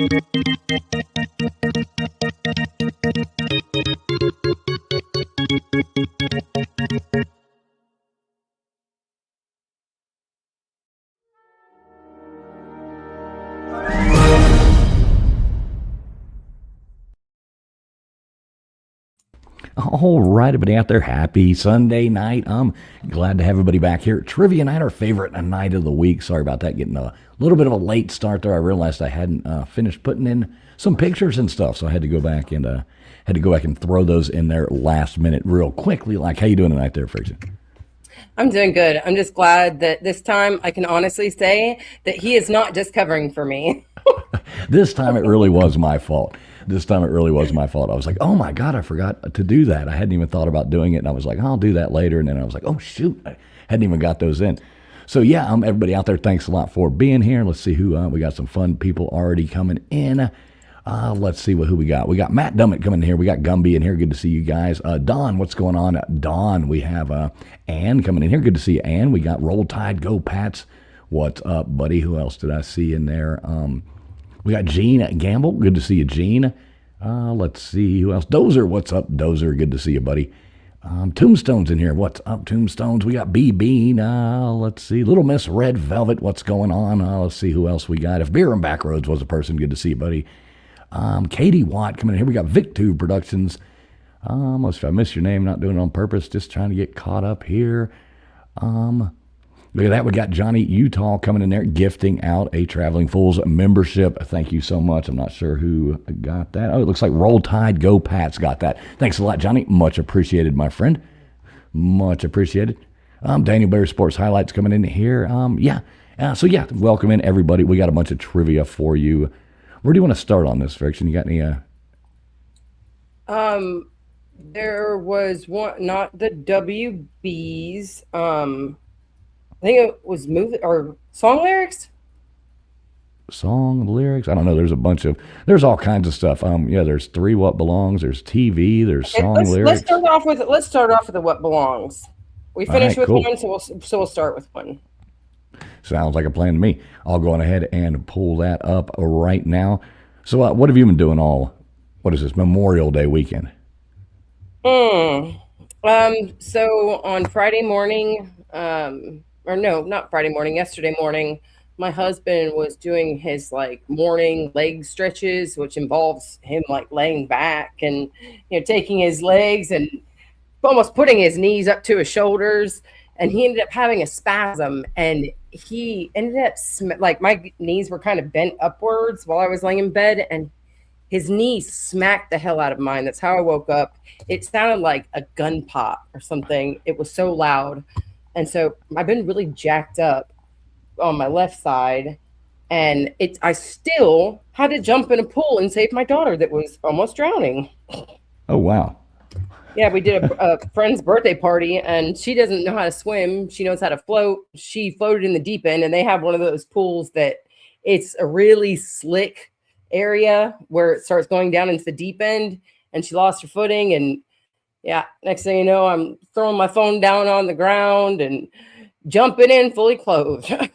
All right, everybody out there, happy Sunday night. I'm glad to have everybody back here. Trivia night, our favorite night of the week. Sorry about that, getting a little bit of a late start there. I realized I hadn't finished putting in some pictures and stuff, so I had to go back and throw those in there last minute real quickly. Like, how you doing tonight there, Friction? I'm doing good. I'm just glad that this time I can honestly say that he is not just covering for me. This time it really was my fault. This time it really was my fault. I was like, oh my God, I forgot to do that. I hadn't even thought about doing it. And I was like, I'll do that later. And then I was like, oh shoot, I hadn't even got those in. So yeah, everybody out there, thanks a lot for being here. Let's see who, we got some fun people already coming in. Let's see who we got. We got Matt Dummett coming in here. We got Gumby in here. Good to see you guys. Don, what's going on? Don, we have Ann coming in here. Good to see you, Ann. We got Roll Tide, Go Pats. What's up, buddy? Who else did I see in there? We got Gene Gamble. Good to see you, Gene. Let's see who else. Dozer, what's up, Dozer? Good to see you, buddy. Tombstone's in here. What's up, Tombstones? We got B Bean. Let's see. Little Miss Red Velvet. What's going on? Let's see who else we got. If Beer and Backroads was a person, good to see you, buddy. Katie Watt coming in here. We got VicTube Productions. Almost if I missed your name, not doing it on purpose, just trying to get caught up here. Look at that. We got Johnny Utah coming in there, gifting out a Traveling Fools membership. Thank you so much. I'm not sure who got that. Oh, it looks like Roll Tide, Go Pats got that. Thanks a lot, Johnny. Much appreciated, my friend. Much appreciated. Daniel Bear Sports Highlights coming in here. So welcome in, everybody. We got a bunch of trivia for you. Where do you want to start on this, Friction? You got any? There was one, not the WBs. I think it was movie or song lyrics. Song lyrics? I don't know. There's all kinds of stuff. There's Three What Belongs. There's TV. There's Okay, song let's lyrics. start off with the what belongs. We finished with cool. one, so we'll start with one. Sounds like a plan to me. I'll go on ahead and pull that up right now. So what have you been doing what is this, Memorial Day weekend? So on Friday morning, or no, not Friday morning, yesterday morning, my husband was doing his like morning leg stretches, which involves him like laying back and taking his legs and almost putting his knees up to his shoulders, and he ended up having a spasm, and he ended up like my knees were kind of bent upwards while I was laying in bed, and his knee smacked the hell out of mine. That's how I woke up. It sounded like a gun pop or something. It was so loud. And so I've been really jacked up on my left side, and I still had to jump in a pool and save my daughter that was almost drowning. Oh, wow. Yeah, we did a friend's birthday party, and she doesn't know how to swim. She knows how to float. She floated in the deep end, and they have one of those pools that it's a really slick area where it starts going down into the deep end, and she lost her footing. And yeah, next thing you know, I'm throwing my phone down on the ground and jumping in fully clothed. It's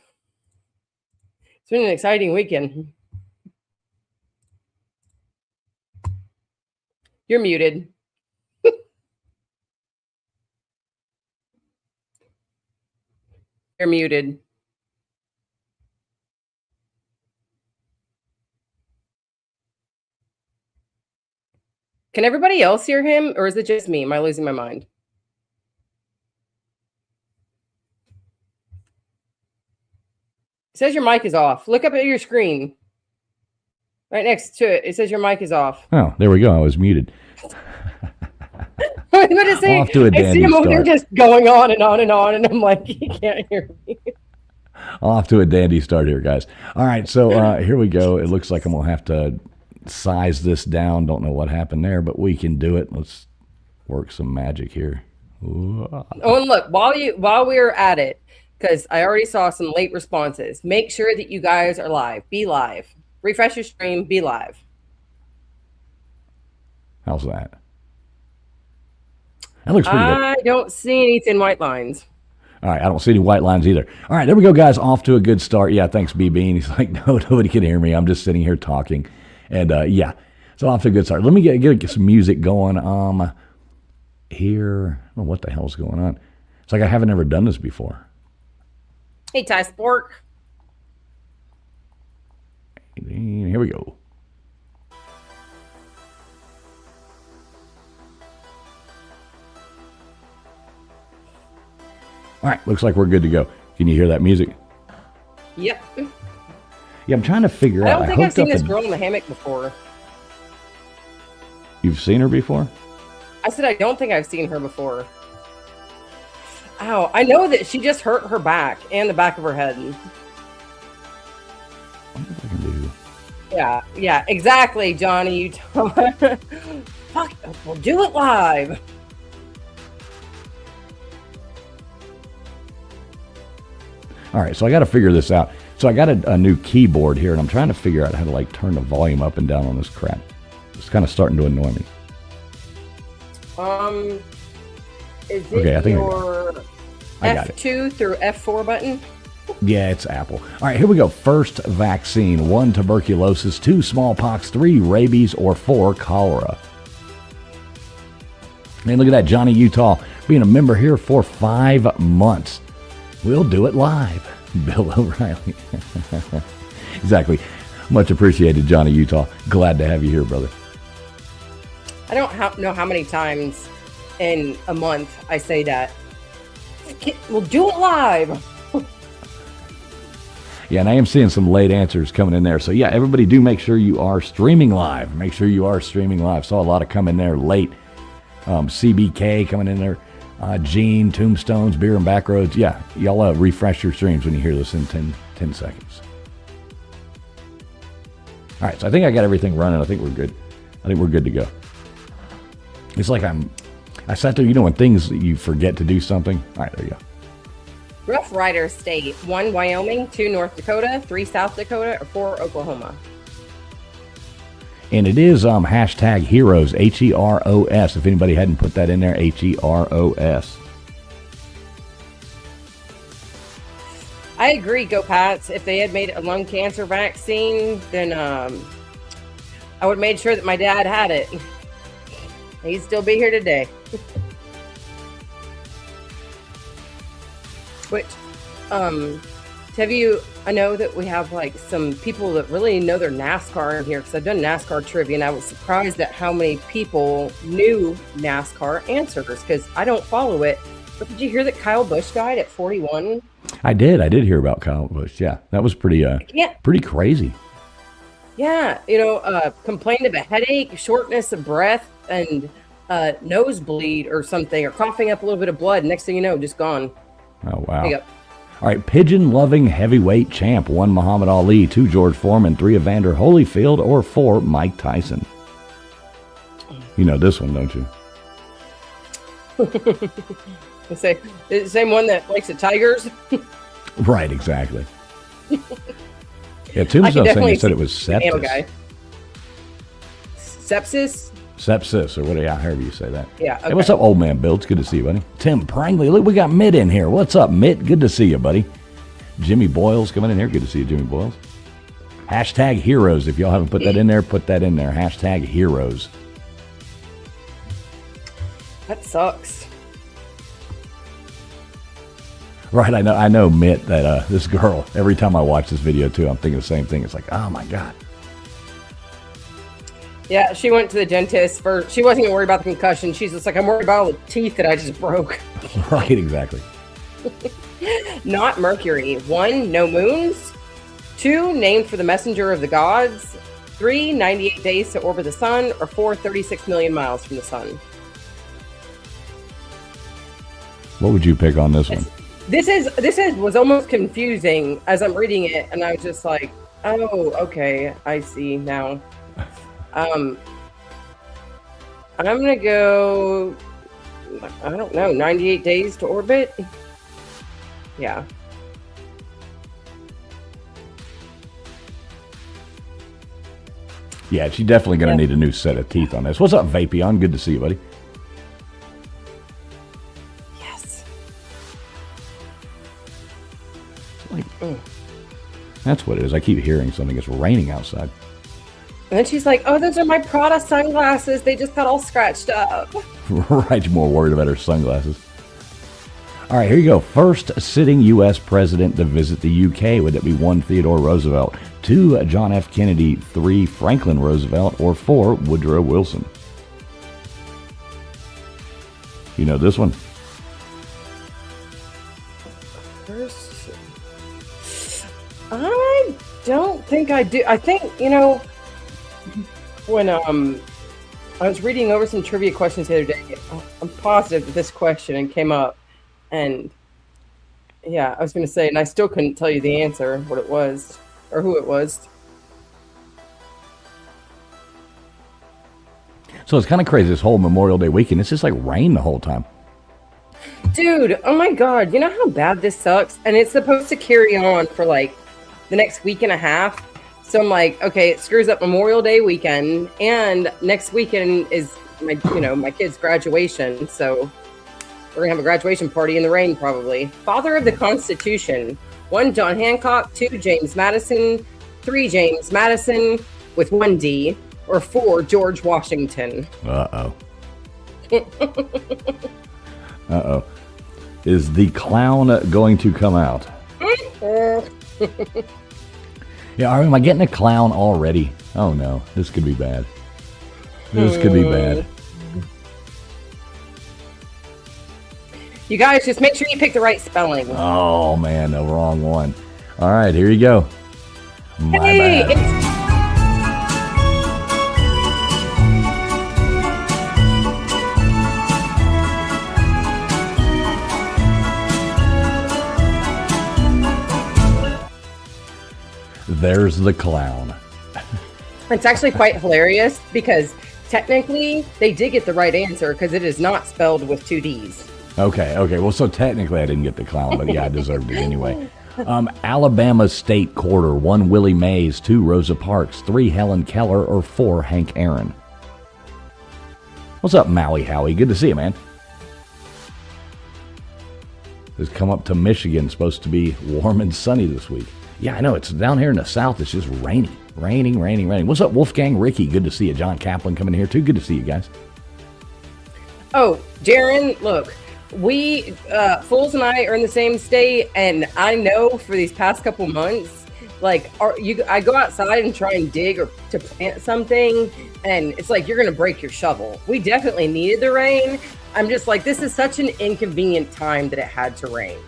been an exciting weekend. You're muted. You're muted. Can everybody else hear him, or is it just me? Am I losing my mind? It says your mic is off. Look up at your screen. Right next to it, it says your mic is off. Oh, there we go. I was muted. I was going to say, Off to a I see dandy him over there start. just going on and on and on, and I'm like, he can't hear me. Off to a dandy start here, guys. All right, so here we go. It looks like I'm going to have to size this down. Don't know what happened there, but we can do it. Let's work some magic here. Ooh. Oh, and look, while we're at it, because I already saw some late responses, make sure that you guys are live. Be live. Refresh your stream. Be live. How's that? That looks pretty good. I don't see any thin white lines. All right, I don't see any white lines either. All right, there we go, guys. Off to a good start. Yeah, thanks, BB. And he's like, no, nobody can hear me. I'm just sitting here talking. And yeah, so off to a good start. Let me get some music going. Here, I don't know what the hell's going on. It's like I haven't ever done this before. Hey, Ty Spork. Here we go. All right, looks like we're good to go. Can you hear that music? Yep. Yeah, I'm trying to figure out. I don't think I've seen this girl in the hammock before. You've seen her before? I said I don't think I've seen her before. Ow, I know that she just hurt her back and the back of her head. What I can do? Yeah, exactly, Johnny. You fuck, we'll do it live. All right, so I got to figure this out. So I got a new keyboard here, and I'm trying to figure out how to like turn the volume up and down on this crap. It's kind of starting to annoy me. Is it okay, I think your F2 through F4 button? Yeah, it's Apple. All right, here we go. First vaccine: 1, tuberculosis; 2, smallpox; 3, rabies; or 4, cholera. Man, look at that, Johnny Utah being a member here for 5 months. We'll do it live. Bill O'Reilly. Exactly. Much appreciated, Johnny Utah. Glad to have you here, brother. I don't know how many times in a month I say that. We'll do it live. Yeah, and I am seeing some late answers coming in there. So, yeah, everybody do make sure you are streaming live. Make sure you are streaming live. Saw a lot of come in there late. CBK coming in there. Gene, Tombstones, Beer and Backroads. Yeah, y'all refresh your streams when you hear this in 10 seconds. All right, so I think I got everything running. I think we're good. I think we're good to go. It's like I sat there, you know, when things, you forget to do something. All right, there you go. Rough Rider State: 1, Wyoming; 2, North Dakota; 3, South Dakota; or 4, Oklahoma. And it is hashtag heroes, HEROS. If anybody hadn't put that in there, HEROS. I agree, go Pats. If they had made a lung cancer vaccine, then I would have made sure that my dad had it. He'd still be here today. Which, have you, I know that we have like some people that really know their NASCAR in here, because I've done NASCAR trivia and I was surprised at how many people knew NASCAR answers, because I don't follow it. But did you hear that Kyle Busch died at 41? I did hear about Kyle Busch. Yeah, that was pretty crazy. Yeah, complained of a headache, shortness of breath, and nosebleed or something, or coughing up a little bit of blood. Next thing you know, just gone. Oh, wow. All right, pigeon-loving heavyweight champ: 1, Muhammad Ali; 2, George Foreman; 3, Evander Holyfield; or 4, Mike Tyson. You know this one, don't you? Is it the same one that likes the Tigers? Right, exactly. Yeah, Tombstone saying he said it was sepsis. Sepsis, or whatever, however you say that. Yeah, okay. Hey, what's up, old man Bill? It's good to see you, buddy. Tim Prangley. Look, we got Mitt in here. What's up, Mitt? Good to see you, buddy. Jimmy Boyles coming in here. Good to see you, Jimmy Boyles. Hashtag heroes. If y'all haven't put that in there, put that in there. Hashtag heroes. That sucks. Right, I know, Mitt, that this girl, every time I watch this video, too, I'm thinking the same thing. It's like, oh, my God. Yeah, she went to the dentist for, she wasn't even worried about the concussion. She's just like, I'm worried about all the teeth that I just broke. Right, exactly. Not Mercury. 1, no moons. 2, named for the messenger of the gods. 3, 98 days to orbit the sun. Or 4, 36 million miles from the sun. What would you pick on this one? This was almost confusing as I'm reading it, and I was just like, oh, okay, I see now. I'm gonna go, I don't know, 98 days to orbit. Yeah. Yeah, she's definitely gonna need a new set of teeth on this. What's up, Vapion? Good to see you, buddy. That's what it is. I keep hearing something. It's raining outside. And then she's like, oh, those are my Prada sunglasses. They just got all scratched up. Right, you're more worried about her sunglasses. All right, here you go. First sitting U.S. president to visit the U.K. Would it be 1, Theodore Roosevelt, 2, John F. Kennedy, 3, Franklin Roosevelt, or 4, Woodrow Wilson? You know this one? First, I don't think I do. I think, when I was reading over some trivia questions the other day, I'm positive that this question came up. And yeah, I was going to say, and I still couldn't tell you the answer, what it was, or who it was. So it's kind of crazy, this whole Memorial Day weekend. It's just like rain the whole time. Dude, oh my God. You know how bad this sucks? And it's supposed to carry on for like the next week and a half. So I'm like, okay, it screws up Memorial Day weekend. And next weekend is my kid's graduation. So we're going to have a graduation party in the rain, probably. Father of the Constitution. 1, John Hancock. 2, James Madison. 3, James Madison with 1 D. Or 4, George Washington. Uh-oh. Uh-oh. Is the clown going to come out? Yeah, am I getting a clown already? Oh, no. This could be bad. This could be bad. You guys, just make sure you pick the right spelling. Oh, man, the wrong one. All right, here you go. My bad. There's the clown. It's actually quite hilarious because technically they did get the right answer because it is not spelled with 2 Ds. Okay. Well, so technically I didn't get the clown, but yeah, I deserved it anyway. Alabama State Quarter, 1, Willie Mays, 2, Rosa Parks, 3, Helen Keller, or 4, Hank Aaron. What's up, Maui Howie? Good to see you, man. Just come up to Michigan. Supposed to be warm and sunny this week. Yeah, I know. It's down here in the south. It's just raining. What's up, Wolfgang Ricky? Good to see you. John Kaplan coming here, too. Good to see you guys. Oh, Jaron, look. We, Fools and I are in the same state, and I know for these past couple months, like, I go outside and try and dig or to plant something, and it's like you're going to break your shovel. We definitely needed the rain. I'm just like, this is such an inconvenient time that it had to rain.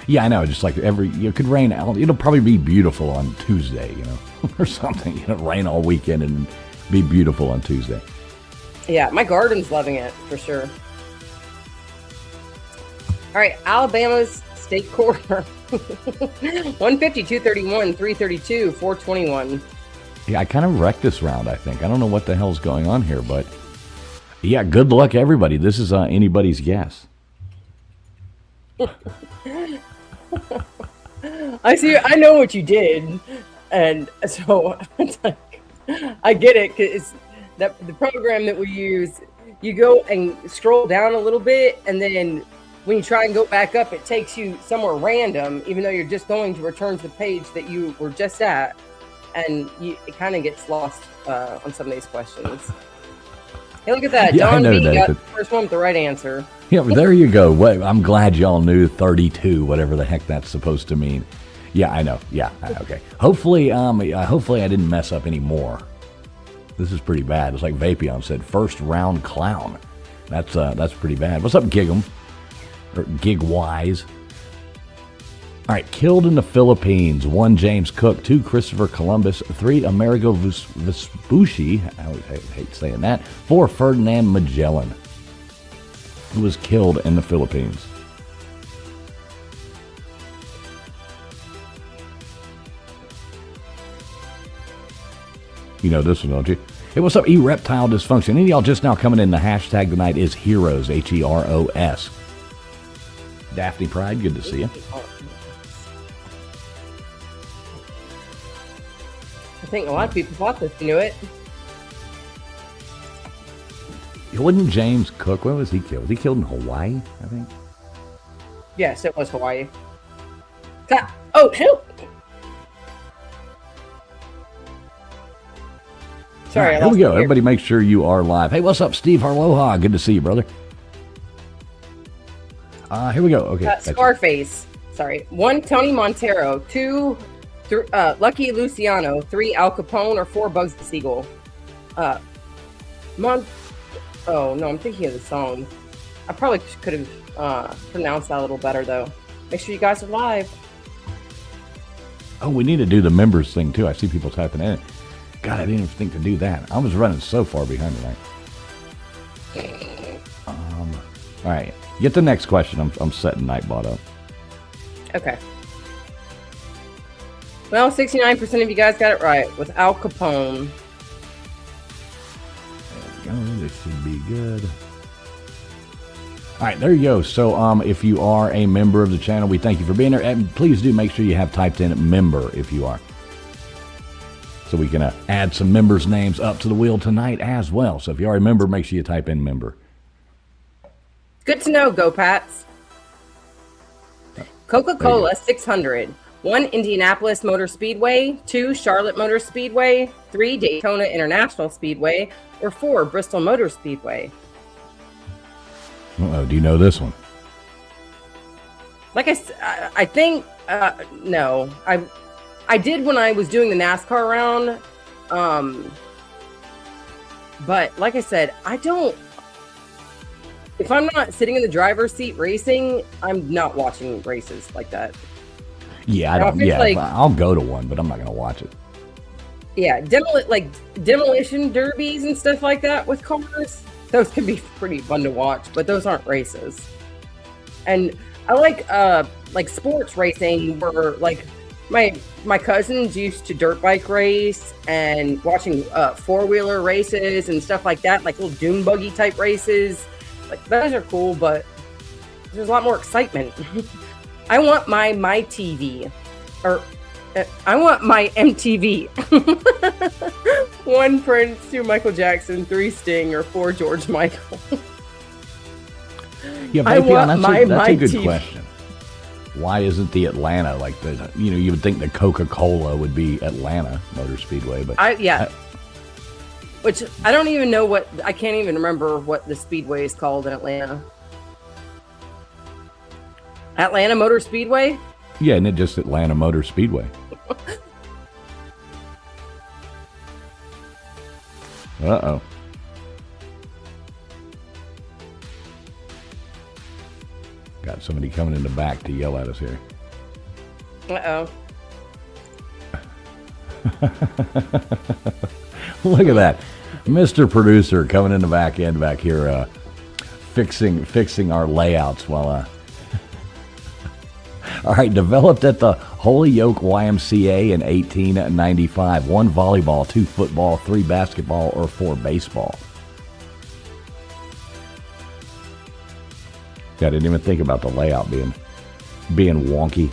Yeah, I know. Just like it could rain out. It'll probably be beautiful on Tuesday, or something. Rain all weekend and be beautiful on Tuesday. Yeah, my garden's loving it for sure. All right, Alabama's State Quarter. 150, 231, 332, 421. Yeah, I kind of wrecked this round, I think. I don't know what the hell's going on here, but yeah, good luck, everybody. This is anybody's guess. I know what you did, and so it's like, I get it, because the program that we use, you go and scroll down a little bit, and then when you try and go back up, it takes you somewhere random, even though you're just going to return to the page that you were just at, and it kind of gets lost on some of these questions. Hey, look at that. Yeah, Don B got the first one with the right answer. Yeah, there you go. Well, I'm glad y'all knew 32, whatever the heck that's supposed to mean. Yeah, I know. Yeah, okay. Hopefully I didn't mess up any more. This is pretty bad. It's like Vapion said, first round clown. That's pretty bad. What's up, Gig'em? Or Gigwise? All right, killed in the Philippines. 1, James Cook. 2, Christopher Columbus. 3, Amerigo Vespucci. I hate saying that. 4, Ferdinand Magellan, who was killed in the Philippines. You know this one, don't you? Hey, what's up, eReptile Dysfunction? Any of y'all just now coming in, the hashtag tonight is Heroes, Heros. Daphne Pride, good to see you. I think a lot of people thought this, you knew it. Wasn't James Cook, where was he killed? Was he killed in Hawaii, I think? Yes, it was Hawaii. Oh, shoot! Sorry, Right, I here we lost go. it here. Everybody make sure you are live. Hey, what's up, Steve Harloha? Good to see you, brother. Here we go. Okay. That's Scarface. Sorry. 1, Tony Montero. 2, Lucky Luciano. 3, Al Capone. Or 4, Bugsy Siegel. Oh, no, I'm thinking of the song. I probably could have pronounced that a little better, though. Make sure you guys are live. Oh, we need to do the members thing, too. I see people typing in it. God, I didn't even think to do that. I was running so far behind tonight. All right. Get the next question. I'm setting Nightbot up. Okay. Well, 69% of you guys got it right with Al Capone. There we go. This should be good. All right, there you go. So if you are a member of the channel, we thank you for being there. And please do make sure you have typed in member if you are. So we can add some members' names up to the wheel tonight as well. So if you are a member, make sure you type in member. Good to know, Go Pats. Coca-Cola 600. 1, Indianapolis Motor Speedway. 2, Charlotte Motor Speedway. 3, Daytona International Speedway. Or 4, Bristol Motor Speedway. Uh-oh, do you know this one? Like I think, no. I did when I was doing the NASCAR round. But like I said, I don't. If I'm not sitting in the driver's seat racing, I'm not watching races like that. Yeah, I don't. Yeah, like, I'll go to one, but I'm not going to watch it. Yeah, demolition derbies and stuff like that with cars. Those can be pretty fun to watch, but those aren't races. And I like sports racing, where like my cousins used to dirt bike race and watching 4-wheeler races and stuff like that, like little dune buggy type races. Like those are cool, but there's a lot more excitement. I want my TV, or I want my MTV. 1 Prince, 2 Michael Jackson, 3 Sting, or 4 George Michael. Yeah, that's a good question. Why isn't the Atlanta like the? You would think the Coca-Cola would be Atlanta Motor Speedway, but which I don't even know what. I can't even remember what the speedway is called in Atlanta. Atlanta Motor Speedway? Yeah, and it just Atlanta Motor Speedway. Uh-oh. Got somebody coming in the back to yell at us here. Uh-oh. Look at that. Mr. Producer coming in the back end back here fixing our layouts while All right, developed at the Holyoke YMCA in 1895. 1 volleyball, 2 football, 3 basketball, or 4 baseball. Yeah, I didn't even think about the layout being wonky.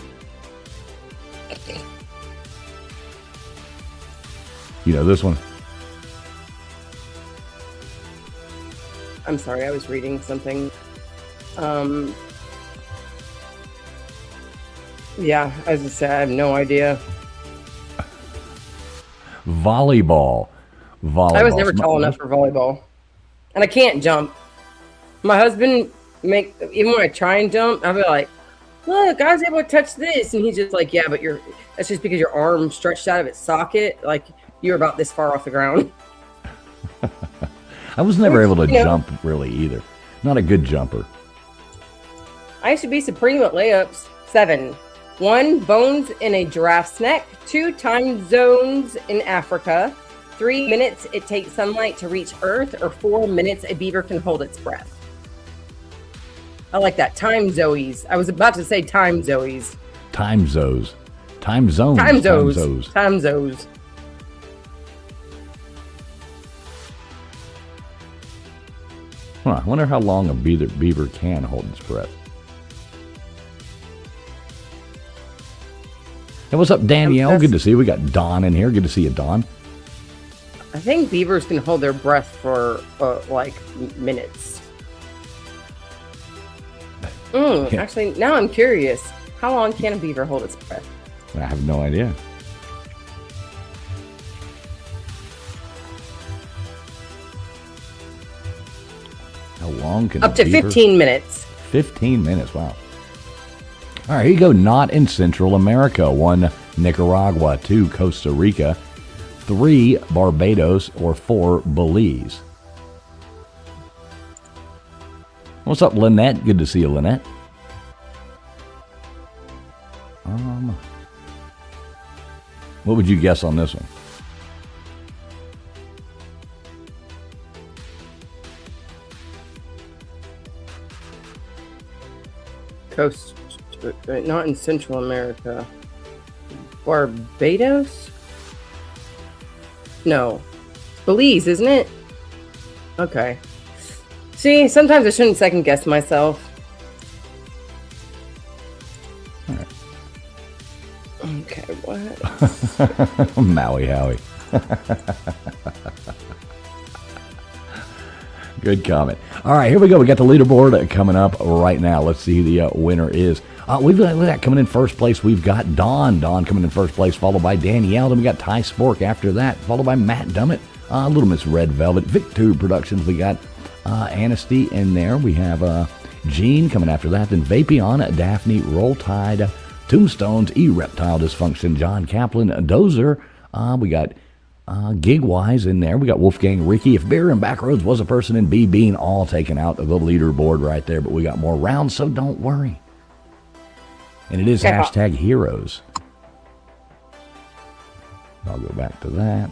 You know this one? I'm sorry, I was reading something. Yeah, as I said, I have no idea. Volleyball. I was never tall enough for volleyball. And I can't jump. My husband even when I try and jump, I'll be like, look, I was able to touch this. And he's just like, yeah, but that's just because your arm stretched out of its socket. Like, you're about this far off the ground. I was never able to jump really either. Not a good jumper. I used to be supreme at layups. 7. 1, bones in a giraffe's neck. 2, time zones in Africa. 3 minutes it takes sunlight to reach Earth. Or 4 minutes a beaver can hold its breath. I like that. Time zoes. I was about to say time zoes. Time zoes. Time zones. Time zoes. Time zoes. Huh, I wonder how long a beaver can hold its breath. Hey, what's up, Danielle? Good to see you. We got Dawn in here. Good to see you, Dawn. I think beavers can hold their breath for like minutes. Yeah. Actually, now I'm curious. How long can a beaver hold its breath? I have no idea. long can Up to it be? 15 minutes. 15 minutes, wow. All right, here you go. Not in Central America. 1, Nicaragua. 2, Costa Rica. 3, Barbados. Or 4, Belize. What's up, Lynette? Good to see you, Lynette. What would you guess on this one? Coast, not in Central America. Barbados? No. Belize, isn't it? Okay. See, sometimes I shouldn't second guess myself. All right. Okay, what? Maui Howie. Good comment. All right, here we go. We got the leaderboard coming up right now. Let's see who the winner is. We've got that coming in first place. We've got Dawn. Dawn coming in first place, followed by Danielle. Then we got Ty Spork after that, followed by Matt Dummett. Little Miss Red Velvet. Victor Productions. We got Anasty in there. We have Gene coming after that. Then Vapion, Daphne, Roll Tide, Tombstones, E-Reptile Dysfunction, John Kaplan, Dozer. We got Gigwise in there. We got Wolfgang Ricky. If Bear and Backroads was a person and B Bean, all taken out of the leaderboard right there. But we got more rounds, so don't worry. And it is hashtag heroes. I'll go back to that.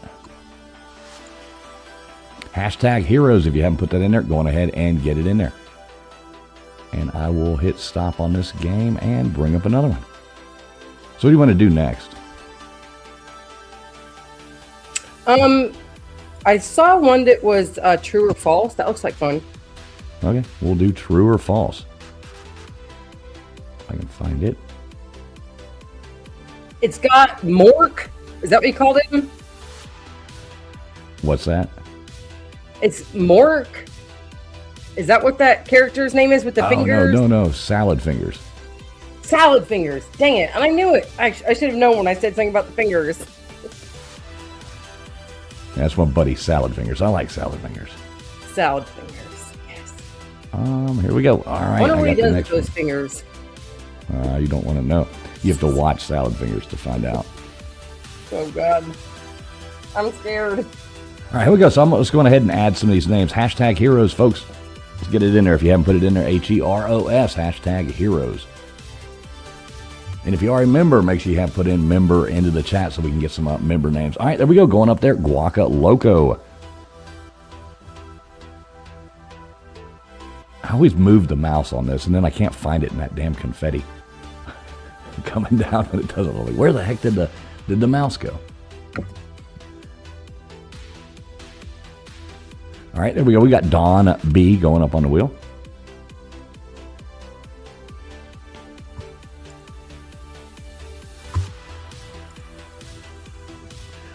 Hashtag heroes. If you haven't put that in there, go on ahead and get it in there. And I will hit stop on this game and bring up another one. So what do you want to do next? I saw one that was true or false. That looks like fun. Okay, we'll do true or false. If I can find it. It's got Mork. Is that what you called him? What's that? It's Mork. Is that what that character's name is with the fingers? No. Salad fingers. Salad fingers. Dang it. And I knew it. I should have known when I said something about the fingers. That's my buddy, Salad Fingers. I like Salad Fingers. Salad fingers. Yes. Here we go. All right. I wonder what he does with one. those fingers. You don't want to know. You have to watch Salad Fingers to find out. Oh, God. I'm scared. All right, here we go. So let's go ahead and add some of these names. Hashtag heroes, folks. Let's get it in there. If you haven't put it in there, HEROS, hashtag heroes. And if you are a member, make sure you have put in member into the chat so we can get some member names. All right, there we go. Going up there, Guaca Loco. I always move the mouse on this, and then I can't find it in that damn confetti. Coming down when it doesn't really. Where the heck did the mouse go? All right, there we go. We got Dawn B going up on the wheel.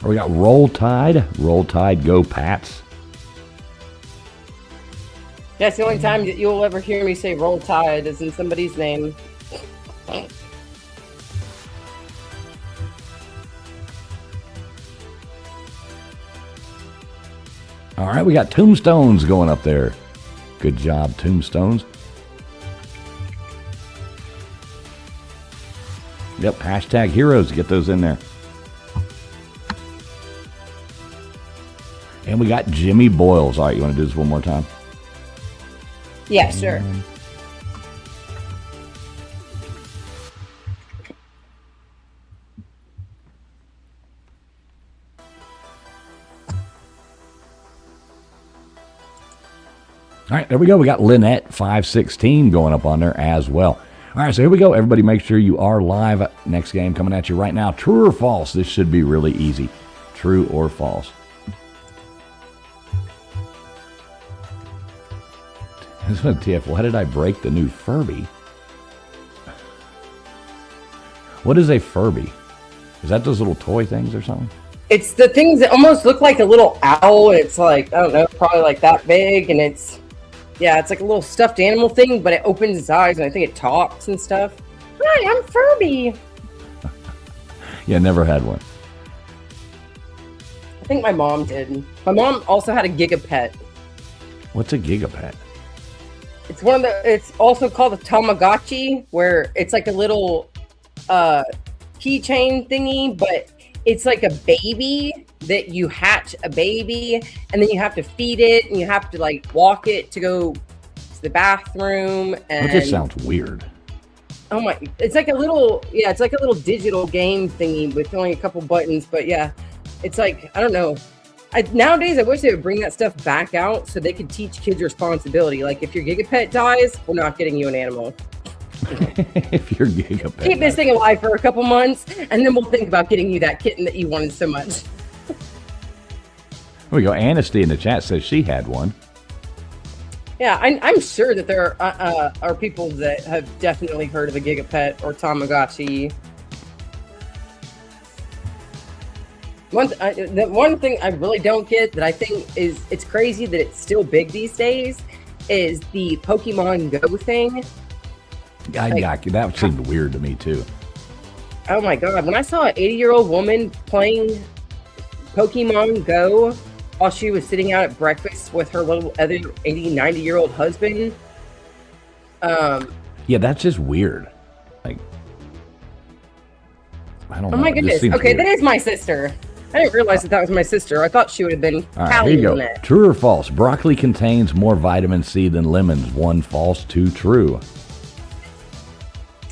We got Roll Tide. Roll Tide, go Pats. That's the only time that you'll ever hear me say Roll Tide is in somebody's name. All right, we got Tombstones going up there. Good job, Tombstones. Yep, hashtag heroes. Get those in there. And we got Jimmy Boyles. All right, you want to do this one more time? Yeah, sure. All right, there we go. We got Lynette 516 going up on there as well. All right, so here we go. Everybody make sure you are live. Next game coming at you right now. True or false? This should be really easy. True or false? This one, TF, why did I break the new Furby? What is a Furby? Is that those little toy things or something? It's the things that almost look like a little owl. It's like, I don't know, probably like that big. And it's like a little stuffed animal thing, but it opens its eyes and I think it talks and stuff. Hi, I'm Furby. Yeah, never had one. I think my mom did. My mom also had a Gigapet. What's a Gigapet? It's one of the. It's also called a Tamagotchi, where it's like a little keychain thingy, but it's like a baby that you hatch a baby, and then you have to feed it, and you have to like walk it to go to the bathroom. And That just sounds weird. oh my, it's like a little, yeah, it's like a little digital game thingy with only a couple buttons, but yeah, it's like, I don't know. Nowadays, I wish they would bring that stuff back out so they could teach kids responsibility. Like, if your gigapet dies, we're not getting you an animal. If you're gigapet. Keep this thing alive for a couple months, and then we'll think about getting you that kitten that you wanted so much. There we go. Anasty in the chat says she had one. Yeah, I'm sure that there are people that have definitely heard of a gigapet or Tamagotchi. The one thing I really don't get that I think is it's crazy that it's still big these days is the Pokemon Go thing. That seemed weird to me too. Oh my god, when I saw an 80-year-old woman playing Pokemon Go while she was sitting out at breakfast with her little other 80, 90-year-old husband. Yeah, that's just weird. Like, I don't know. Oh my it just goodness. seems Okay, weird. that is my sister. I didn't realize that was my sister. I thought she would have been All right, here you go. that. True or false? Broccoli contains more vitamin C than lemons. 1 false, 2 true.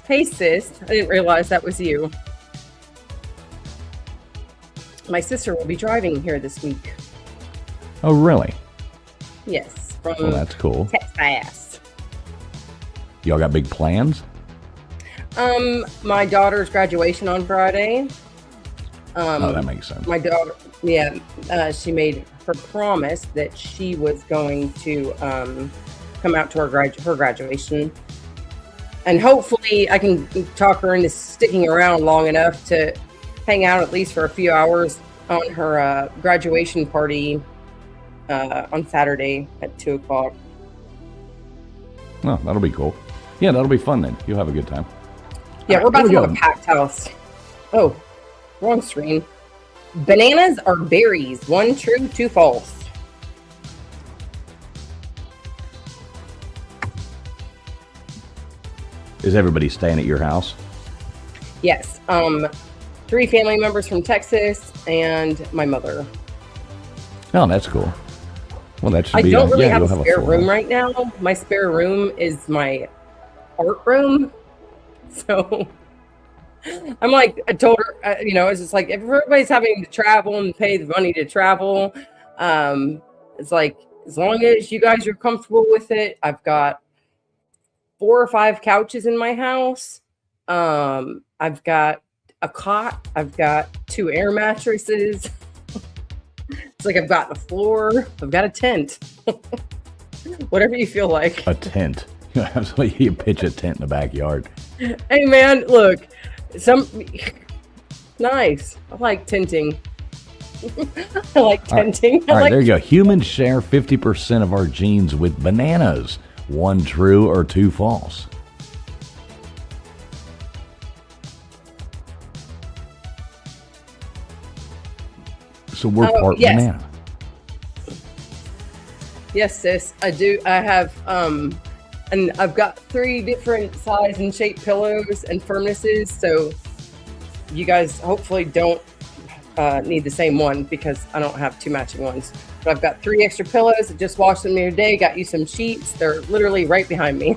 Hey sis, I didn't realize that was you. My sister will be driving here this week. Oh, really? Yes, from Well, that's cool. Texas. Y'all got big plans? My daughter's graduation on Friday. Oh, that makes sense. My daughter, yeah, she made her promise that she was going to come out to her graduation, and hopefully I can talk her into sticking around long enough to hang out at least for a few hours on her graduation party on Saturday at 2:00. Oh, that'll be cool. Yeah, that'll be fun then. You'll have a good time. Yeah, All we're right, about here to we have a go. packed house. Oh, wrong screen. Bananas are berries. 1 true, 2 false. Is everybody staying at your house? Yes. 3 family members from Texas and my mother. Oh, that's cool. Well, that should I be. don't really yeah, have you'll a spare full room house. right now. My spare room is my art room. So I'm like, I told her, it's just like if everybody's having to travel and pay the money to travel, it's like as long as you guys are comfortable with it. I've got 4 or 5 couches in my house. I've got a cot. I've got 2 air mattresses. It's like I've got the floor. I've got a tent. Whatever you feel like. A tent. You pitch a tent in the backyard. Hey man, look, nice. I like tenting. I like tenting. All right, there you go. Humans share 50% of our genes with bananas. 1 true or 2 false. So we're part yes. banana. Yes, sis, I do. I have, and I've got 3 different size and shape pillows and firmnesses. So you guys hopefully don't need the same one because I don't have 2 matching ones. But I've got 3 extra pillows. I just washed them the other day. Got you some sheets. They're literally right behind me.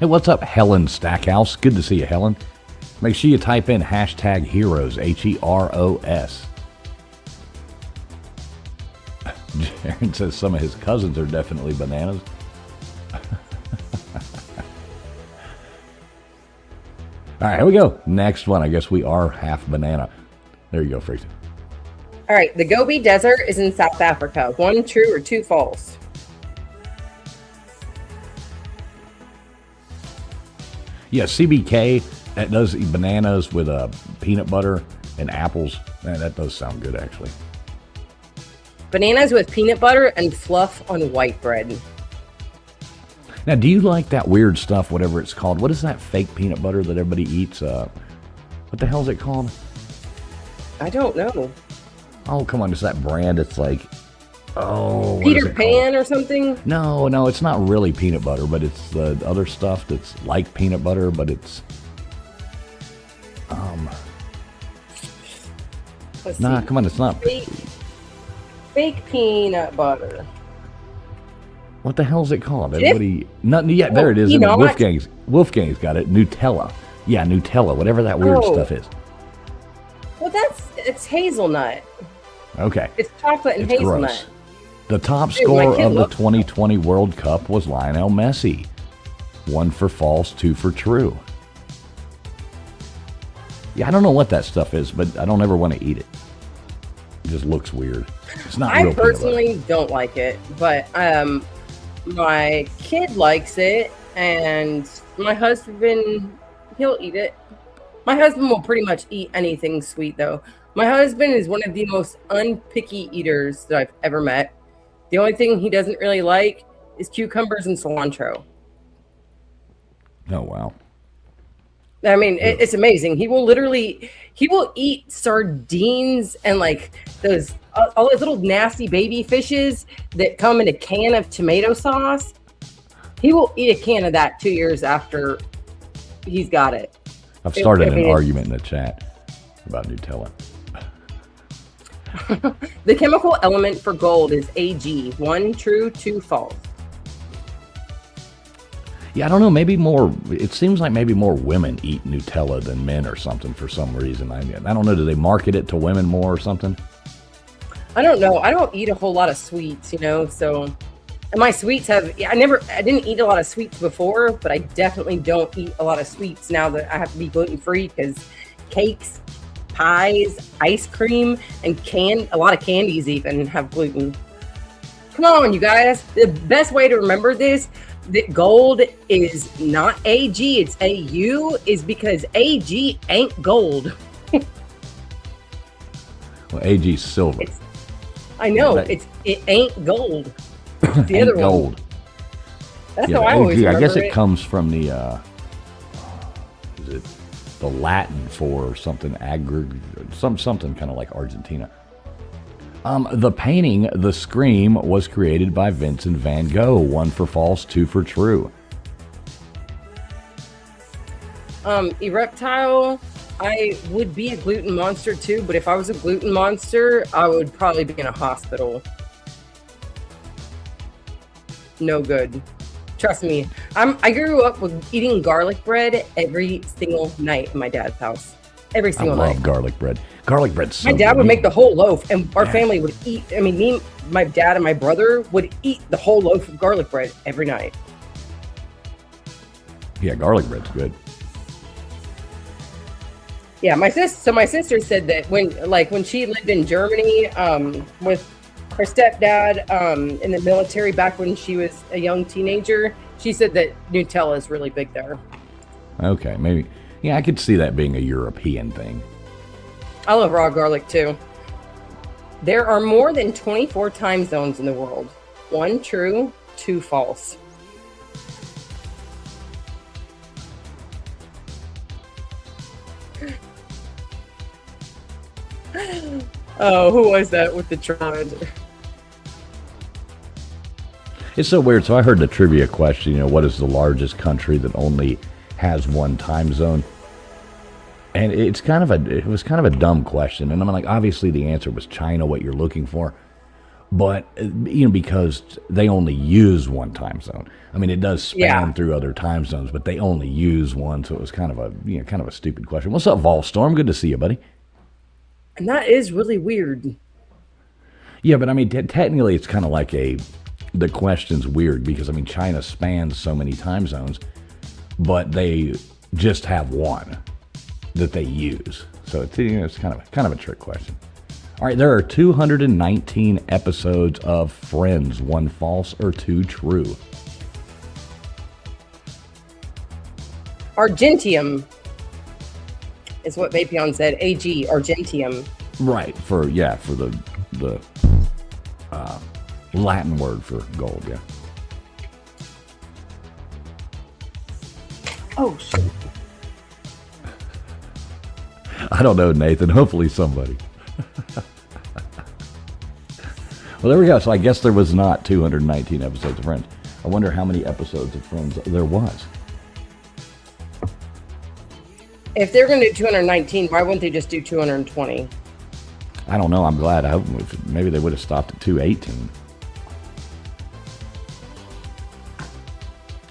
Hey, what's up, Helen Stackhouse? Good to see you, Helen. Make sure you type in hashtag heroes, HEROS. Jaron says some of his cousins are definitely bananas. All right, here we go. Next one. I guess we are half banana. There you go, Freezy. All right, the Gobi Desert is in South Africa. 1 true or 2 false? Yeah, CBK, that does eat bananas with peanut butter and apples. Man, that does sound good, actually. Bananas with peanut butter and fluff on white bread. Now, do you like that weird stuff, whatever it's called? What is that fake peanut butter that everybody eats? What the hell is it called? I don't know. Oh, come on. It's that brand. It's like, Oh, what is Peter it called? Pan or something? No, no, it's not really peanut butter, but it's the other stuff that's like peanut butter, but it's Let's nah. see. Come on, it's not. Fake peanut butter. What the hell is it called? Jif? Everybody, nothing. Yeah, there it is. You know what? Wolfgang's got it. Nutella. Yeah, Nutella. Whatever that weird Oh. stuff is. Well, it's hazelnut. Okay, It's chocolate and it's hazelnut. gross. The top Dude, my scorer kid of the loves 2020 World Cup was Lionel Messi. 1 for false, 2 for true. Yeah, I don't know what that stuff is, but I don't ever want to eat it. It just looks weird. It's not I real peanut butter. personally don't like it, but my kid likes it, and my husband, he'll eat it. My husband will pretty much eat anything sweet, though. My husband is one of the most unpicky eaters that I've ever met. The only thing he doesn't really like is cucumbers and cilantro. Oh, wow. I mean, it's amazing. He will eat sardines and like those all those little nasty baby fishes that come in a can of tomato sauce. He will eat a can of that 2 years after he's got it. I've started I mean, an argument in the chat about Nutella. The chemical element for gold is Ag. 1 true, 2 false. Yeah, I don't know. Maybe more. It seems like maybe more women eat Nutella than men or something for some reason. I don't know. Do they market it to women more or something? I don't know. I don't eat a whole lot of sweets, so and my sweets I didn't eat a lot of sweets before, but I definitely don't eat a lot of sweets now that I have to be gluten-free because cakes, pies, ice cream, and a lot of candies even have gluten. Come on, you guys. The best way to remember this, that gold is not AG, it's AU, is because AG ain't gold. Well, AG's silver. I know, Yeah, it ain't gold. The Ain't other one. gold. That's Yeah, how the I always AG, remember I guess it it. comes from the is it the Latin for something something kind of like Argentina. The painting The Scream was created by Vincent van Gogh. 1 for false, 2 for true. Ereptile, I would be a gluten monster too, but if I was a gluten monster, I would probably be in a hospital. No good. Trust me. I grew up with eating garlic bread every single night in my dad's house. Every I single night. love garlic bread. Garlic bread's so My dad good. would make the whole loaf, and our Yeah. family would eat. I mean, my dad, and my brother would eat the whole loaf of garlic bread every night. Yeah, garlic bread's good. Yeah, my sister said that when she lived in Germany with her stepdad in the military back when she was a young teenager, she said that Nutella is really big there. Okay, maybe. Yeah, I could see that being a European thing. I love raw garlic too. There are more than 24 time zones in the world. 1 true, 2 false. Oh, who was that with the trend? It's so weird. So I heard the trivia question, what is the largest country that only has one time zone? And it was kind of a dumb question. And I'm like, obviously the answer was China, what you're looking for. But, because they only use one time zone. I mean, it does span through other time zones, but they only use one. So it was kind of a stupid question. What's up, Volstorm? Good to see you, buddy. And that is really weird. Yeah, but I mean, technically it's kind of like the question's weird because, I mean, China spans so many time zones, but they just have one that they use. So it's kind of a trick question. All right, there are 219 episodes of Friends. 1 false or 2 true? Argentium is what Vapion said. AG, Argentium. Right, for the Latin word for gold, yeah. Oh, shit. I don't know, Nathan. Hopefully somebody. Well, there we go. So I guess there was not 219 episodes of Friends. I wonder how many episodes of Friends there was. If they're going to do 219, why wouldn't they just do 220? I don't know. I'm glad. I hope maybe they would have stopped at 218.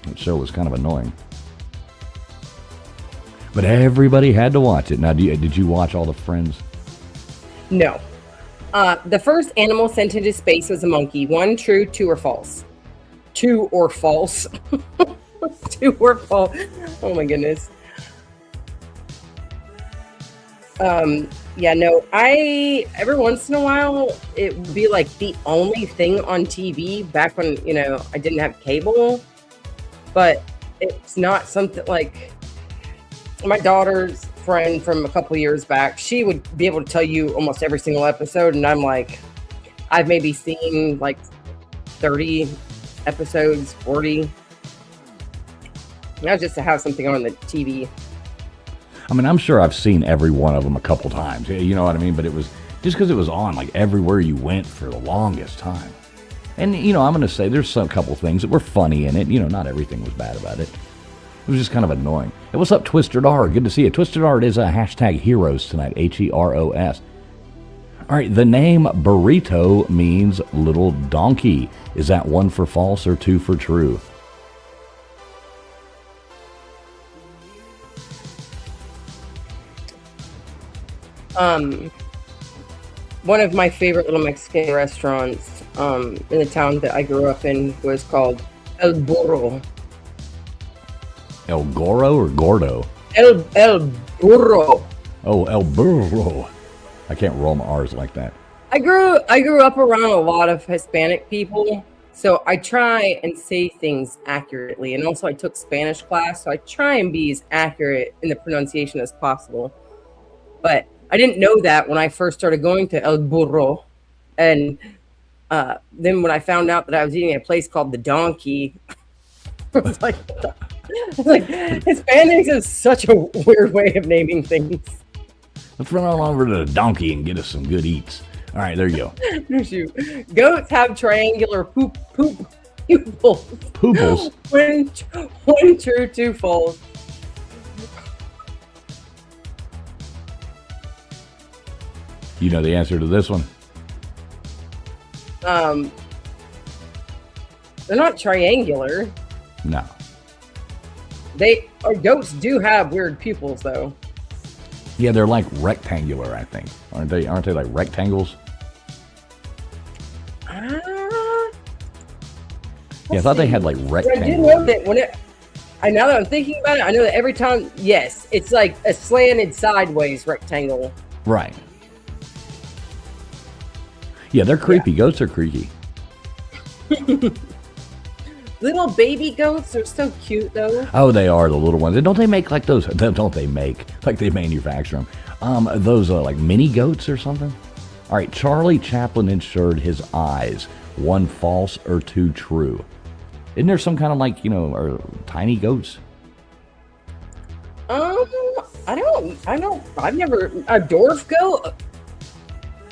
That show was kind of annoying. But everybody had to watch it. Now, did you watch all the Friends? No. The first animal sent into space was a monkey. 1, true, 2 or false. 2 or false. 2 or false. Oh my goodness. Yeah, no, every once in a while, it would be like the only thing on TV back when, I didn't have cable, but it's not something like my daughter's friend from a couple years back. She would be able to tell you almost every single episode. And I'm like, I've maybe seen like 30 episodes, 40. Not just to have something on the TV. I mean, I'm sure I've seen every one of them a couple times. You know what I mean? But it was just because it was on like everywhere you went for the longest time. And, I'm going to say there's some couple things that were funny in it. Not everything was bad about it. It was just kind of annoying. Hey, what's up, Twisted R? Good to see you. Twisted R is a hashtag heroes tonight, Heros. All right, the name burrito means little donkey. Is that 1 for false or 2 for true? One of my favorite little Mexican restaurants in the town that I grew up in was called El Burro. El Goro or Gordo? El Burro. Oh, El Burro. I can't roll my R's like that. I grew up around a lot of Hispanic people, so I try and say things accurately. And also I took Spanish class, so I try and be as accurate in the pronunciation as possible. But I didn't know that when I first started going to El Burro. And then when I found out that I was eating at a place called the Donkey, I was like, Hispanics is such a weird way of naming things. Let's run on over to the Donkey and get us some good eats. All right, there you go. Goats have triangular pupils. Pooples? One true, 2 false. You know the answer to this one? They're not triangular. No. Goats do have weird pupils, though. Yeah, they're like rectangular, I think. Aren't they like rectangles? Yeah, I thought they had like rectangles. I do know that now that I'm thinking about it, I know that every time, yes, it's like a slanted sideways rectangle. Right. Yeah, they're creepy. Yeah. Goats are creepy. Little baby goats are so cute, though. Oh, they are, the little ones. And don't they make like those? Don't they make like they manufacture them? Those like mini goats or something. All right, Charlie Chaplin insured his eyes. 1 false or 2 true? Isn't there some kind of like or tiny goats? I've never a dwarf goat.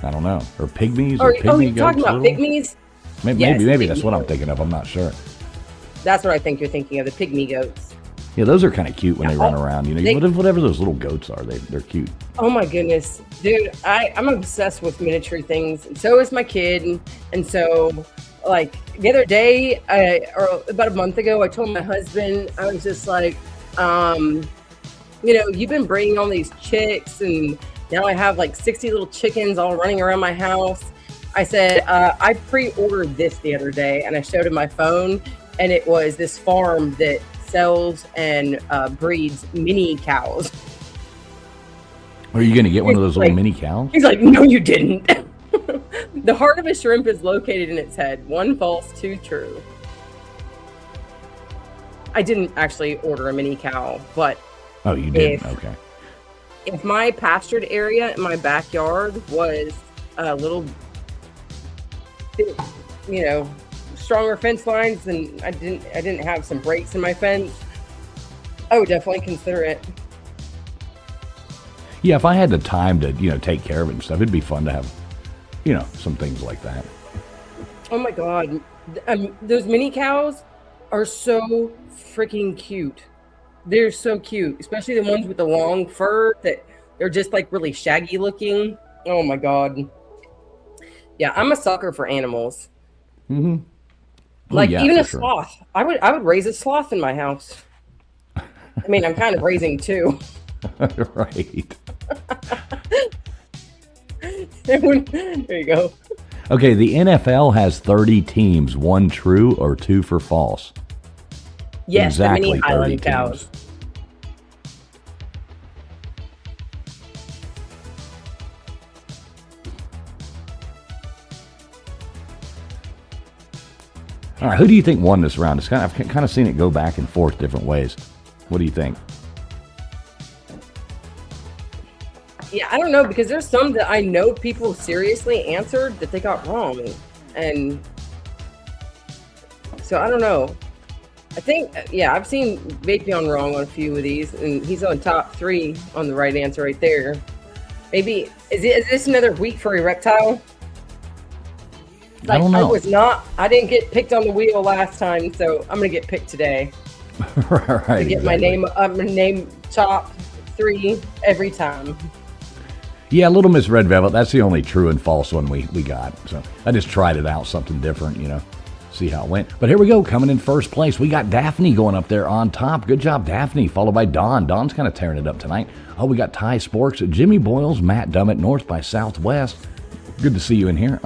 I don't know. Or pygmies or pygmy goats. You're talking about little? pygmies? Maybe that's what I'm thinking of. I'm not sure. That's what I think you're thinking of, the pygmy goats. Yeah, those are kind of cute when they run around. Whatever those little goats are, they're cute. Oh my goodness, dude! I'm obsessed with miniature things, and so is my kid. And so, like the other day, or about a month ago, I told my husband, I was just like, you've been bringing all these chicks, and now I have like 60 little chickens all running around my house. I said, I pre-ordered this the other day, and I showed him my phone, and it was this farm that sells and breeds mini cows. Are you going to get one of those little mini cows? He's like, no, you didn't. The heart of a shrimp is located in its head. 1 false, 2 true. I didn't actually order a mini cow, but... Oh, you didn't? Okay. If my pastured area in my backyard was a little... stronger fence lines, and I didn't have some breaks in my fence, I would definitely consider it. Yeah, if I had the time to take care of it and stuff, it'd be fun to have some things like that. Oh my God. Those mini cows are so freaking cute. They're so cute, especially the ones with the long fur that they're just like really shaggy looking. Oh my God. Yeah, I'm a sucker for animals. Oh Like yeah, even for a sure. sloth. I would raise a sloth in my house. I mean, I'm kind of raising two. Right. There you go. Okay, the NFL has 30 teams, one true or two for false. Yes, the mini Exactly 30 Highland teams. cows. All right, who do you think won this round? I've kind of seen it go back and forth different ways. What do you think? Yeah, I don't know because there's some that I know people seriously answered that they got wrong. And so I don't know. I think, yeah, I've seen Vapion wrong on a few of these, and he's on top 3 on the right answer right there. Maybe, is this another week for a reptile? I don't know. I didn't get picked on the wheel last time, so I'm going to get picked today. Right, Get my name top 3 every time. Yeah, Little Miss Red Velvet, that's the only true and false one we got. So I just tried it out, something different, see how it went. But here we go, coming in first place. We got Daphne going up there on top. Good job, Daphne, followed by Dawn. Dawn's kind of tearing it up tonight. Oh, we got Ty Sporks, Jimmy Boyles, Matt Dummett, North by Southwest. Good to see you in here.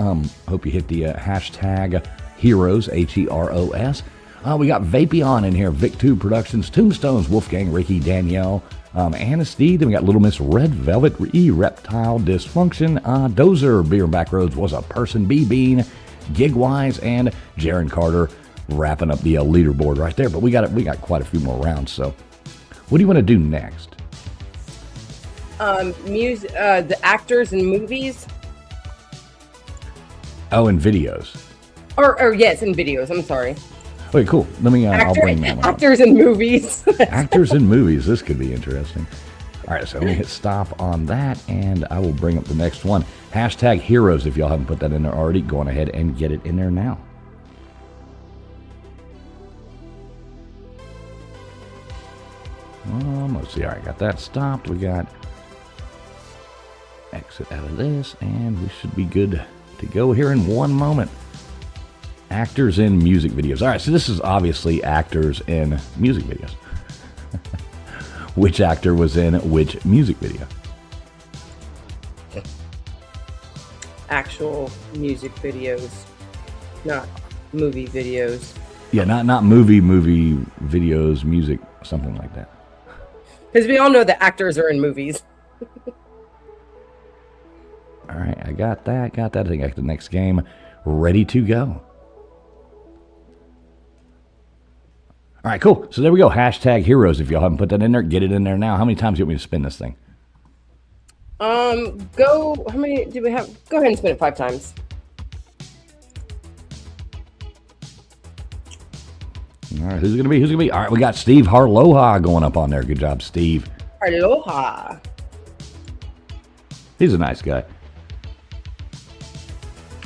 Hope you hit the hashtag Heroes, Heros. We got Vapion in here, Vic2 Productions, Tombstones, Wolfgang, Ricky, Danielle, Anna Steed. Then we got Little Miss Red Velvet, Reptile Dysfunction, Dozer, Beer and Backroads was a person, B-Bean, Gigwise, and Jaron Carter wrapping up the leaderboard right there. But we got quite a few more rounds. So, what do you want to do next? The actors in movies. Oh, and videos. Or yes, in videos. I'm sorry. Okay, cool. Let me. I'll bring that one up. Actors in movies. Actors in movies. This could be interesting. All right, so let me hit stop on that, and I will bring up the next one. Hashtag Heroes. If y'all haven't put that in there already, go on ahead and get it in there now. Let's see. All right, got that stopped. We got exit out of this, and we should be good to go here in one moment. Actors in music videos. All right, so this is obviously actors in music videos. Which actor was in which music video? Actual music videos, not movie videos. Yeah, not movie videos, music, something like that. Because we all know that actors are in movies. All right, I got that. I think I got the next game ready to go. All right, cool. So there we go. Hashtag Heroes. If y'all haven't put that in there, get it in there now. How many times do you want me to spin this thing? How many do we have? Go ahead and spin it 5 times. All right, who's it going to be? All right, we got Steve Harloha going up on there. Good job, Steve. Aloha. He's a nice guy.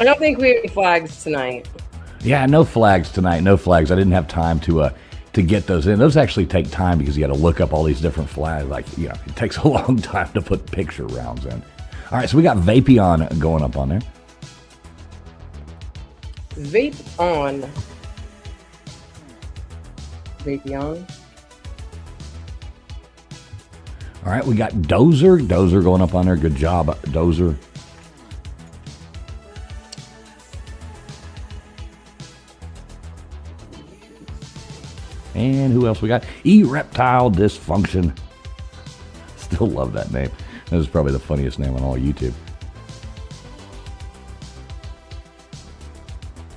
I don't think we have any flags tonight. Yeah, no flags tonight. No flags. I didn't have time to get those in. Those actually take time because you got to look up all these different flags. It takes a long time to put picture rounds in. All right, so we got Vapion going up on there. Vape on. Vapion. All right, we got Dozer. Dozer going up on there. Good job, Dozer. And who else we got? Reptile Dysfunction. Still love that name. That is probably the funniest name on all YouTube.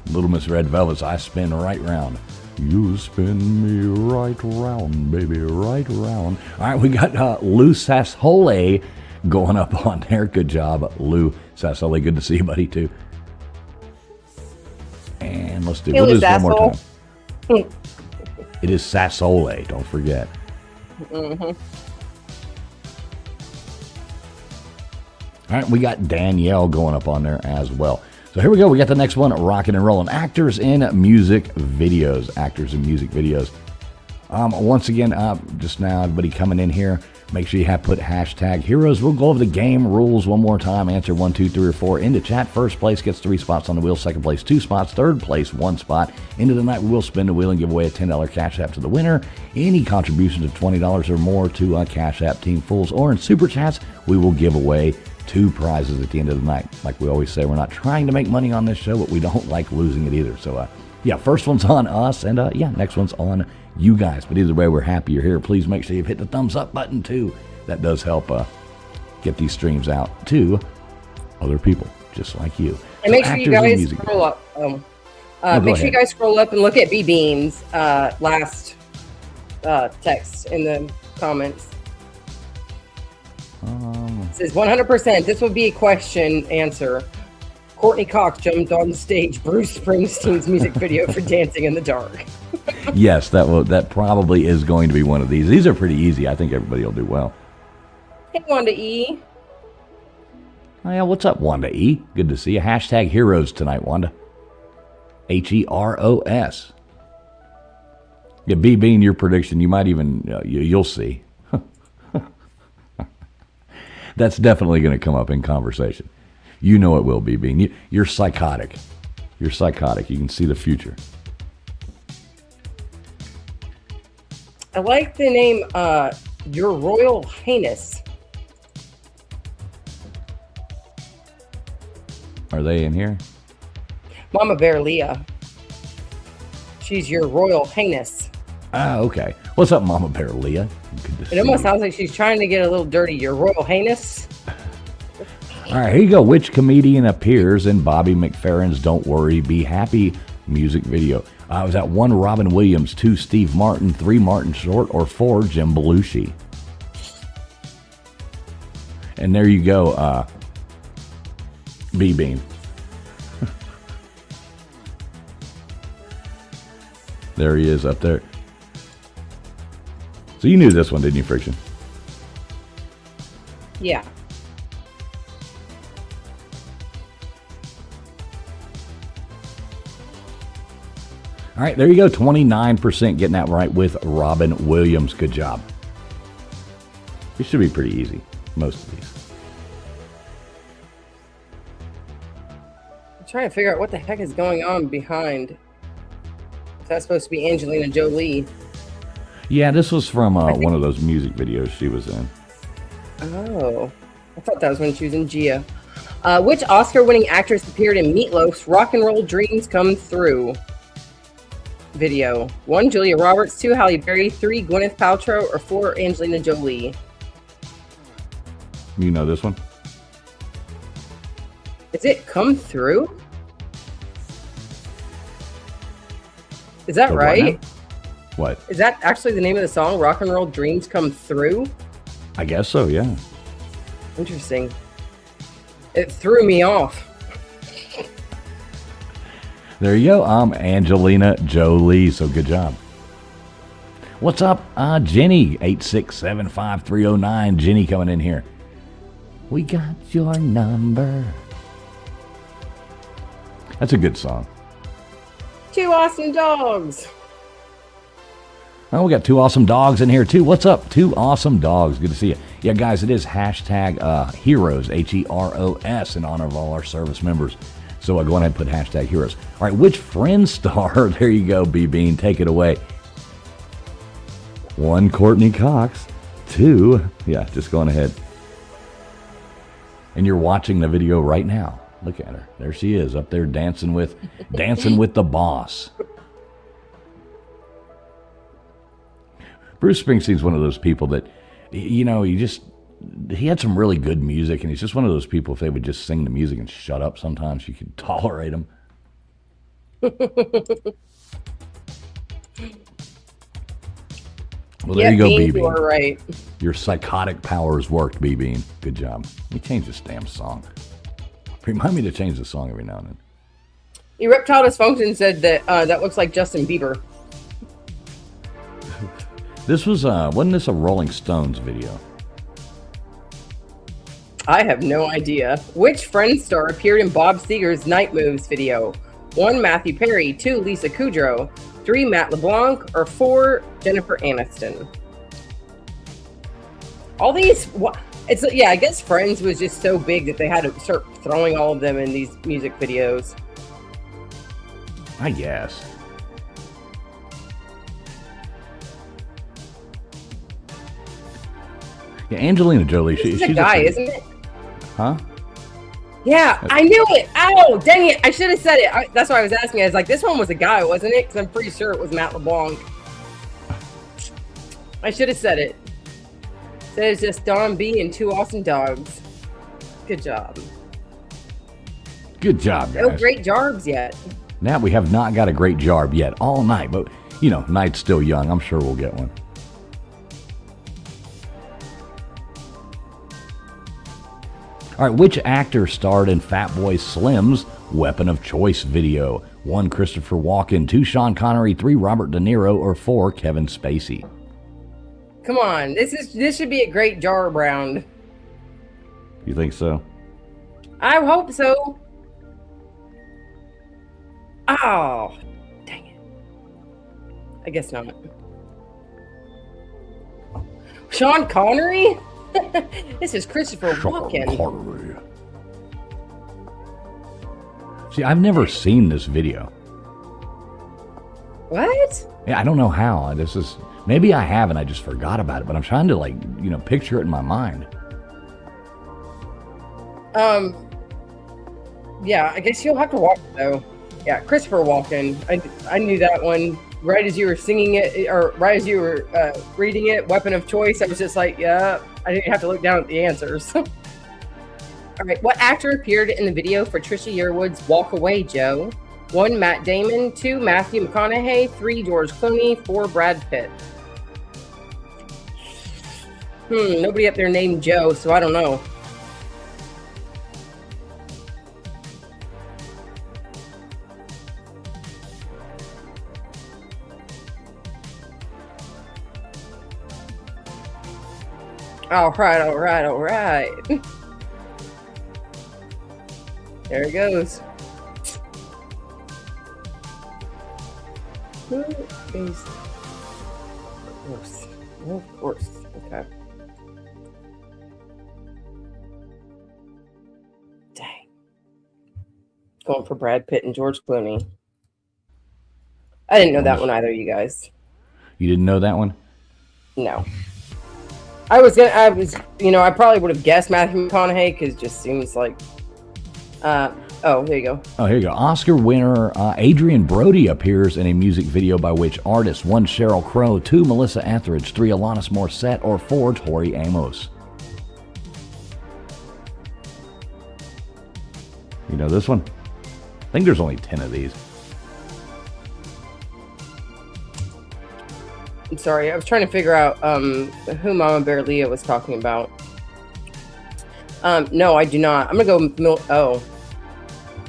Little Miss Red Velvet's I Spin Right Round. You spin me right round, baby, right round. All right, we got Lou Sassole going up on there. Good job, Lou Sassole. Good to see you, buddy, too. And we'll do this one more time. It is Sassole, don't forget. Mm-hmm. All right, we got Danielle going up on there as well. So here we go. We got the next one, rocking and rolling. Actors in music videos. Actors in music videos. Once again, just now, everybody coming in here, make sure you have put hashtag heroes. We'll go over the game rules one more time. Answer 1, 2, 3, or 4 into chat. First place gets 3 spots on the wheel. Second place, 2 spots. Third place, 1 spot. Into the night, we will spin the wheel and give away a $10 Cash App to the winner. Any contributions of $20 or more to Cash App Team Fools or in Super Chats, we will give away 2 prizes at the end of the night. Like we always say, we're not trying to make money on this show, but we don't like losing it either. So, yeah, first one's on us, and yeah, next one's on you guys. But either way, we're happy you're here. Please make sure you've hit the thumbs up button too. That does help get these streams out to other people just like you. And make sure you guys scroll up. Make sure you guys scroll up and look at B Bean's last text in the comments. It says 100%. This would be a question answer. Courtney Cox jumped on stage Bruce Springsteen's music video for Dancing in the Dark. Yes, that probably is going to be one of these. These are pretty easy. I think everybody will do well. Hey, Wanda E. Oh, yeah, what's up, Wanda E? Good to see you. Hashtag heroes tonight, Wanda. HEROS. Yeah, B Bean, your prediction. You might even, you'll see. That's definitely going to come up in conversation. You know it will be, Bean. You're psychotic. You're psychotic. You can see the future. I like the name, Your Royal Highness. Are they in here? Mama Bear Leah. She's Your Royal Highness. Ah, okay. What's up, Mama Bear Leah? It almost sounds like she's trying to get a little dirty. Your Royal Highness. All right, here you go. Which comedian appears in Bobby McFerrin's Don't Worry, Be Happy music video? I was at 1, Robin Williams, 2, Steve Martin, 3, Martin Short, or 4, Jim Belushi. And there you go, B-Bean. There he is up there. So you knew this one, didn't you, Friction? Yeah. All right, there you go. 29% getting that right with Robin Williams. Good job. It should be pretty easy, most of these. I'm trying to figure out what the heck is going on behind. If that's supposed to be Angelina Jolie. Yeah, this was from one of those music videos she was in. Oh, I thought that was when she was in Gia. Which Oscar-winning actress appeared in Meatloaf's Rock and Roll Dreams Come Through video? 1, Julia Roberts, 2, Halle Berry, 3, Gwyneth Paltrow, or 4, Angelina Jolie? You know this one? Is it Come Through? Is that right? What? Is that actually the name of the song, Rock and Roll Dreams Come Through? I guess so, yeah. Interesting. It threw me off. There you go. I'm Angelina Jolie, so good job. What's up, Jenny? 8675309. Jenny coming in here. We got your number. That's a good song. 2 awesome dogs. Oh, we got 2 awesome dogs in here, too. What's up, 2 awesome dogs? Good to see you. Yeah, guys, it is hashtag heroes, HEROS, in honor of all our service members. So go ahead and put hashtag heroes. All right, which friend star? There you go, B-Bean. Take it away. 1, Courtney Cox. 2, yeah, just going ahead. And you're watching the video right now. Look at her. There she is, up there dancing with the boss. Bruce Springsteen's one of those people that, you know, he had some really good music, and he's just one of those people, if they would just sing the music and shut up sometimes, you could tolerate him. Well, there you go, B-Bean. You are right. Your psychotic powers worked, B-Bean. Good job. Let me change this damn song. Remind me to change the song every now and then. Erectile Dysfunction said that that looks like Justin Bieber. This was, wasn't this a Rolling Stones video? I have no idea. Which Friends star appeared in Bob Seger's Night Moves video? 1. Matthew Perry. 2. Lisa Kudrow. 3. Matt LeBlanc. Or 4. Jennifer Aniston. All these... I guess Friends was just so big that they had to start throwing all of them in these music videos. I guess. Yeah, Angelina Jolie. She's a guy, isn't it? Huh? Yeah, I knew it. Ow, dang it. I should have said it. That's why I was asking. I was like, this one was a guy, wasn't it? Because I'm pretty sure it was Matt LeBlanc. I should have said it. So it's just Don B and 2 awesome dogs. Good job. Good job, guys. No great jarbs yet. Now we have not got a great jarb yet all night, but, night's still young. I'm sure we'll get one. All right, which actor starred in Fatboy Slim's Weapon of Choice video? 1. Christopher Walken, 2. Sean Connery, 3. Robert De Niro, or 4. Kevin Spacey? Come on, this should be a great jarb round. You think so? I hope so. Oh, dang it. I guess not. Sean Connery? This is Christopher Walken. Connery. See, I've never seen this video. What? Yeah, I don't know how. Maybe I have and I just forgot about it, but I'm trying to picture it in my mind. Yeah, I guess you'll have to watch it though. Yeah, Christopher Walken. I knew that one right as you were singing it, or right as you were reading it. Weapon of Choice. I was just like, yeah. I didn't have to look down at the answers. All right, what actor appeared in the video for Trisha Yearwood's "Walk Away, Joe"? 1. Matt Damon. 2. Matthew McConaughey. 3. George Clooney. 4. Brad Pitt. Nobody up there named Joe, so I don't know. All right. There it goes. Who is... Of course. Okay. Dang. Going for Brad Pitt and George Clooney. I didn't know that one either, you guys. You didn't know that one? No. I probably would have guessed Matthew McConaughey because it just seems like... here you go. Oh, here you go. Oscar winner Adrian Brody appears in a music video by which artist? 1. Sheryl Crow, 2. Melissa Etheridge, 3. Alanis Morissette, or 4. Tori Amos? You know this one? I think there's only 10 of these. I'm sorry, I was trying to figure out who Mama Bear Leah was talking about. No, I do not. I'm gonna go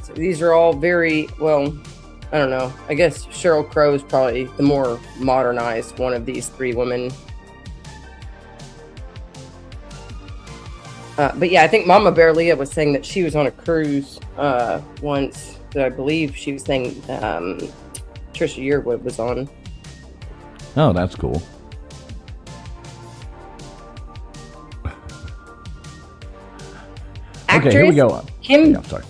so these are all very well. I don't know. I guess Sheryl Crow is probably the more modernized one of these 3 women. But yeah, I think Mama Bear Leah was saying that she was on a cruise once. That I believe she was saying Trisha Yearwood was on. Oh, that's cool. Actress, okay, here we go. I'm sorry.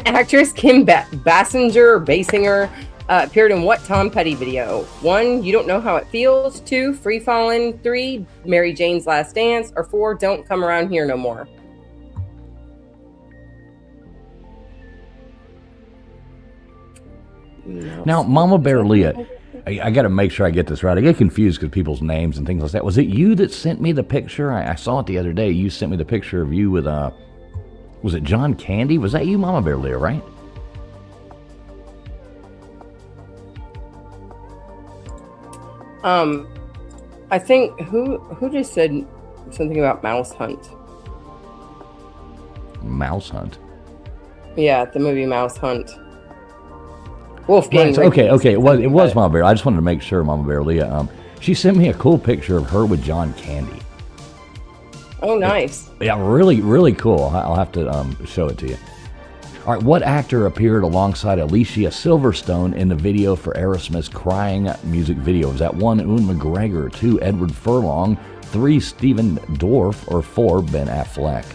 Actress Kim Basinger appeared in what Tom Petty video? 1. You Don't Know How It Feels. 2. Free Fallin'. 3. Mary Jane's Last Dance. Or 4. Don't Come Around Here No More. Now, Mama Bear Leah, I got to make sure I get this right. I get confused because people's names and things like that. Was it you that sent me the picture? I saw it the other day. You sent me the picture of you with, was it John Candy? Was that you, Mama Bear Leah, right? I think, who just said something about Mouse Hunt? Mouse Hunt? Yeah, the movie Mouse Hunt. Wolfgang. Right, okay. It was Mama Bear. I just wanted to make sure, Mama Bear Leah. She sent me a cool picture of her with John Candy. Oh, nice. Yeah, really, really cool. I'll have to show it to you. All right, what actor appeared alongside Alicia Silverstone in the video for Aerosmith's Crying music video? Is that 1, Ewan McGregor, 2, Edward Furlong, 3, Stephen Dorff, or 4, Ben Affleck?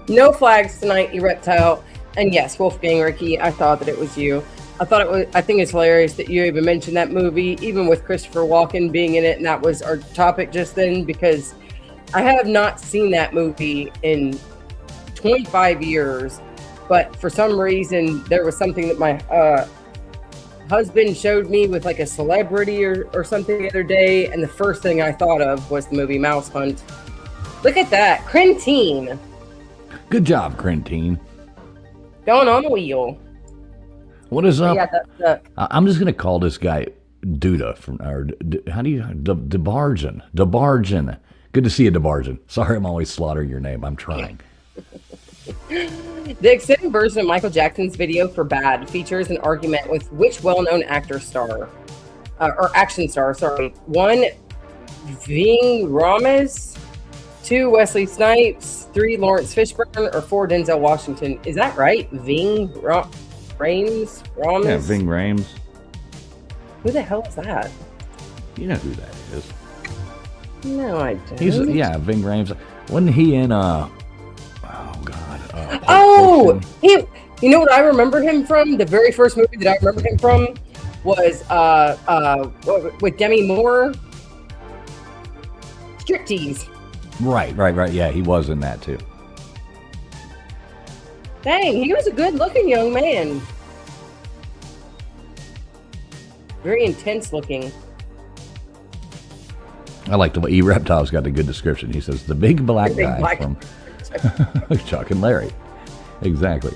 No flags tonight, you reptile. And yes, Wolfgang Ricky, I thought that it was you. I think it's hilarious that you even mentioned that movie, even with Christopher Walken being in it, and that was our topic just then, because I have not seen that movie in 25 years. But for some reason, there was something that my husband showed me with like a celebrity or something the other day, and the first thing I thought of was the movie Mouse Hunt. Look at that. Crentine. Good job, Crentine. Going on the wheel. What is up? Yeah, I'm just going to call this guy Duda. How do you... DeBargen. Good to see you, DeBargen. Sorry I'm always slaughtering your name. I'm trying. The extended version of Michael Jackson's video for Bad features an argument with which well-known action star, sorry. 1, Ving Rhames, 2, Wesley Snipes, 3, Lawrence Fishburne, or 4, Denzel Washington. Is that right? Rhames? Yeah, Ving Rhames. Who the hell is that? You know who that is. No, I don't. Ving Rhames. Wasn't he in You know what I remember him from? The very first movie that I remember him from was with Demi Moore. Striptease. Right. Yeah, he was in that too. Dang, he was a good-looking young man. Very intense looking. I like the way E-Reptile's got a good description. He says, the big black guy from Chuck and Larry. Exactly.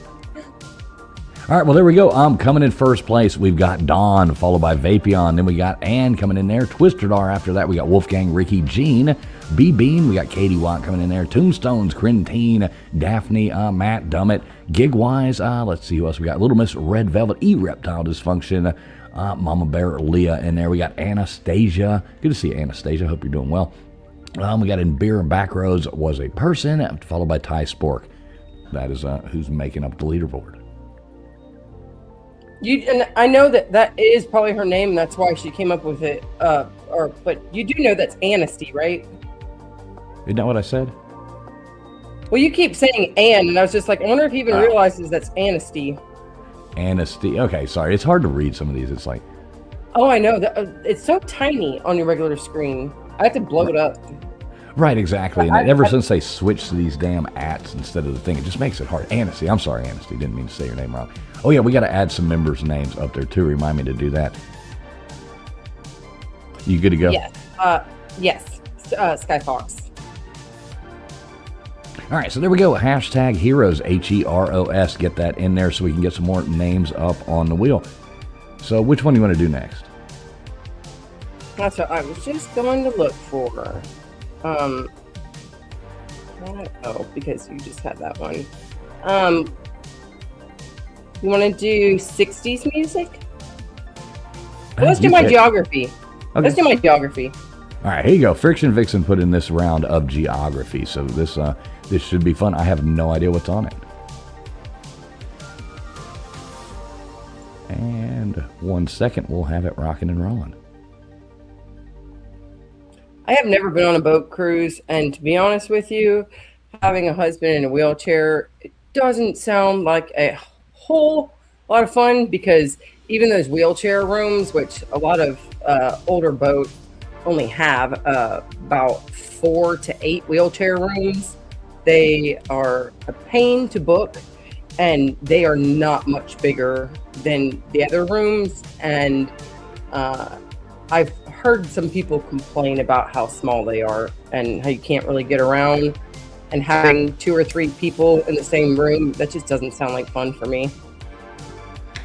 All right, well, there we go. Coming in first place, we've got Dawn, followed by Vapion. Then we got Ann coming in there. Twister Dar after that. We got Wolfgang, Ricky, Gene, B-Bean. We got Katie Watt coming in there. Tombstones, Crentine, Daphne, Matt, Dummett, Gigwise. Let's see who else we got. Little Miss Red Velvet, E-Reptile Dysfunction, Mama Bear, Leah in there. We got Anastasia. Good to see you, Anastasia. Hope you're doing well. We got In Beer and Backroads Was a Person, followed by Ty Spork. That is who's making up the leaderboard. And I know that is probably her name, and that's why she came up with it. But you do know that's Anasty, right? Isn't that what I said? Well, you keep saying Ann, and I was just like, I wonder if he even realizes that's Anasty. Anasty. Okay, sorry. It's hard to read some of these. It's like... Oh, I know. It's so tiny on your regular screen. I have to blow it up. Right, exactly. And ever since they switched to these damn ats instead of the thing, it just makes it hard. Anasty. I'm sorry, Anasty. Didn't mean to say your name wrong. Oh, yeah, we got to add some members' names up there, too. Remind me to do that. You good to go? Yes. Yes. Sky Fox. All right, so there we go. Hashtag Heroes, Heros. Get that in there so we can get some more names up on the wheel. So which one do you want to do next? That's what I was just going to look for. Because you just had that one. You want to do 60s music? Let's do my geography. Okay. Let's do my geography. All right, here you go. Friction Vixen put in this round of geography, so this should be fun. I have no idea what's on it. And 1 second, we'll have it rocking and rolling. I have never been on a boat cruise, and to be honest with you, having a husband in a wheelchair, it doesn't sound like a whole lot of fun, because even those wheelchair rooms, which a lot of older boats only have about 4 to 8 wheelchair rooms, they are a pain to book, and they are not much bigger than the other rooms. And I've heard some people complain about how small they are and how you can't really get around, and having 2 or 3 people in the same room, that just doesn't sound like fun for me.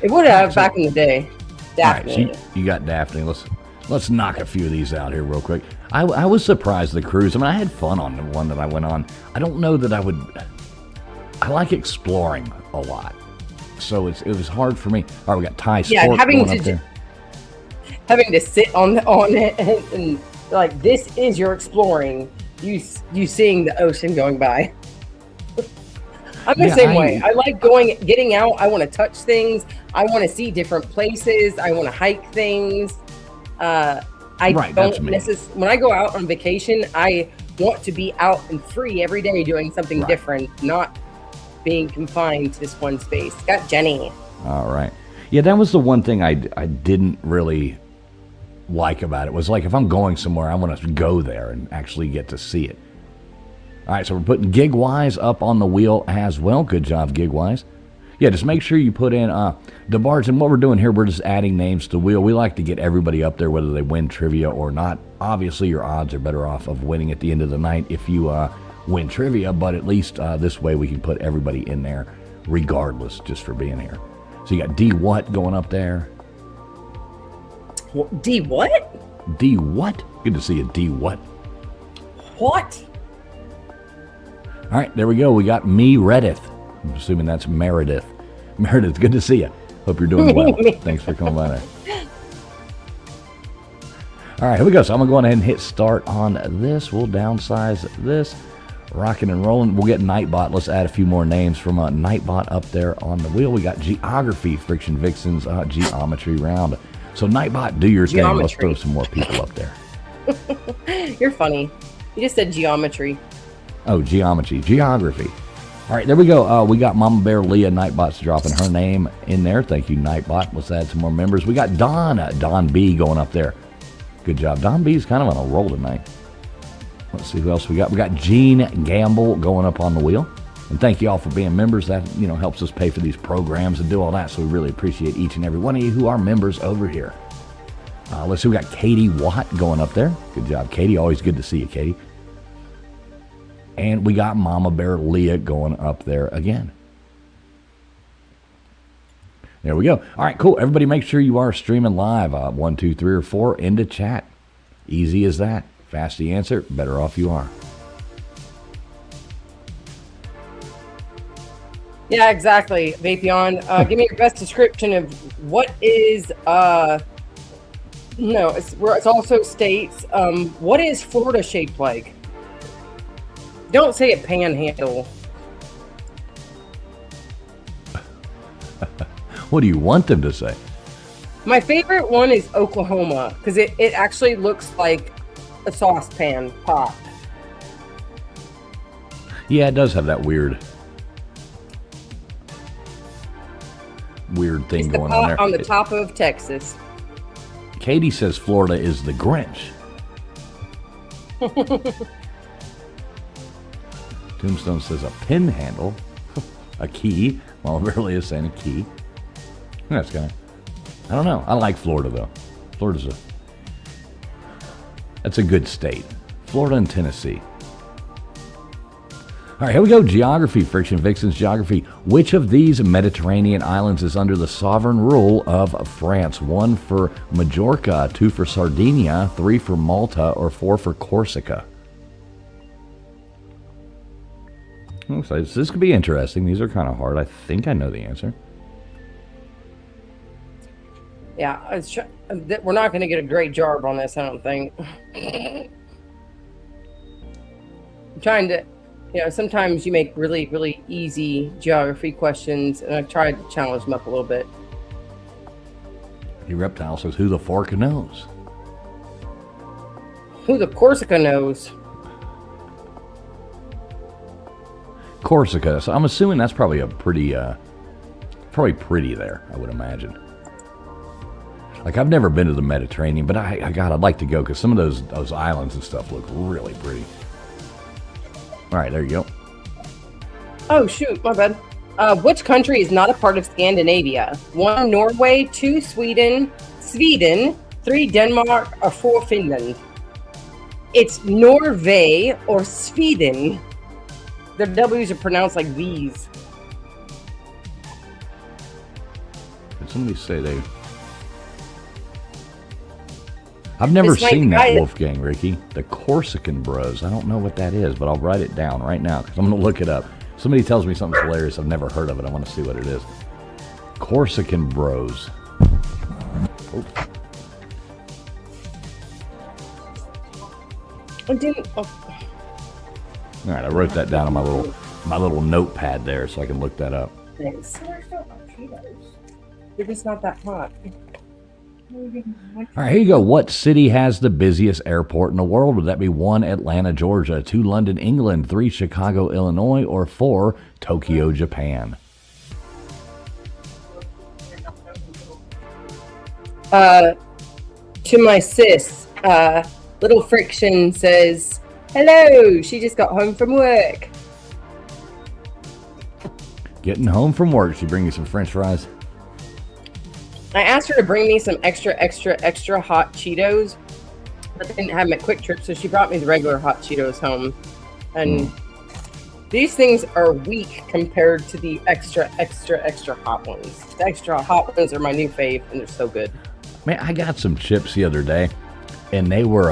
It would have back in the day. Daphne. All right, so you got Daphne. Let's knock a few of these out here real quick. I was surprised the cruise. I mean, I had fun on the one that I went on. I don't know that I like exploring a lot, so it was hard for me. All right, we got Ty Sport having to sit on it and like, this is your exploring. you seeing the ocean going by. I'm the Yeah, same way. I like getting out. I want to touch things. I want to see different places. I want to hike things. I Right, that's don't me. necessarily, when I go out on vacation, I want to be out and free every day doing something Right. different, not being confined to this one space. Got Jenny. All right. Yeah, that was the one thing I didn't really like about it. Was like, if I'm going somewhere, I want to go there and actually get to see it. All right, so we're putting Gigwise up on the wheel as well. Good job, Gigwise. Yeah, just make sure you put in the bars. And what we're doing here, we're just adding names to the wheel. We like to get everybody up there, whether they win trivia or not. Obviously, your odds are better off of winning at the end of the night if you win trivia, but at least this way we can put everybody in there regardless, just for being here. So you got D what going up there? D what? D what? Good to see you, D what? What? All right, there we go. We got me Reddith. I'm assuming that's Meredith. Meredith, good to see you. Hope you're doing well. Thanks for coming by there. All right, here we go. So I'm going to go ahead and hit start on this. We'll downsize this. Rocking and rolling. We'll get Nightbot. Let's add a few more names from Nightbot up there on the wheel. We got Geography, Friction Vixens, Geometry Round. So Nightbot, do your thing. Let's throw some more people up there. You're funny. You just said geometry. Oh, Geography. All right, there we go. We got Mama Bear Leah. Nightbot's dropping her name in there. Thank you, Nightbot. Let's add some more members. We got Don B going up there. Good job. Don B's kind of on a roll tonight. Let's see who else we got. We got Gene Gamble going up on the wheel. And thank you all for being members. That, helps us pay for these programs and do all that. So we really appreciate each and every one of you who are members over here. Let's see. We got Katie Watt going up there. Good job, Katie. Always good to see you, Katie. And we got Mama Bear Leah going up there again. There we go. All right, cool. Everybody make sure you are streaming live. 1, 2, 3, or 4 into chat. Easy as that. Fast the answer, better off you are. Yeah, exactly. Vapion, give me your best description of what is, it also states, what is Florida shaped like? Don't say a panhandle. What do you want them to say? My favorite one is Oklahoma, because it actually looks like a saucepan pot. Yeah, it does have that weird thing It's the going pot on there. on the top of Texas. Katie says Florida is the Grinch. Tombstone says a pin handle, a key. Mama Bear Leah is saying a key. That's kind of, I don't know. I like Florida though. That's a good state. Florida and Tennessee. All right, here we go. Geography, Friction Vixens Geography. Which of these Mediterranean islands is under the sovereign rule of France? 1 for Majorca, 2 for Sardinia, 3 for Malta, or 4 for Corsica? So this could be interesting. These are kind of hard. I think I know the answer. Yeah, we're not going to get a great job on this, I don't think. I'm trying to, sometimes you make really, really easy geography questions, and I've tried to challenge them up a little bit. The reptile says, who the fork knows? Who the Corsica knows? Corsica. So I'm assuming that's probably a pretty, pretty there, I would imagine. Like, I've never been to the Mediterranean, but I'd like to go because some of those islands and stuff look really pretty. All right, there you go. Oh, shoot, my bad. Which country is not a part of Scandinavia? 1, Norway, 2, Sweden, 3, Denmark, or 4, Finland. It's Norway or Sweden. The W's are pronounced like V's. Did somebody say they... I've never seen that Wolfgang, Ricky. The Corsican Bros. I don't know what that is, but I'll write it down right now because I'm going to look it up. Somebody tells me something's hilarious. I've never heard of it. I want to see what it is. Corsican Bros. Oh. I didn't. Oh. All right, I wrote that down on my little notepad there so I can look that up. Thanks. They're just not that hot. All right, here you go. What city has the busiest airport in the world? Would that be 1, Atlanta, Georgia, 2, London, England, 3, Chicago, Illinois, or 4, Tokyo, Japan? To my sis, Little Friction says, hello, she just got home from work. Getting home from work. She bring you some French fries? I asked her to bring me some extra hot Cheetos, but they didn't have them at Quick Trip, so she brought me the regular hot Cheetos home. And these things are weak compared to the extra hot ones. The extra hot ones are my new fave, and they're so good. Man, I got some chips the other day, and they were,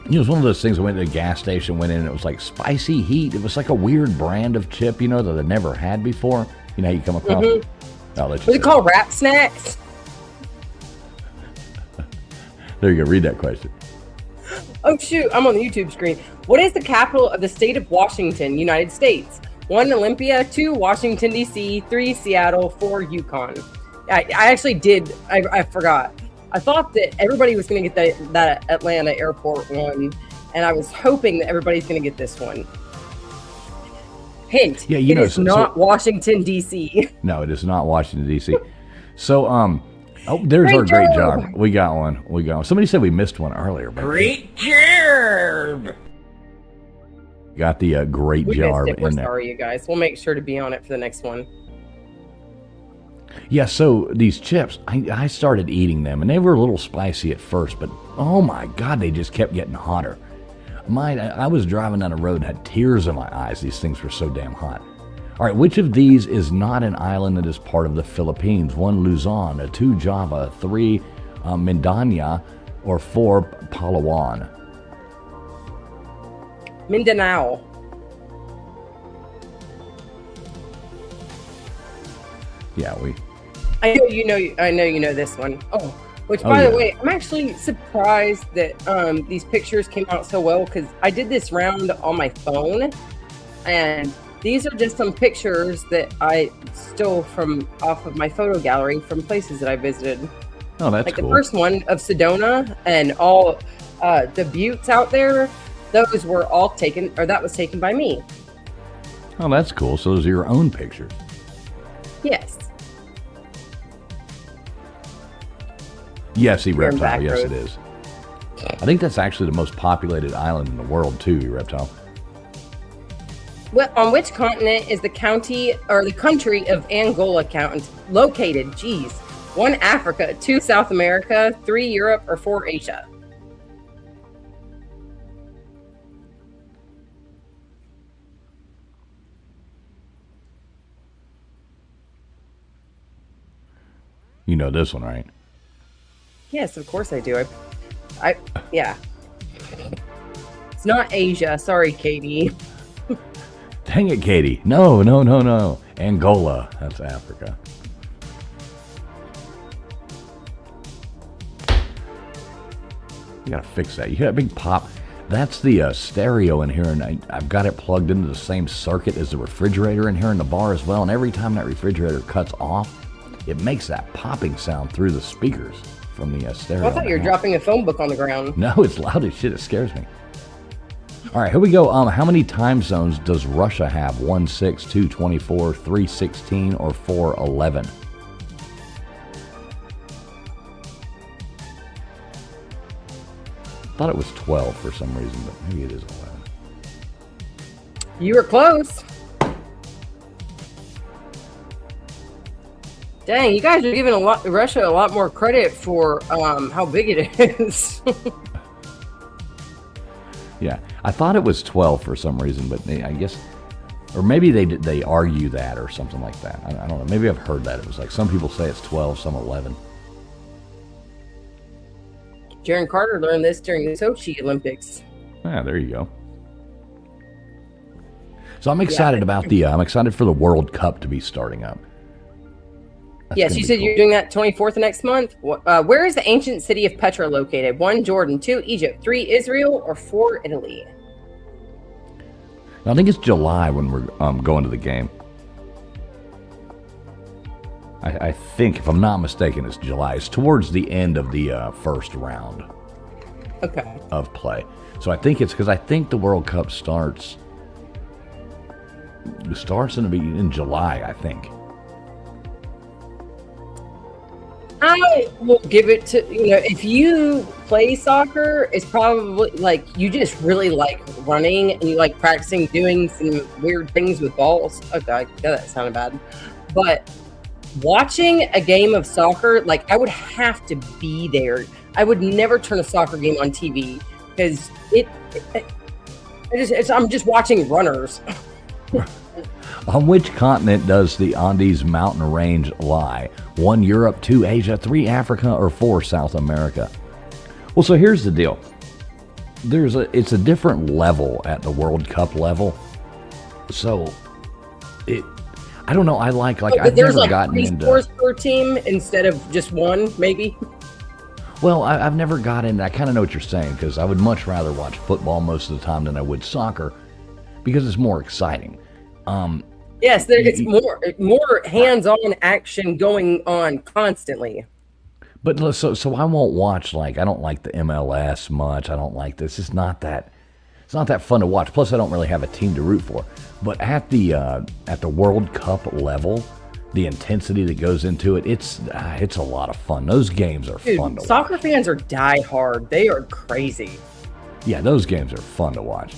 it was one of those things. I went to the gas station, went in, and it was like spicy heat. It was like a weird brand of chip, that I never had before. You know how you come across it? Was it called Rap Snacks? There you go. Read that question. Oh, shoot. I'm on the YouTube screen. What is the capital of the state of Washington, United States? 1, Olympia. 2, Washington, D.C. 3, Seattle. 4, Yukon. I actually did. I forgot. I thought that everybody was going to get that Atlanta airport one, and I was hoping that everybody's going to get this one. Hint, it is not Washington, D.C. No, it is not Washington, D.C. So, there's our great job. We got one. Somebody said we missed one earlier. But great job! Got the great job in there. We're sorry, you guys. We'll make sure to be on it for the next one. Yeah, so these chips, I started eating them, and they were a little spicy at first, but oh my God, they just kept getting hotter. I was driving down the road and had tears in my eyes. These things were so damn hot. All right, which of these is not an island that is part of the Philippines? 1, Luzon, 2, Java, 3, Mindanao, or 4, Palawan? Mindanao. Yeah, I know you know this one. Oh, which by the way, I'm actually surprised that these pictures came out so well, because I did this round on my phone, and these are just some pictures that I stole from off of my photo gallery from places that I visited. Oh, that's cool. The first one of Sedona and all the buttes out there, those were all taken, or that was taken by me. Oh, that's cool. So those are your own pictures. Yes. Yes, Reptile. Yes, it is. I think that's actually the most populated island in the world, too, Reptile. Well, on which continent is the country of Angola located? Geez. 1, Africa. 2, South America. 3, Europe. Or 4, Asia. You know this one, right? Yes, of course I do. Yeah. It's not Asia. Sorry, Katie. Dang it, Katie. No. Angola. That's Africa. You gotta fix that. You hear that big pop? That's the stereo in here, and I've got it plugged into the same circuit as the refrigerator in here in the bar as well, and every time that refrigerator cuts off, it makes that popping sound through the speakers from the stereo. I thought you were dropping a phone book on the ground. No, it's loud as shit. It scares me. All right, here we go. How many time zones does Russia have? 1, 6, 2, 24, 3, 16, or 4, 11? I thought it was 12 for some reason, but maybe it is 11. You were close. Dang, you guys are giving Russia a lot more credit for how big it is. Yeah, I thought it was 12 for some reason, but I guess, or maybe they argue that or something like that. I don't know. Maybe I've heard that. It was like some people say it's 12, some 11. Jaron Carter learned this during the Sochi Olympics. Ah, there you go. So I'm excited about I'm excited for the World Cup to be starting up. Yes, you said cool. You're doing that 24th next month. Where is the ancient city of Petra located? 1, Jordan. 2, Egypt. 3, Israel. Or 4, Italy? I think it's July when we're going to the game. I think, if I'm not mistaken, it's July. It's towards the end of the first round of play. So I think it's because I think the World Cup starts in July, I think. I will give it to, if you play soccer, it's probably like you just really like running and you like practicing doing some weird things with balls. Oh God, that sounded bad. But watching a game of soccer, like I would have to be there. I would never turn a soccer game on TV because I'm just watching runners. On which continent does the Andes mountain range lie? 1, Europe, 2, Asia, 3, Africa, or 4, South America? Well, so here's the deal. It's a different level at the World Cup level. So I don't know. I've never gotten into 3 sports per team instead of just one, maybe. Well, I've never got into. I kind of know what you're saying because I would much rather watch football most of the time than I would soccer because it's more exciting. Yes, it's more hands-on action going on constantly. But so I won't watch, I don't like the MLS much. I don't like this. It's not that fun to watch. Plus, I don't really have a team to root for. But at the World Cup level, the intensity that goes into it, it's a lot of fun. Those games are fun to watch. Soccer fans are die-hard. They are crazy. Yeah, those games are fun to watch.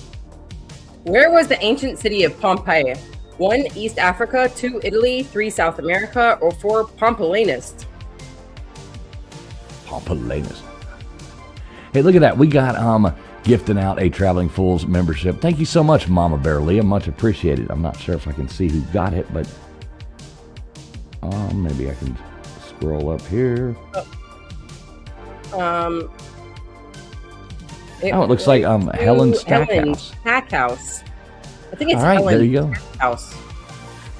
Where was the ancient city of Pompeii? 1, East Africa, 2, Italy, 3, South America, or 4, Pompelanus? Pompelanus. Hey, look at that. We got gifting out a Traveling Fools membership. Thank you so much, Mama Bear Leah. Much appreciated. I'm not sure if I can see who got it, but maybe I can scroll up here. It looks like Helen Stackhouse. Stackhouse. I think it's all right, Helen there you go. Stackhouse.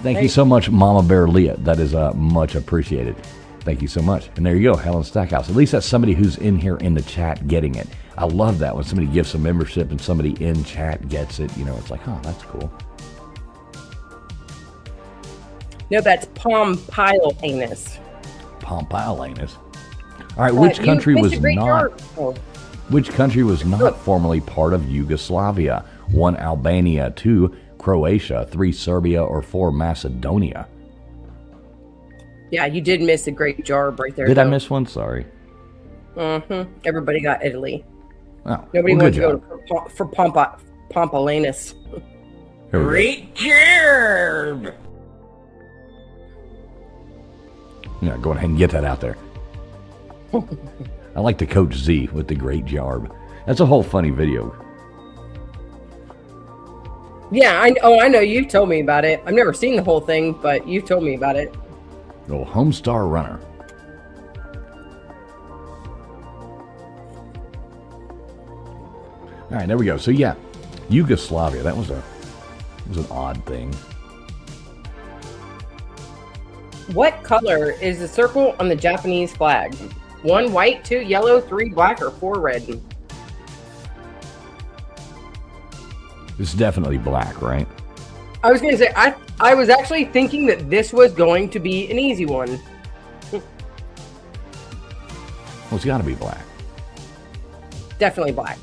Thank you so much, Mama Bear Leah. That is much appreciated. Thank you so much. And there you go, Helen Stackhouse. At least that's somebody who's in here in the chat getting it. I love that when somebody gives a membership and somebody in chat gets it. It's like, oh, that's cool. No, that's Pompelanus. Pompelanus. All right, which country was not? Which country was not formerly part of Yugoslavia? 1, Albania, 2, Croatia, 3, Serbia, or 4, Macedonia? Yeah, you did miss a great job right there. Did I miss one? Sorry. Everybody got Italy. Oh, Nobody wants to go for Pompelanus. Great job! Yeah, go ahead and get that out there. I like the Coach Z with the great jarb. That's a whole funny video. Yeah, I know. You've told me about it. I've never seen the whole thing, but you've told me about it. Little Homestar Runner. All right, there we go. So yeah, Yugoslavia. That was an odd thing. What color is the circle on the Japanese flag? 1, white, 2, yellow, 3, black, or 4, red? It's definitely black, right? I was going to say, I was actually thinking that this was going to be an easy one. Well, it's got to be black. Definitely black.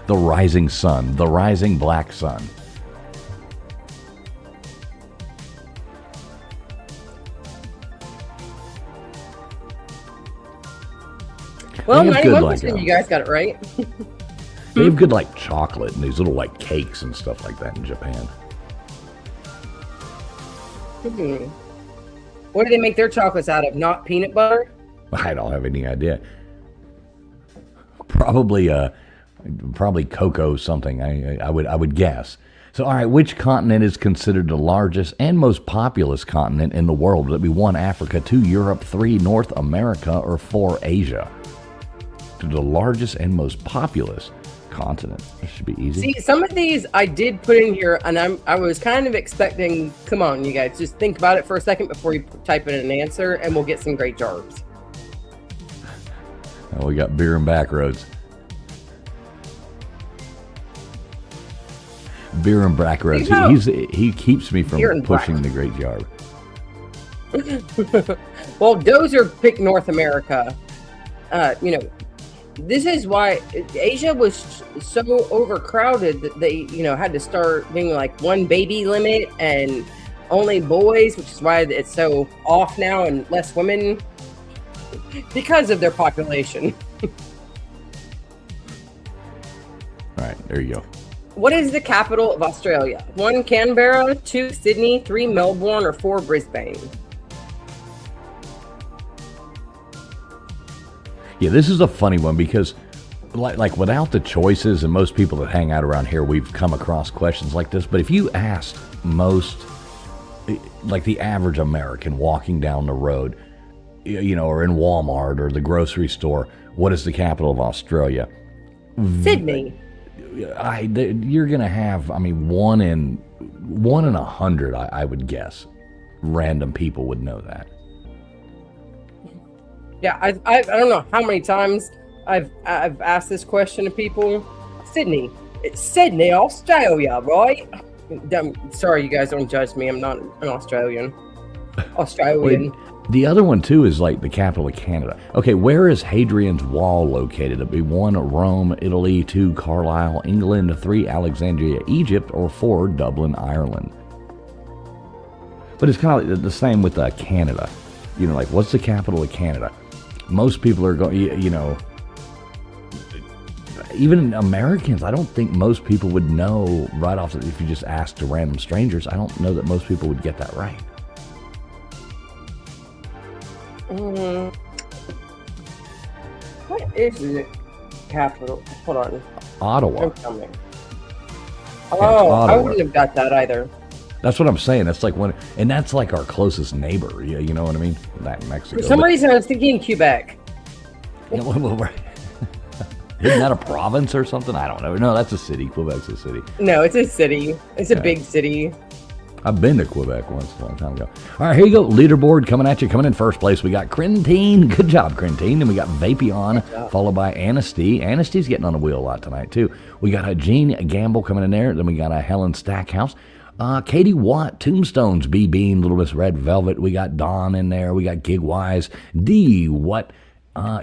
The rising sun. The rising black sun. Well, 91% of you guys got it right. They have good chocolate and these little cakes and stuff like that in Japan. What do they make their chocolates out of? Not peanut butter? I don't have any idea. Probably cocoa something. I would guess. So, all right, which continent is considered the largest and most populous continent in the world? Would it be 1, Africa, 2, Europe, 3, North America, or 4, Asia? The largest and most populous continent. This should be easy. See, some of these I did put in here, and I was kind of expecting. Come on, you guys, just think about it for a second before you type in an answer, and we'll get some great jarbs. Oh, we got beer and back roads. Beer and Brack Roads. He keeps me from Beer and pushing Brack. the Great Yard. Well, Dozer picked North America. This is why Asia was so overcrowded that they, had to start being like one baby limit and only boys, which is why it's so off now and less women because of their population. All right, there you go. What is the capital of Australia? 1, Canberra, 2, Sydney, 3, Melbourne, or 4, Brisbane? Yeah, this is a funny one because, like without the choices, and most people that hang out around here, we've come across questions like this. But if you asked most, like the average American walking down the road, or in Walmart or the grocery store, what is the capital of Australia? Sydney. You're gonna have, one in 100, I would guess. Random people would know that. Yeah, I don't know how many times I've asked this question to people. Sydney. It's Sydney, Australia, right? Sorry, you guys don't judge me. I'm not an Australian. Australian. Wait, the other one too is like the capital of Canada. Okay, where is Hadrian's Wall located? It'd be 1, Rome, Italy, 2, Carlisle, England, 3, Alexandria, Egypt, or 4, Dublin, Ireland. But it's kind of like the same with Canada. Like what's the capital of Canada? Most people are going, even Americans, I don't think most people would know right off. If you just asked to random strangers, I don't know that most people would get that right. What is the capital? Hold on. Ottawa. Don't tell me. Yeah, Oh, I Ottawa. wouldn't have got that either. That's what I'm saying. That's like and that's like our closest neighbor. You know what I mean? That Mexico. For some reason, I was thinking Quebec. Isn't that a province or something? I don't know. No, that's a city. Quebec's a city. No, it's a city. It's a big city. I've been to Quebec once a long time ago. All right, here you go. Leaderboard coming at you. Coming in first place, we got Crentine. Good job, Crentine. Then we got Vapion, followed by Anasty. Anasty's getting on the wheel a lot tonight, too. We got a Jean Gamble coming in there. Then we got a Helen Stackhouse. Katie Watt, Tombstones, B Bean, Little Miss Red Velvet. We got Dawn in there. We got Gigwise, D What,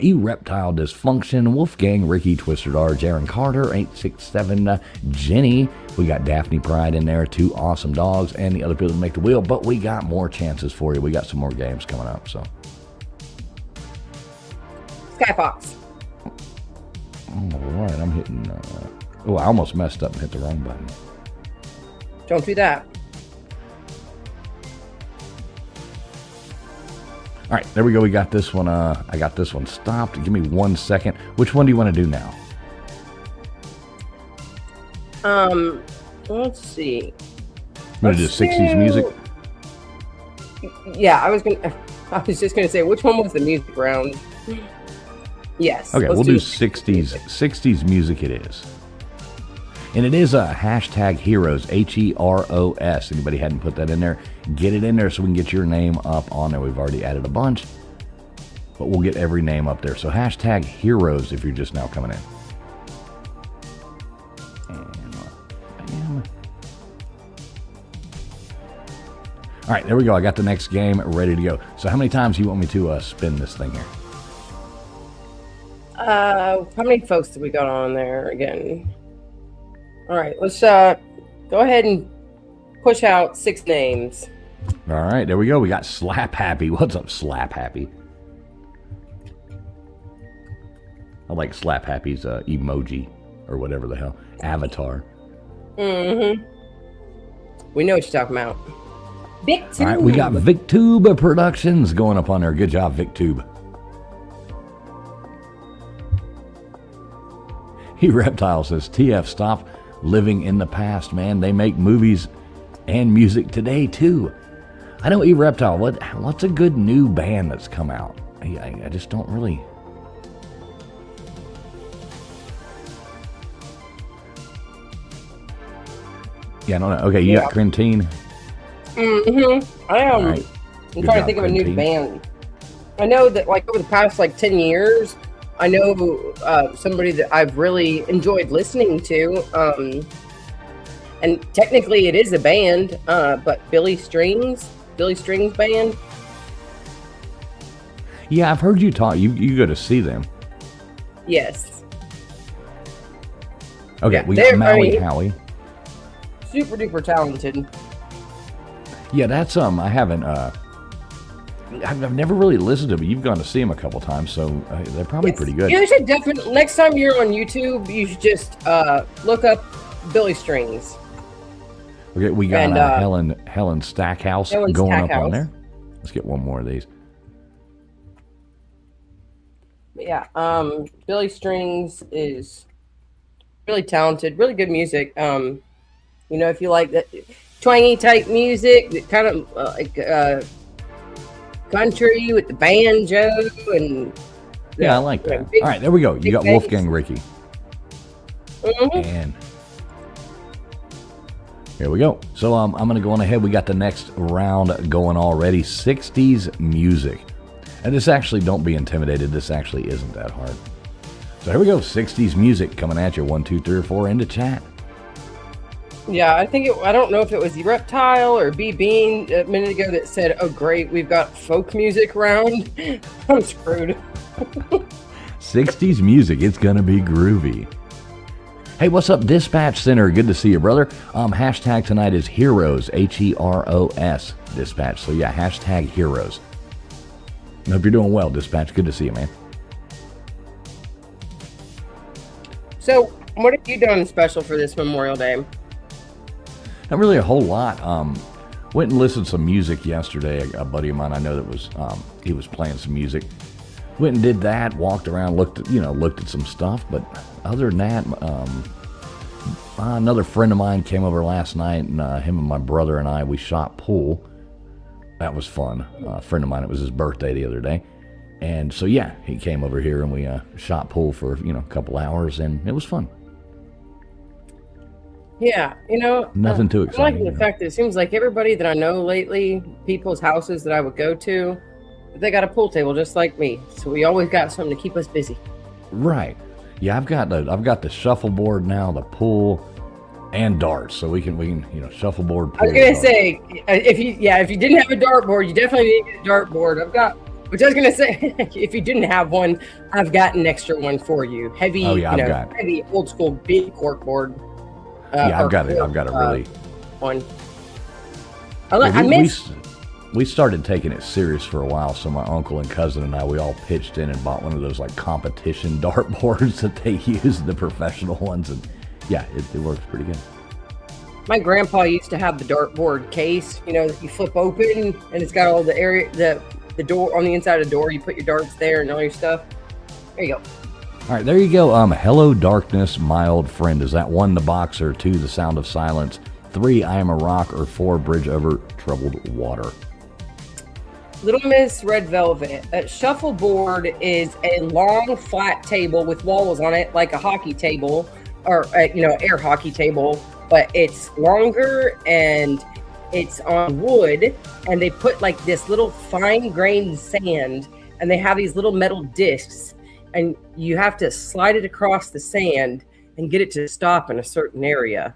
E Reptile Dysfunction, Wolfgang, Ricky, Twisted R, Jaron Carter, 867, Jenny. We got Daphne Pride in there, 2 awesome dogs, and the other people that make the wheel. But we got more chances for you. We got some more games coming up. So, Skyfox. all right, I'm hitting. I almost messed up and hit the wrong button. Don't do that. All right, there we go. We got this one. I got this one stopped. Give me 1 second. Which one do you want to do now? Let's see. You want to do 60s music? Yeah, I was just gonna say, which one was the music round? Yes. Okay, let's we'll do 60s music it is. And it is a hashtag heroes, HEROS. Anybody hadn't put that in there, get it in there so we can get your name up on there. We've already added a bunch, but we'll get every name up there. So hashtag heroes if you're just now coming in. And bam. All right, there we go. I got the next game ready to go. So how many times do you want me to spin this thing here? How many folks did we got on there again? All right, let's go ahead and push out 6 names. All right, there we go. We got Slap Happy. What's up, Slap Happy? I like Slap Happy's emoji or whatever the hell. Avatar. Mm-hmm. We know what you're talking about. VicTube. All right, we got VicTube Productions going up on there. Good job, VicTube. He Reptile says, TF, stop living in the past, man. They make movies and music today, too. I know E Reptile. What's a good new band that's come out? I just don't really... Yeah, I don't know. Okay, you got Crentine. Mm-hmm. I am. Right. I'm trying to think of a new Crentine. band. I know that, like, over the past 10 years, I know somebody that I've really enjoyed listening to. And technically it is a band, but Billy Strings Band. Yeah, I've heard you talk. You go to see them. Yes. Okay, Yeah, we got Maui Howie. Super duper talented. Yeah, that's I haven't I've never really listened to them. You've gone to see them a couple times, so they're probably pretty good. You should definitely, next time you're on YouTube, you should just look up Billy Strings. Okay, we got Helen Stackhouse going up on there. Let's get one more of these. Yeah, Billy Strings is really talented, really good music. You know, if you like that twangy type music, kind of like country with the banjo and I like that. All right, there we go. You got bass. Wolfgang Ricky. And here we go. So I'm going to go on ahead. We got the next round going already. 60s music. And this actually, don't be intimidated. This actually isn't that hard. So here we go. 60s music coming at you. 1, 2, 3, or 4 into chat. Yeah, I don't know if it was the Reptile or B Bean a minute ago that said, "Oh great, we've got folk music round." I'm screwed. 60s music, it's gonna be groovy. Hey, what's up, Dispatch Center? Good to see you, brother. Hashtag tonight is Heroes, Heros, Dispatch. So yeah, hashtag Heroes. I hope you're doing well, Dispatch. Good to see you, man. So, what have you done special for this Memorial Day? Not really a whole lot. Went and listened to some music yesterday. A buddy of mine I know that was he was playing some music. Went and did that. Walked around, looked at some stuff. But other than that, another friend of mine came over last night, and him and my brother and I, we shot pool. That was fun. A friend of mine, it was his birthday the other day, and so yeah, he came over here and we shot pool for a couple hours, and it was fun. Yeah, Nothing too exciting. I like the fact that it seems like everybody that I know lately, people's houses that I would go to, they got a pool table just like me. So we always got something to keep us busy. Right. Yeah, I've got the shuffleboard now, the pool, and darts. So we can shuffleboard. Pool, I was gonna say if you didn't have a dartboard, you definitely need to get a dartboard. Which I was gonna say, if you didn't have one, I've got an extra one for you. Heavy, heavy old school big cork board. I've got a really one. We started taking it serious for a while, so my uncle and cousin and I, we all pitched in and bought one of those like competition dartboards that they use, the professional ones, and yeah, it works pretty good. My grandpa used to have the dartboard case, that you flip open, and it's got all the area, the door on the inside of the door. You put your darts there and all your stuff. There you go. All right, there you go. Hello, darkness, my old friend. Is that 1, the boxer, 2, the sound of silence, 3, I am a rock, or 4, bridge over troubled water? Little Miss Red Velvet. A shuffleboard is a long, flat table with walls on it, like a hockey table, or air hockey table, but it's longer and it's on wood, and they put like this little fine-grained sand, and they have these little metal discs. And you have to slide it across the sand and get it to stop in a certain area.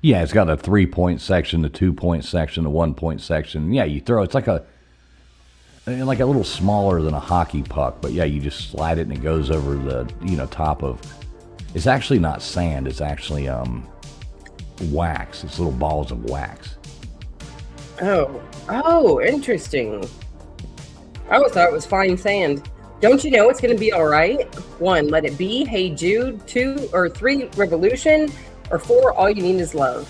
Yeah, it's got a 3-point section, a 2-point section, a 1-point section. Yeah, you throw it's like a little smaller than a hockey puck, but yeah, you just slide it and it goes over the top of. It's actually not sand. It's actually wax. It's little balls of wax. Oh, interesting. I always thought it was fine sand. Don't you know it's going to be all right? 1, let it be. Hey Jude. 2 or 3, revolution. Or 4, all you need is love.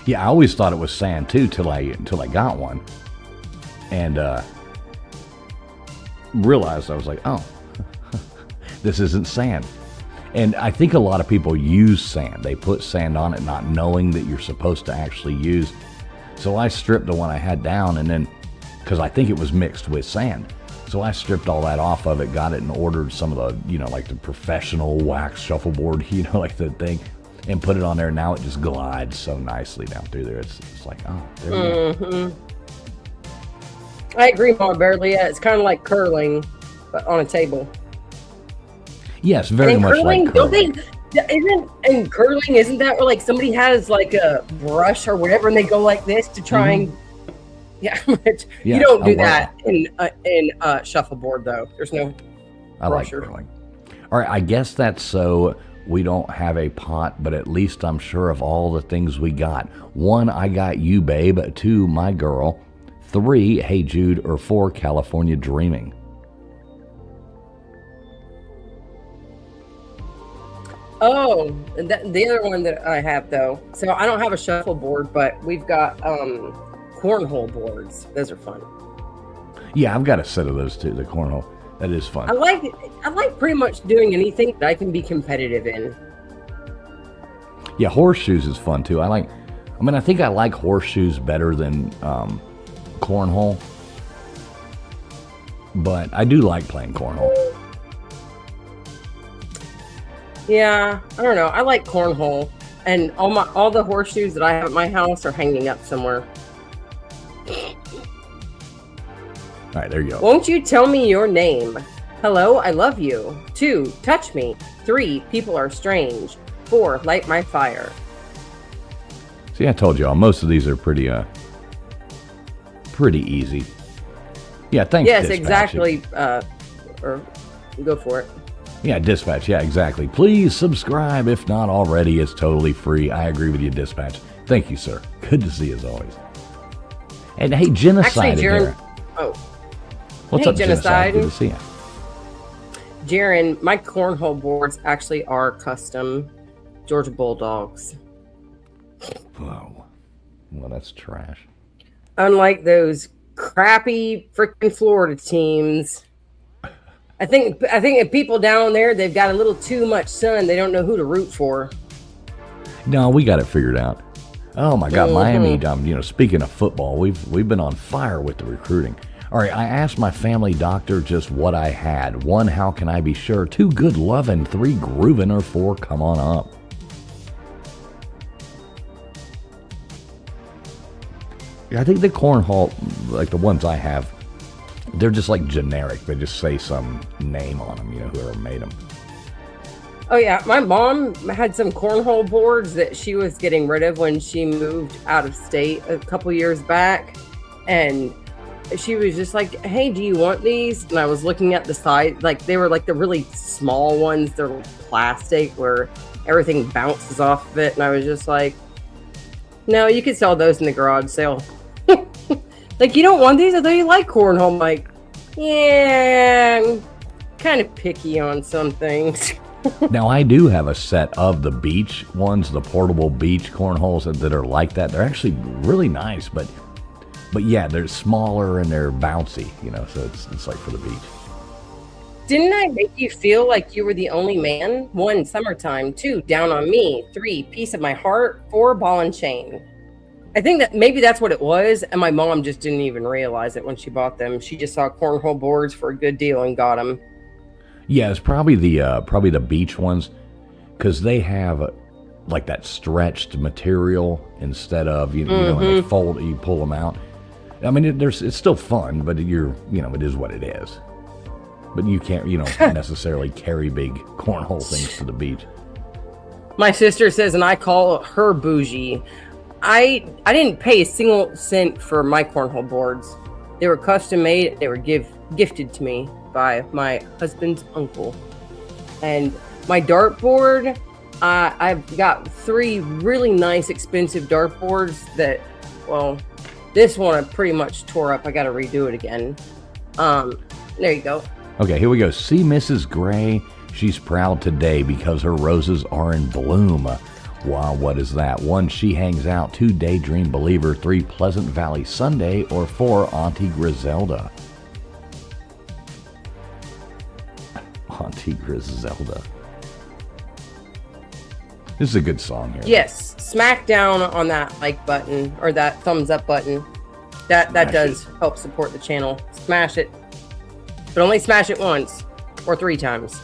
Yeah, I always thought it was sand too until I got one, and realized I was like, oh, this isn't sand. And I think a lot of people use sand. They put sand on it, not knowing that you're supposed to actually use. So I stripped the one I had down, and then because I think it was mixed with sand. So I stripped all that off of it, got it, and ordered some of the, like the professional wax shuffleboard, like the thing, and put it on there. Now it just glides so nicely down through there. It's like, oh, there we go. I agree, Mama Bearly. Yeah, it's kind of like curling, but on a table. Yes, very much curling, like curling. Yeah, isn't in curling? Isn't that where like somebody has like a brush or whatever, and they go like this to try and yeah? But Yeah. you don't do Oh, wow. that in shuffleboard though. There's no I like brusher. curling. All right, I guess that's so we don't have a pot, but at least I'm sure of all the things we got. 1, I got you, babe. 2, my girl. 3, Hey Jude. Or 4, California Dreaming. Oh, and the other one that I have though. So I don't have a shuffleboard, but we've got cornhole boards. Those are fun. Yeah, I've got a set of those too. The cornhole. That is fun. I like pretty much doing anything that I can be competitive in. Yeah, horseshoes is fun too. I think I like horseshoes better than cornhole. But I do like playing cornhole. Yeah, I don't know. I like cornhole, and all the horseshoes that I have at my house are hanging up somewhere. All right, there you go. Won't you tell me your name? Hello, I love you. 2, touch me. 3, people are strange. 4, light my fire. See, I told y'all, most of these are pretty easy. Yeah, thanks, Yes, Dispatch. exactly. Or go for it. Yeah, Dispatch. Yeah, exactly. Please subscribe if not already. It's totally free. I agree with you, Dispatch. Thank you, sir. Good to see you as always. And hey, Genocide Actually, in Jaron. here. Oh, What's hey, up, Genocide? Good to see you. Jaron, my cornhole boards actually are custom Georgia Bulldogs. Whoa. Well, that's trash. Unlike those crappy freaking Florida teams. I think if people down there, they've got a little too much sun. They don't know who to root for. No, we got it figured out. Oh my God, Miami. Speaking of football, we've been on fire with the recruiting. All right, I asked my family doctor just what I had. 1, how can I be sure? 2, good loving. 3, grooving. Or 4, come on up. Yeah, I think the cornhole, like the ones I have, they're just like generic. They just say some name on them, whoever made them. Oh yeah, my mom had some cornhole boards that she was getting rid of when she moved out of state a couple years back, and she was just like, "Hey, do you want these?" And I was looking at the side, like they were like the really small ones. They're plastic where everything bounces off of it, and I was just like, "No, you could sell those in the garage sale." Like, you don't want these? I thought you like cornhole. I'm like, yeah, I'm kind of picky on some things. Now, I do have a set of the beach ones, the portable beach cornholes that are like that. They're actually really nice, but yeah, they're smaller and they're bouncy, so it's like for the beach. Didn't I make you feel like you were the only man? 1, summertime. 2, down on me. 3, piece of my heart. 4, ball and chain. I think that maybe that's what it was, and my mom just didn't even realize it when she bought them. She just saw cornhole boards for a good deal and got them. Yeah, it's probably the beach ones, because they have like that stretched material instead of and they fold. You pull them out. I mean, it's still fun, but it is what it is. But you can't necessarily carry big cornhole things to the beach. My sister says, and I call her bougie. I didn't pay a single cent for my cornhole boards. They were custom made. They were gifted to me by my husband's uncle. And my dartboard, I've got 3 really nice, expensive dartboards that, well, this one I pretty much tore up. I got to redo it again. There you go. Okay, here we go. See Mrs. Gray. She's proud today because her roses are in bloom. Wow, what is that? 1, she hangs out. 2, daydream believer. 3, Pleasant Valley Sunday. Or 4, Auntie Griselda. Auntie Griselda. This is a good song here. Yes, smack down on that like button or that thumbs up button. That does help support the channel. Smash it, but only smash it once or 3 times.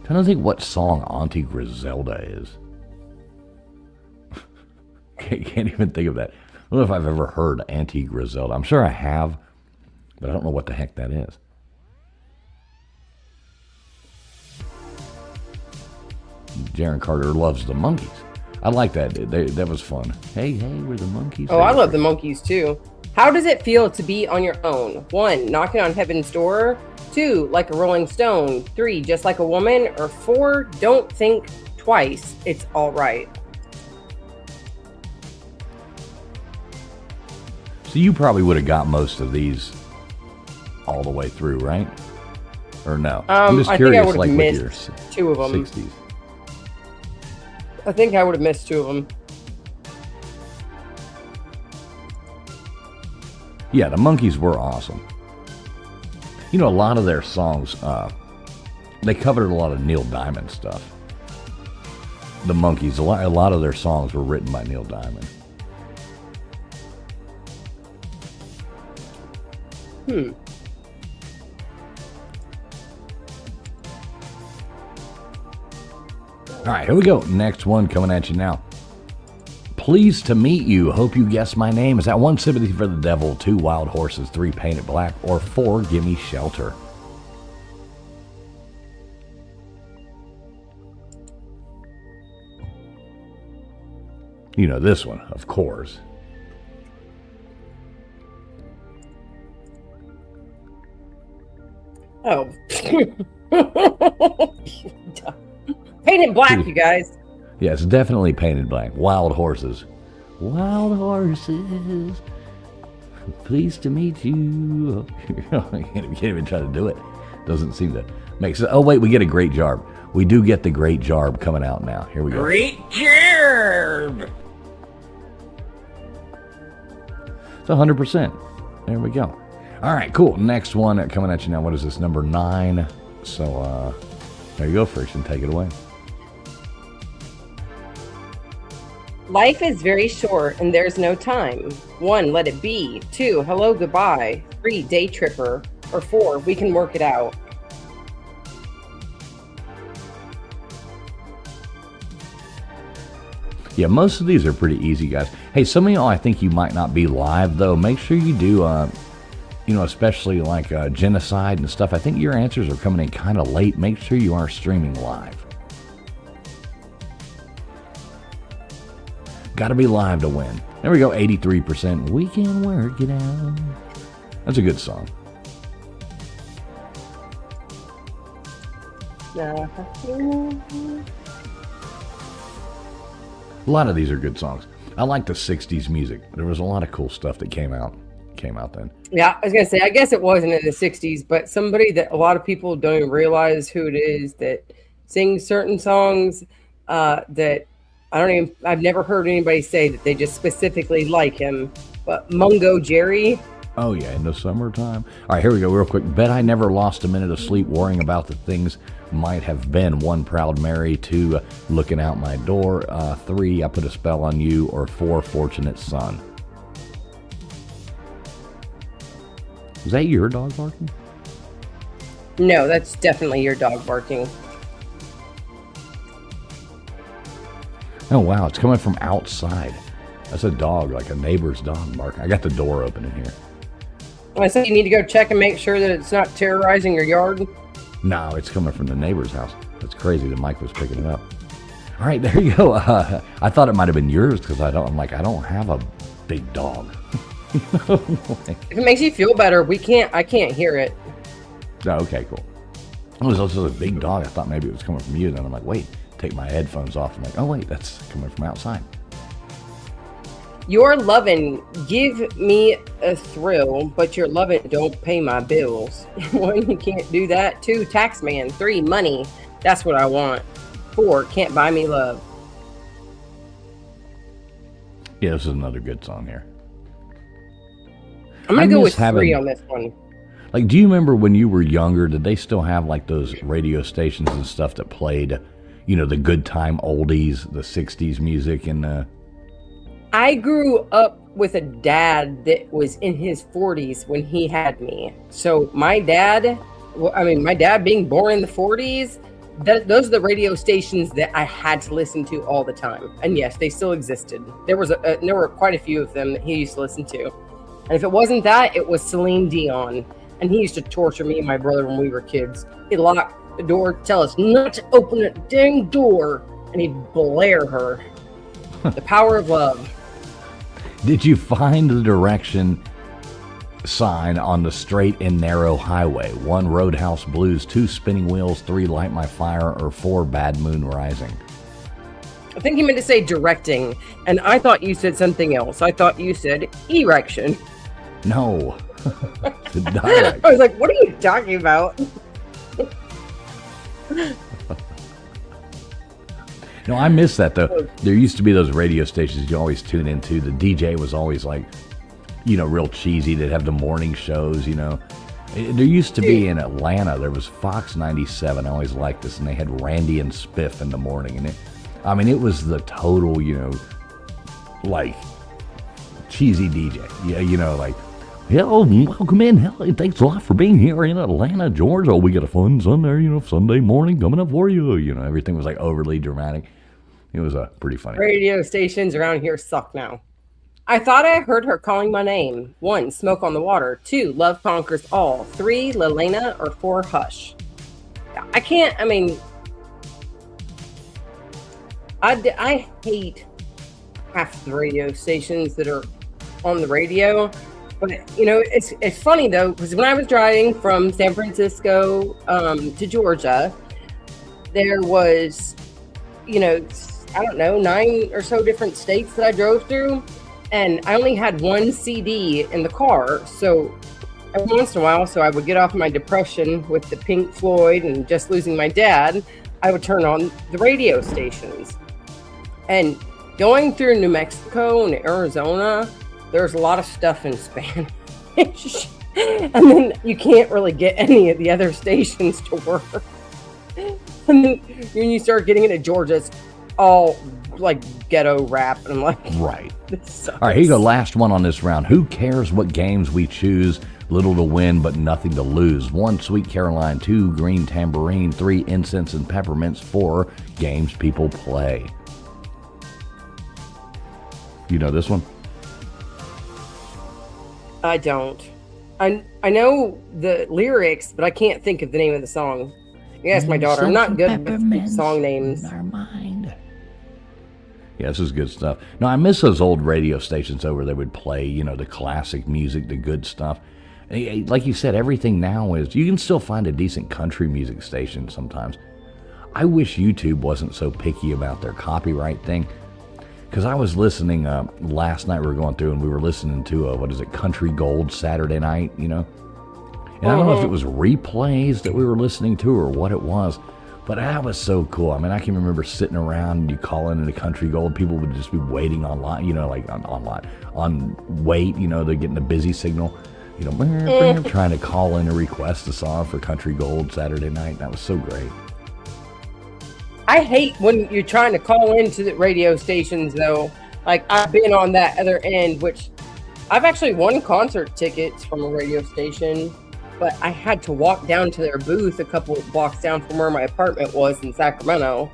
I don't think what song Auntie Griselda is. Can't even think of that. I don't know if I've ever heard Auntie Griselda. I'm sure I have, but I don't know what the heck that is. Jaron Carter loves the Monkees. I like that. That was fun. Hey, we're the Monkees. Oh, I love the Monkees too. How does it feel to be on your own? 1, knocking on heaven's door. 2, like a rolling stone. 3, just like a woman. Or 4, don't think twice. It's all right. So you probably would have got most of these all the way through, right? Or no? I'm just curious, I think I would have missed 2 of them. 60s. I think I would have missed 2 of them. Yeah, the Monkees were awesome. You know, a lot of their songs, they covered a lot of Neil Diamond stuff. The Monkees, a lot of their songs were written by Neil Diamond. All right, here we go. Next one coming at you now. Pleased to meet you. Hope you guessed my name. Is that 1, Sympathy for the Devil, 2, Wild Horses, 3, Painted Black, or 4, Gimme Shelter? You know this one, of course. Oh. Painted Black, you guys. Yeah, it's definitely Painted Black. Wild Horses. Wild Horses. Pleased to meet you. I can't even try to do it. Doesn't seem to make sense. Oh, wait, we get a Great Jarb. We do get the Great Jarb coming out now. Here we go. Great Jarb! It's 100%. There we go. All right, cool. Next one coming at you now. What is this? Number 9. So, there you go, Friction. Take it away. Life is very short and there's no time. 1, let it be. 2, hello, goodbye. 3, day tripper. Or 4, we can work it out. Yeah, most of these are pretty easy, guys. Hey, some of y'all, I think you might not be live, though. Make sure you do, especially like genocide and stuff. I think your answers are coming in kind of late. Make sure you are streaming live. Got to be live to win. There we go, 83%. We can work it out. That's a good song. A lot of these are good songs. I like the 60s music. There was a lot of cool stuff that came out then. Yeah, I was going to say, I guess it wasn't in the 60s, but somebody that a lot of people don't even realize who it is that sings certain songs that I've never heard anybody say that they just specifically like him. But Mungo Jerry. Oh, yeah, in the summertime. All right, here we go real quick. Bet I never lost a minute of sleep worrying about the things might have been. 1, Proud Mary. 2, Looking Out My Door. 3, I Put a Spell on You. Or 4, Fortunate Son. Is that your dog barking? No, that's definitely your dog barking. Oh, wow, it's coming from outside. That's a dog, like a neighbor's dog barking. I got the door open in here. I said you need to go check and make sure that it's not terrorizing your yard. No, it's coming from the neighbor's house. That's crazy. The mic was picking it up. All right, there you go. I thought it might have been yours because I don't have a big dog. If it makes you feel better, I can't hear it. Oh, okay, cool. It was also a big dog. I thought maybe it was coming from you. Then I'm like, wait, take my headphones off. I'm like, oh, wait, that's coming from outside. Your lovin' give me a thrill, but your lovin' don't pay my bills. 1, you can't do that. 2, taxman. 3, money. That's what I want. 4, can't buy me love. Yeah, this is another good song here. I'm going to go with 3 on this one. Like, do you remember when you were younger, did they still have like those radio stations and stuff that played, the good time oldies, the 60s music and I grew up with a dad that was in his 40s when he had me. So my dad being born in the 40s, those are the radio stations that I had to listen to all the time. And yes, they still existed. There were quite a few of them that he used to listen to. And if it wasn't that, it was Celine Dion. And he used to torture me and my brother when we were kids. He'd lock the door, tell us not to open that dang door, and he'd blare her. The power of love. Did you find the direction sign on the straight and narrow highway? 1, Roadhouse Blues. 2, Spinning Wheels. 3, Light My Fire. Or 4, Bad Moon Rising? I think he meant to say directing, and I thought you said something else. I thought you said erection. No. The direct. I was like, what are you talking about? No, I miss that though. There used to be those radio stations you always tune into. The DJ was always like, real cheesy. They'd have the morning shows, There used to be in Atlanta, there was Fox 97. I always liked this, and they had Randy and Spiff in the morning. And it was the total, like cheesy DJ. Yeah, like, welcome in. Thanks a lot for being here in Atlanta, Georgia. We got a fun Sunday, Sunday morning coming up for you. Everything was like overly dramatic. It was pretty funny. Radio stations around here suck now. I thought I heard her calling my name. 1, Smoke on the Water. 2, Love Conquers All. 3, Lelena. Or 4, Hush. I can't, I hate half the radio stations that are on the radio. But, it's funny, though, because when I was driving from San Francisco to Georgia, there was, I don't know, 9 or so different states that I drove through. And I only had 1 CD in the car. So every once in a while, so I would get off my depression with the Pink Floyd and Just Losing My Dad, I would turn on the radio stations. And going through New Mexico and Arizona, there's a lot of stuff in Spanish. And then you can't really get any of the other stations to work. And then when you start getting into Georgia, it's all like ghetto rap. And I'm like, right. This sucks. All right, here you go. Last one on this round. Who cares what games we choose? Little to win, but nothing to lose. 1, Sweet Caroline. 2, Green Tambourine. 3, Incense and Peppermints. 4, games people play. You know this one? I don't. I know the lyrics, but I can't think of the name of the song. You ask my daughter. I'm not good with song names. Our mind. Yeah, this is good stuff. No, I miss those old radio stations where they would play, the classic music, the good stuff. Like you said, everything now is, you can still find a decent country music station sometimes. I wish YouTube wasn't so picky about their copyright thing. Because I was listening, last night we were going through and we were listening to, Country Gold Saturday night, And I don't know if it was replays that we were listening to or what it was. But that was so cool. I can remember sitting around and you call in the Country Gold. People would just be waiting online, on wait, they're getting the busy signal, trying to call in a request a song for Country Gold Saturday night. That was so great. I hate when you're trying to call into the radio stations, though. Like, I've been on that other end, which I've actually won concert tickets from a radio station. But I had to walk down to their booth a couple of blocks down from where my apartment was in Sacramento.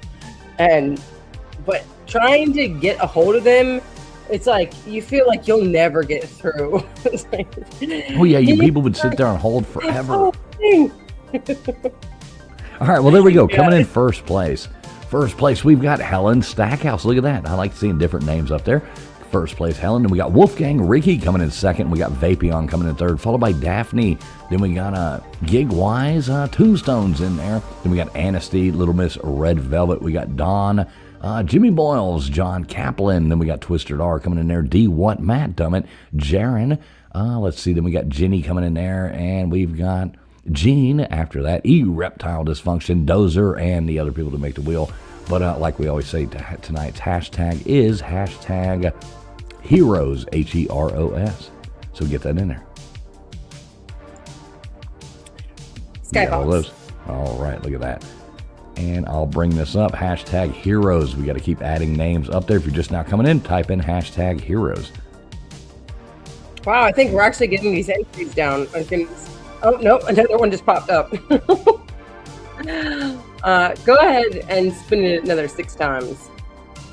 But trying to get a hold of them, it's like, you feel like you'll never get through. Like, oh, yeah, people would sit there and hold forever. All right, well, there we go. Coming in first place. First place, we've got Helen Stackhouse. Look at that. I like seeing different names up there. First place, Helen. Then we got Wolfgang Ricky coming in second. We got Vapion coming in third, followed by Daphne. Then we got Gig Wise, Tombstones in there. Then we got Anasty, Little Miss Red Velvet. We got Dawn, Jimmy Boyles, John Kaplan. Then we got Twisted R coming in there. D. What, Matt Dummett, Jaron. Let's see. Then we got Jenny coming in there, and we've got Gene after that. Reptile Dysfunction, Dozer, and the other people to make the wheel. But like we always say, tonight's hashtag is hashtag Heroes, Heros. So get that in there. Skybox. All right, look at that. And I'll bring this up. Hashtag Heroes. We got to keep adding names up there. If you're just now coming in, type in hashtag Heroes. Wow, I think we're actually getting these entries down. Oh, no, another one just popped up. Go ahead and spin it another 6 times.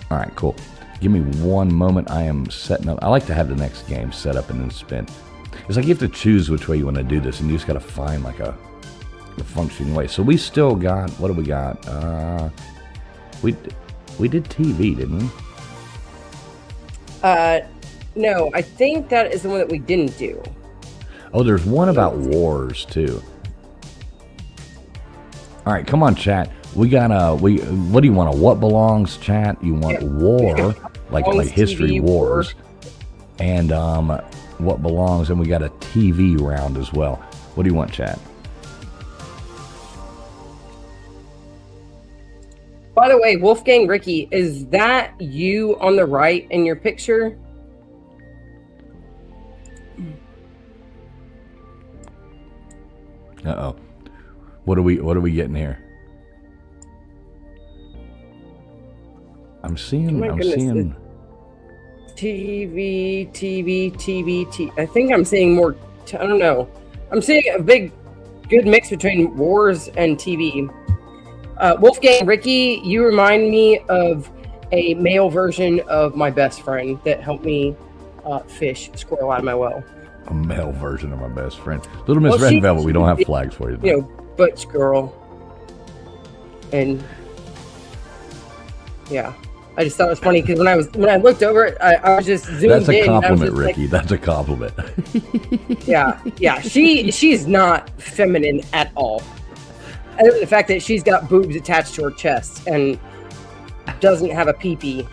All right, cool. Give me one moment. I am setting up. I like to have the next game set up and then spin. It's like you have to choose which way you want to do this, and you just got to find like a functioning way. So we still got, what do we got? We did TV, didn't we? No, I think that is the one that we didn't do. Oh, there's one about wars too. All right, come on, chat. We got what do you want? A what belongs, chat? You want war, like history TV, wars, and what belongs, and we got a TV round as well. What do you want, chat? By the way, Wolfgang Ricky, is that you on the right in your picture? Uh-oh. What are we getting here? I'm seeing TV. I think I'm seeing more. I don't know. I'm seeing a good mix between wars and TV. Wolfgang Ricky, you remind me of a male version of my best friend that helped me fish squirrel out of my well. A male version of my best friend. Little Miss Red Velvet, we don't have flags for you. You know, butch girl. And yeah, I just thought it was funny because when I looked over it, I was just zoomed in. That's a compliment, Ricky. That's a compliment. Yeah. She's not feminine at all. Other than the fact that she's got boobs attached to her chest and doesn't have a pee-pee.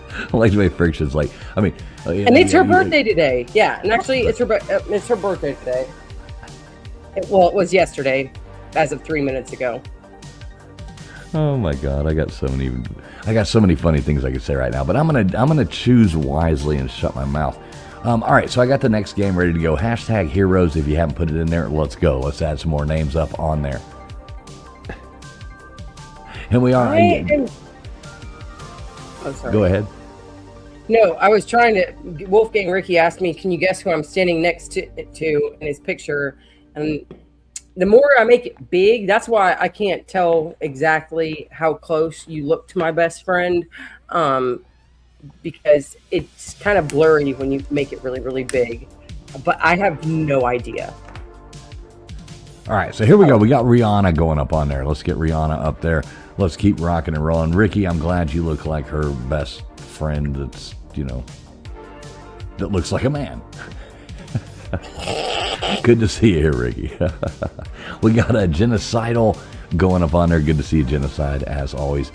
I like the way Friction's like, I mean... and it's her birthday today. Yeah, and actually, it's her birthday today. It was yesterday, as of 3 minutes ago. Oh my God, I got so many funny things I could say right now, but I'm gonna choose wisely and shut my mouth. All right, so I got the next game ready to go. Hashtag Heroes. If you haven't put it in there, let's go. Let's add some more names up on there. And we are. Oh, sorry. Go ahead. No, I was trying to. Wolfgang Ricky asked me, "Can you guess who I'm standing next to in his picture?" And the more I make it big, that's why I can't tell exactly how close you look to my best friend, because it's kind of blurry when you make it really, really big. But I have no idea. All right, so here we go. We got Rihanna going up on there. Let's get Rihanna up there. Let's keep rocking and rolling. Ricky, I'm glad you look like her best friend that's, that looks like a man. Good to see you here, Ricky. We got a genocidal going up on there. Good to see you, Genocide, as always.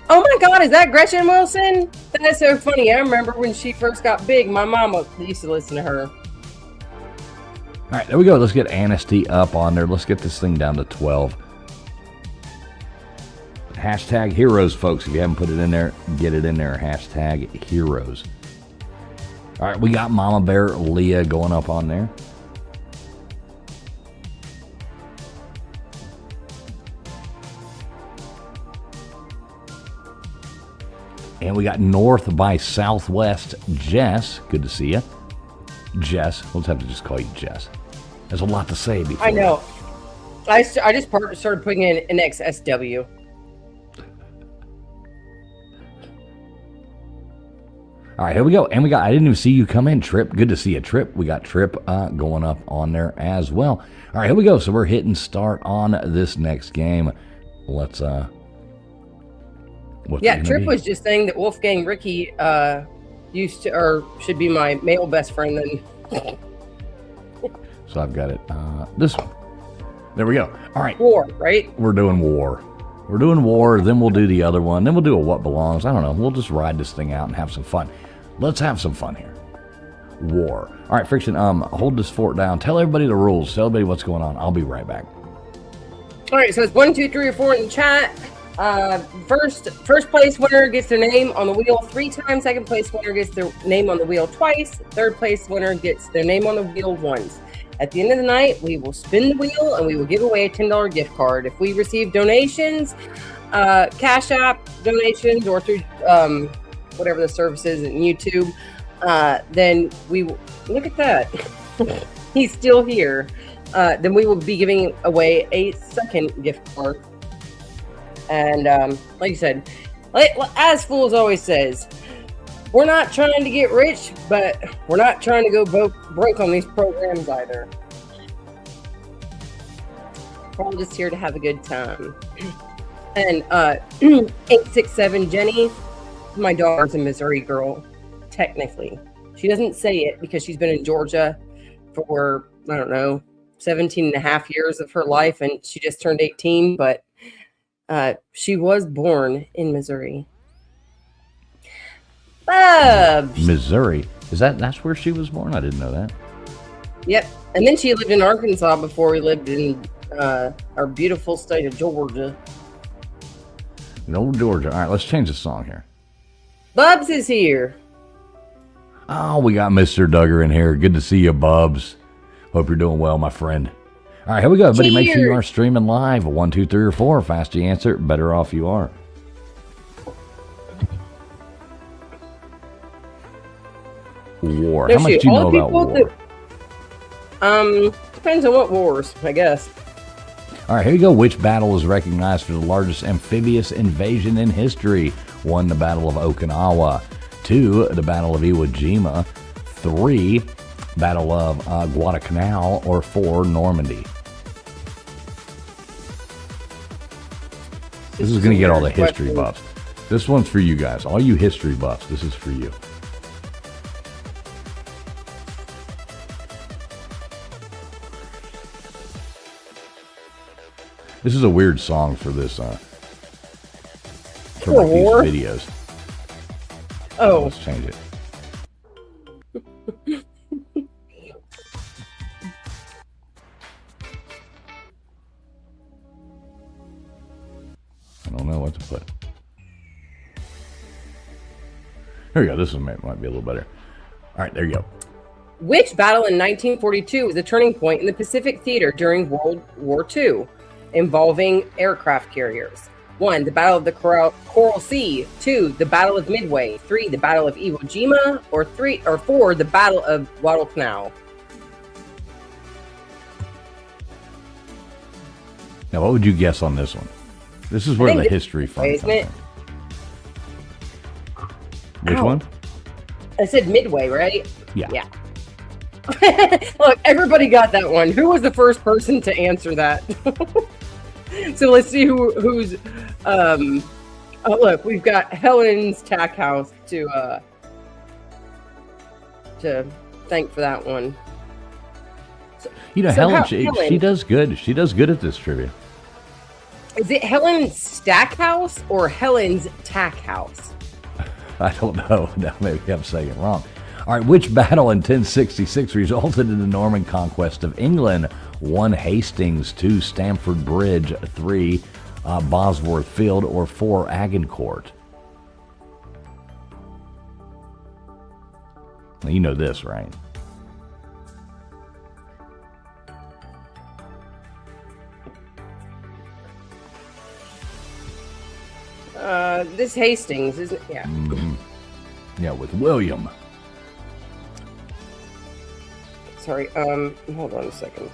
Oh my God, is that Gretchen Wilson? That is so funny. I remember when she first got big, my mama used to listen to her. All right, there we go. Let's get Amnesty up on there. Let's get this thing down to 12. Hashtag Heroes, folks. If you haven't put it in there, get it in there. Hashtag Heroes. All right, we got Mama Bear Leah going up on there. And we got North by Southwest Jess. Good to see you. Jess. We'll just have to just call you Jess. There's a lot to say before. I know. I just started putting in an XSW. All right, here we go. And we got, I didn't even see you come in, Trip. Good to see you, Trip. We got Trip going up on there as well. All right, here we go. So we're hitting start on this next game. Let's, Trip was just saying that Wolfgang Ricky used to, or should be my male best friend then. So I've got it, this one. There we go. All right. War, right? We're doing war. We're doing war, then we'll do the other one, then we'll do a what belongs. I don't know. We'll just ride this thing out and have some fun. Let's have some fun here. War. All right, Friction, hold this fort down. Tell everybody the rules. Tell everybody what's going on. I'll be right back. All right, so it's 1, 2, 3, or 4 in the chat. First place winner gets their name on the wheel 3 times. Second place winner gets their name on the wheel twice. Third place winner gets their name on the wheel once. At the end of the night, we will spin the wheel and we will give away a $10 gift card. If we receive donations, Cash App donations, or through whatever the service is in YouTube, then we will, look at that. He's still here. Then we will be giving away a second gift card. And like you said, as Fools always says, we're not trying to get rich, but we're not trying to go broke on these programs either. We're all just here to have a good time. And 867 Jenny, my daughter's a Missouri girl, technically. She doesn't say it because she's been in Georgia for, I don't know, 17 and a half years of her life, and she just turned 18, but she was born in Missouri. Bubs. Missouri. That's where she was born? I didn't know that. Yep. And then she lived in Arkansas before we lived in our beautiful state of Georgia. In old Georgia. All right, let's change the song here. Bubs is here. Oh, we got Mr. Duggar in here. Good to see you, Bubs. Hope you're doing well, my friend. All right, here we go, everybody. Make sure you are streaming live. 1, 2, 3, or 4. Faster you answer, better off you are. War. No, How much do you know about war? Depends on what wars, I guess. All right, here you go. Which battle is recognized for the largest amphibious invasion in history? 1, the Battle of Okinawa. 2, the Battle of Iwo Jima. 3, Battle of Guadalcanal. Or 4, Normandy. This is going to get all the history buffs. This one's for you guys. All you history buffs, this is for you. This is a weird song for this, for like these videos. Oh. Let's change it. I don't know what to put. Here we go. This one might be a little better. All right, there you go. Which battle in 1942 was a turning point in the Pacific Theater during World War II, involving aircraft carriers? 1, the Battle of the Coral Sea. 2, the Battle of Midway. 3, the Battle of Iwo Jima. Or 4, the Battle of Guadalcanal. Now, what would you guess on this one? This is where the history fun comes in. Which one? I said Midway, right? Yeah. Yeah. Look, everybody got that one. Who was the first person to answer that? So let's see who's. Oh, look, we've got Helen's Tack House to thank for that one. You know, Helen, she does good. She does good at this trivia. Is it Helen's Stackhouse or Helen's Tack House? I don't know. Now maybe I'm saying it wrong. All right, which battle in 1066 resulted in the Norman conquest of England? 1, Hastings. 2, Stamford Bridge. 3, Bosworth Field. Or 4, Agincourt. Now, you know this, right? This Hastings, isn't it? Yeah. Mm-hmm. Yeah, with William. Sorry, hold on a second.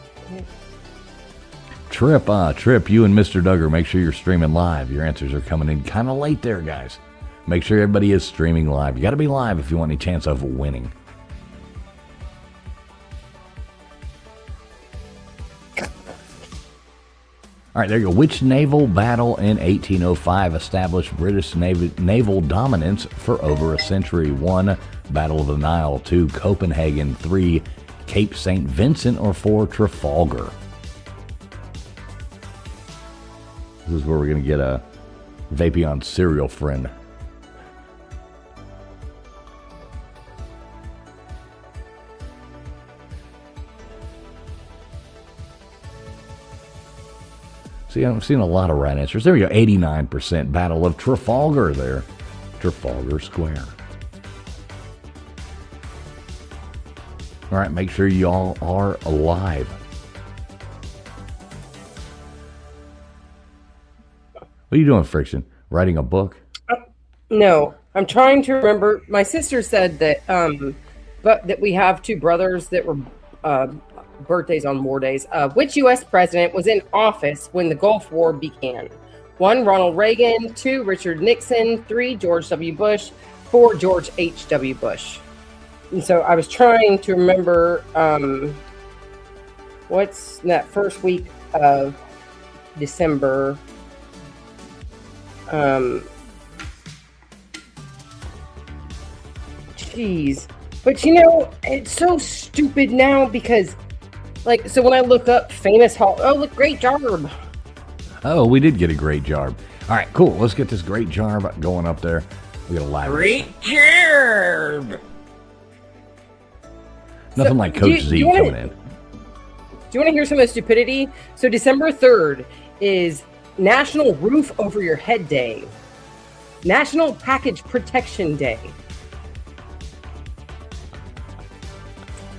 Trip, you and Mr. Duggar, make sure you're streaming live. Your answers are coming in kind of late there, guys. Make sure everybody is streaming live. You got to be live if you want any chance of winning. All right, there you go. Which naval battle in 1805 established British naval dominance for over a century? 1, Battle of the Nile. 2, Copenhagen. 3, Cape St. Vincent. Or 4, Trafalgar. This is where we're going to get a Vapion cereal friend. See, I'm seeing a lot of right answers. There we go, 89%. Battle of Trafalgar there. Trafalgar Square. All right, make sure you all are alive. What are you doing, Friction? Writing a book? No, I'm trying to remember. My sister said that, but that we have 2 brothers that were birthdays on war days. Which U.S. president was in office when the Gulf War began? 1, Ronald Reagan. 2, Richard Nixon. 3, George W. Bush. 4, George H.W. Bush. And so I was trying to remember what's that first week of December. Jeez. But you know, it's so stupid now because, like, so when I look up famous hall, oh, look, great jarb. Oh, we did get a great jarb. All right, cool. Let's get this great jarb going up there. We got a live. Great job! Nothing So, like Coach Z coming in. Do you want to hear some of the stupidity? So December 3rd is National Roof Over Your Head Day, National Package Protection Day.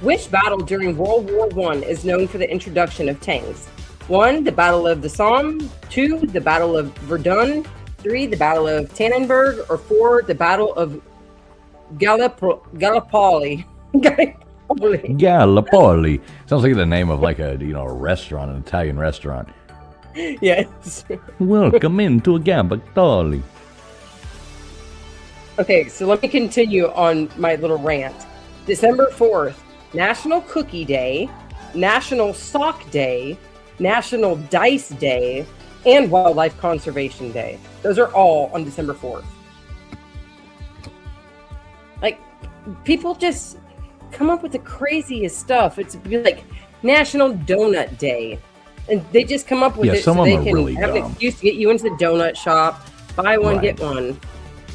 Which battle during World War I is known for the introduction of tanks? 1, the Battle of the Somme. 2, the Battle of Verdun. 3, the Battle of Tannenberg. Or 4, the Battle of Gallipoli. Gallipoli. Sounds like the name of like a restaurant, an Italian restaurant. Yes. Welcome into a Gallipoli. Okay, so let me continue on my little rant. December 4th, National Cookie Day, National Sock Day, National Dice Day, and Wildlife Conservation Day. Those are all on December 4th. Like, people just come up with the craziest stuff. It's like National Donut Day. And they just come up with it some so of they them are can really have an dumb. excuse to get you into the donut shop, buy one, Right. get one.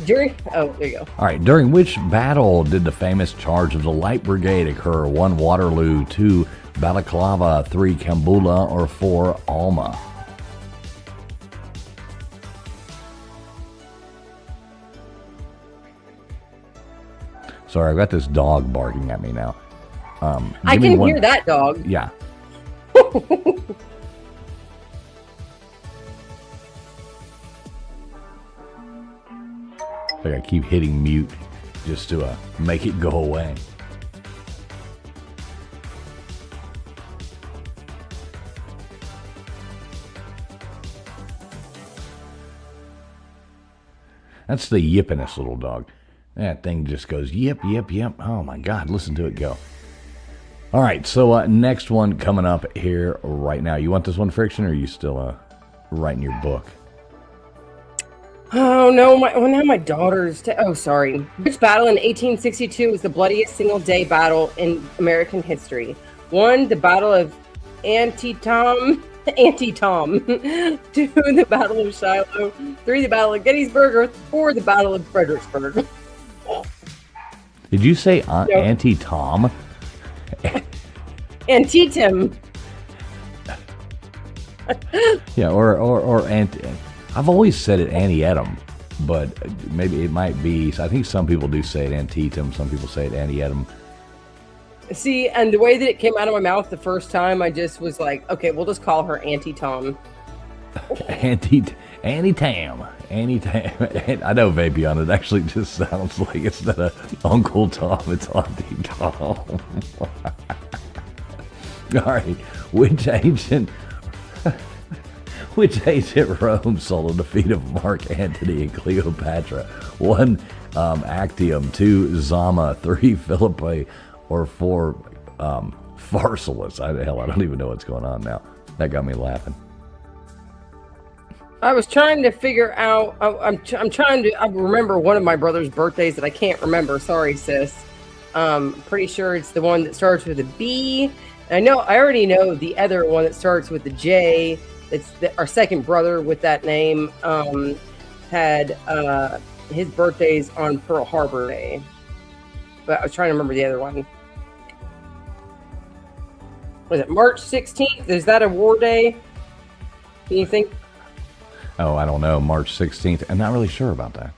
There you go. All right, during which battle did the famous Charge of the Light Brigade occur? 1, Waterloo. 2, Balaclava. 3, Kambula. Or 4, Alma. Sorry, I've got this dog barking at me now. I give me can one- hear that dog. Yeah. Like I keep hitting mute just to make it go away. That's the yippinest little dog. That thing just goes yip, yip, yip. Oh my God, listen to it go. All right, so next one coming up here right now. You want this one, Friction, or are you still writing your book? Oh no! Now my daughter's. Sorry. Which battle in 1862 was the bloodiest single-day battle in American history? 1, the Battle of Antietam. 2, the Battle of Shiloh. 3, the Battle of Gettysburg. Or 4, the Battle of Fredericksburg. Did you say Auntie Tom? Antietam. Yeah, or Auntie. I've always said it Antietam, but maybe it might be. I think some people do say it Antietam. Some people say it Antietam. See, and the way that it came out of my mouth the first time, I just was like, okay, we'll just call her Auntie Tom. Annie Tam. I know, Vapion, it actually just sounds like instead of Uncle Tom, it's Auntie Tom. All right, which ancient Rome saw the defeat of Mark Antony and Cleopatra? 1, Actium. 2, Zama. 3, Philippi. Or 4, Pharsalus. I don't even know what's going on now. That got me laughing. I was trying to figure out. I'm trying to. I remember one of my brother's birthdays that I can't remember. Sorry, sis. Pretty sure it's the one that starts with a B. And I already know the other one that starts with the J. It's our second brother with that name. Had his birthday's on Pearl Harbor Day, but I was trying to remember the other one. Was it March 16th? Is that a war day? Can you think? Oh, I don't know. March 16th. I'm not really sure about that.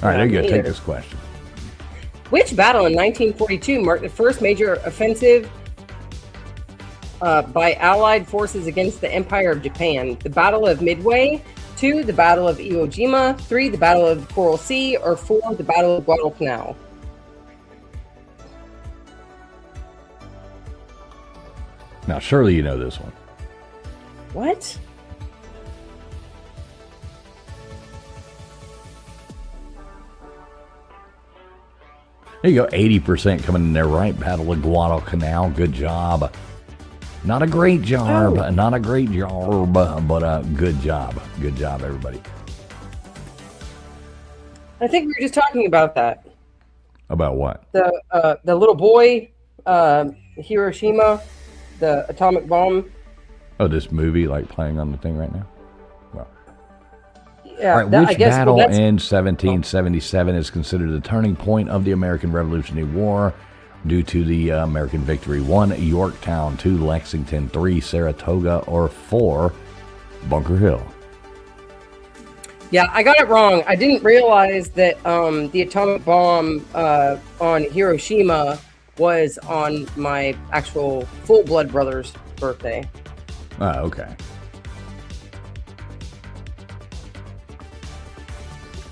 All right, there you go. Take this question. Which battle in 1942 marked the first major offensive by Allied forces against the Empire of Japan? The Battle of Midway. 2, the Battle of Iwo Jima. 3, the Battle of Coral Sea. Or 4, the Battle of Guadalcanal. Now, surely you know this one. What? There you go, 80% coming in there, right? Battle of Guadalcanal, good job. Not a great job, not a great job, but a good job. Good job, everybody. I think we were just talking about that. About what? The little boy, Hiroshima, the atomic bomb. Oh, this movie, like playing on the thing right now? Well. Yeah, All right, which battle in 1777 is considered the turning point of the American Revolutionary War due to the American victory? 1, Yorktown, 2, Lexington, 3, Saratoga, or 4, Bunker Hill? Yeah, I got it wrong. I didn't realize that the atomic bomb on Hiroshima was on my actual full-blood brother's birthday. Oh, okay.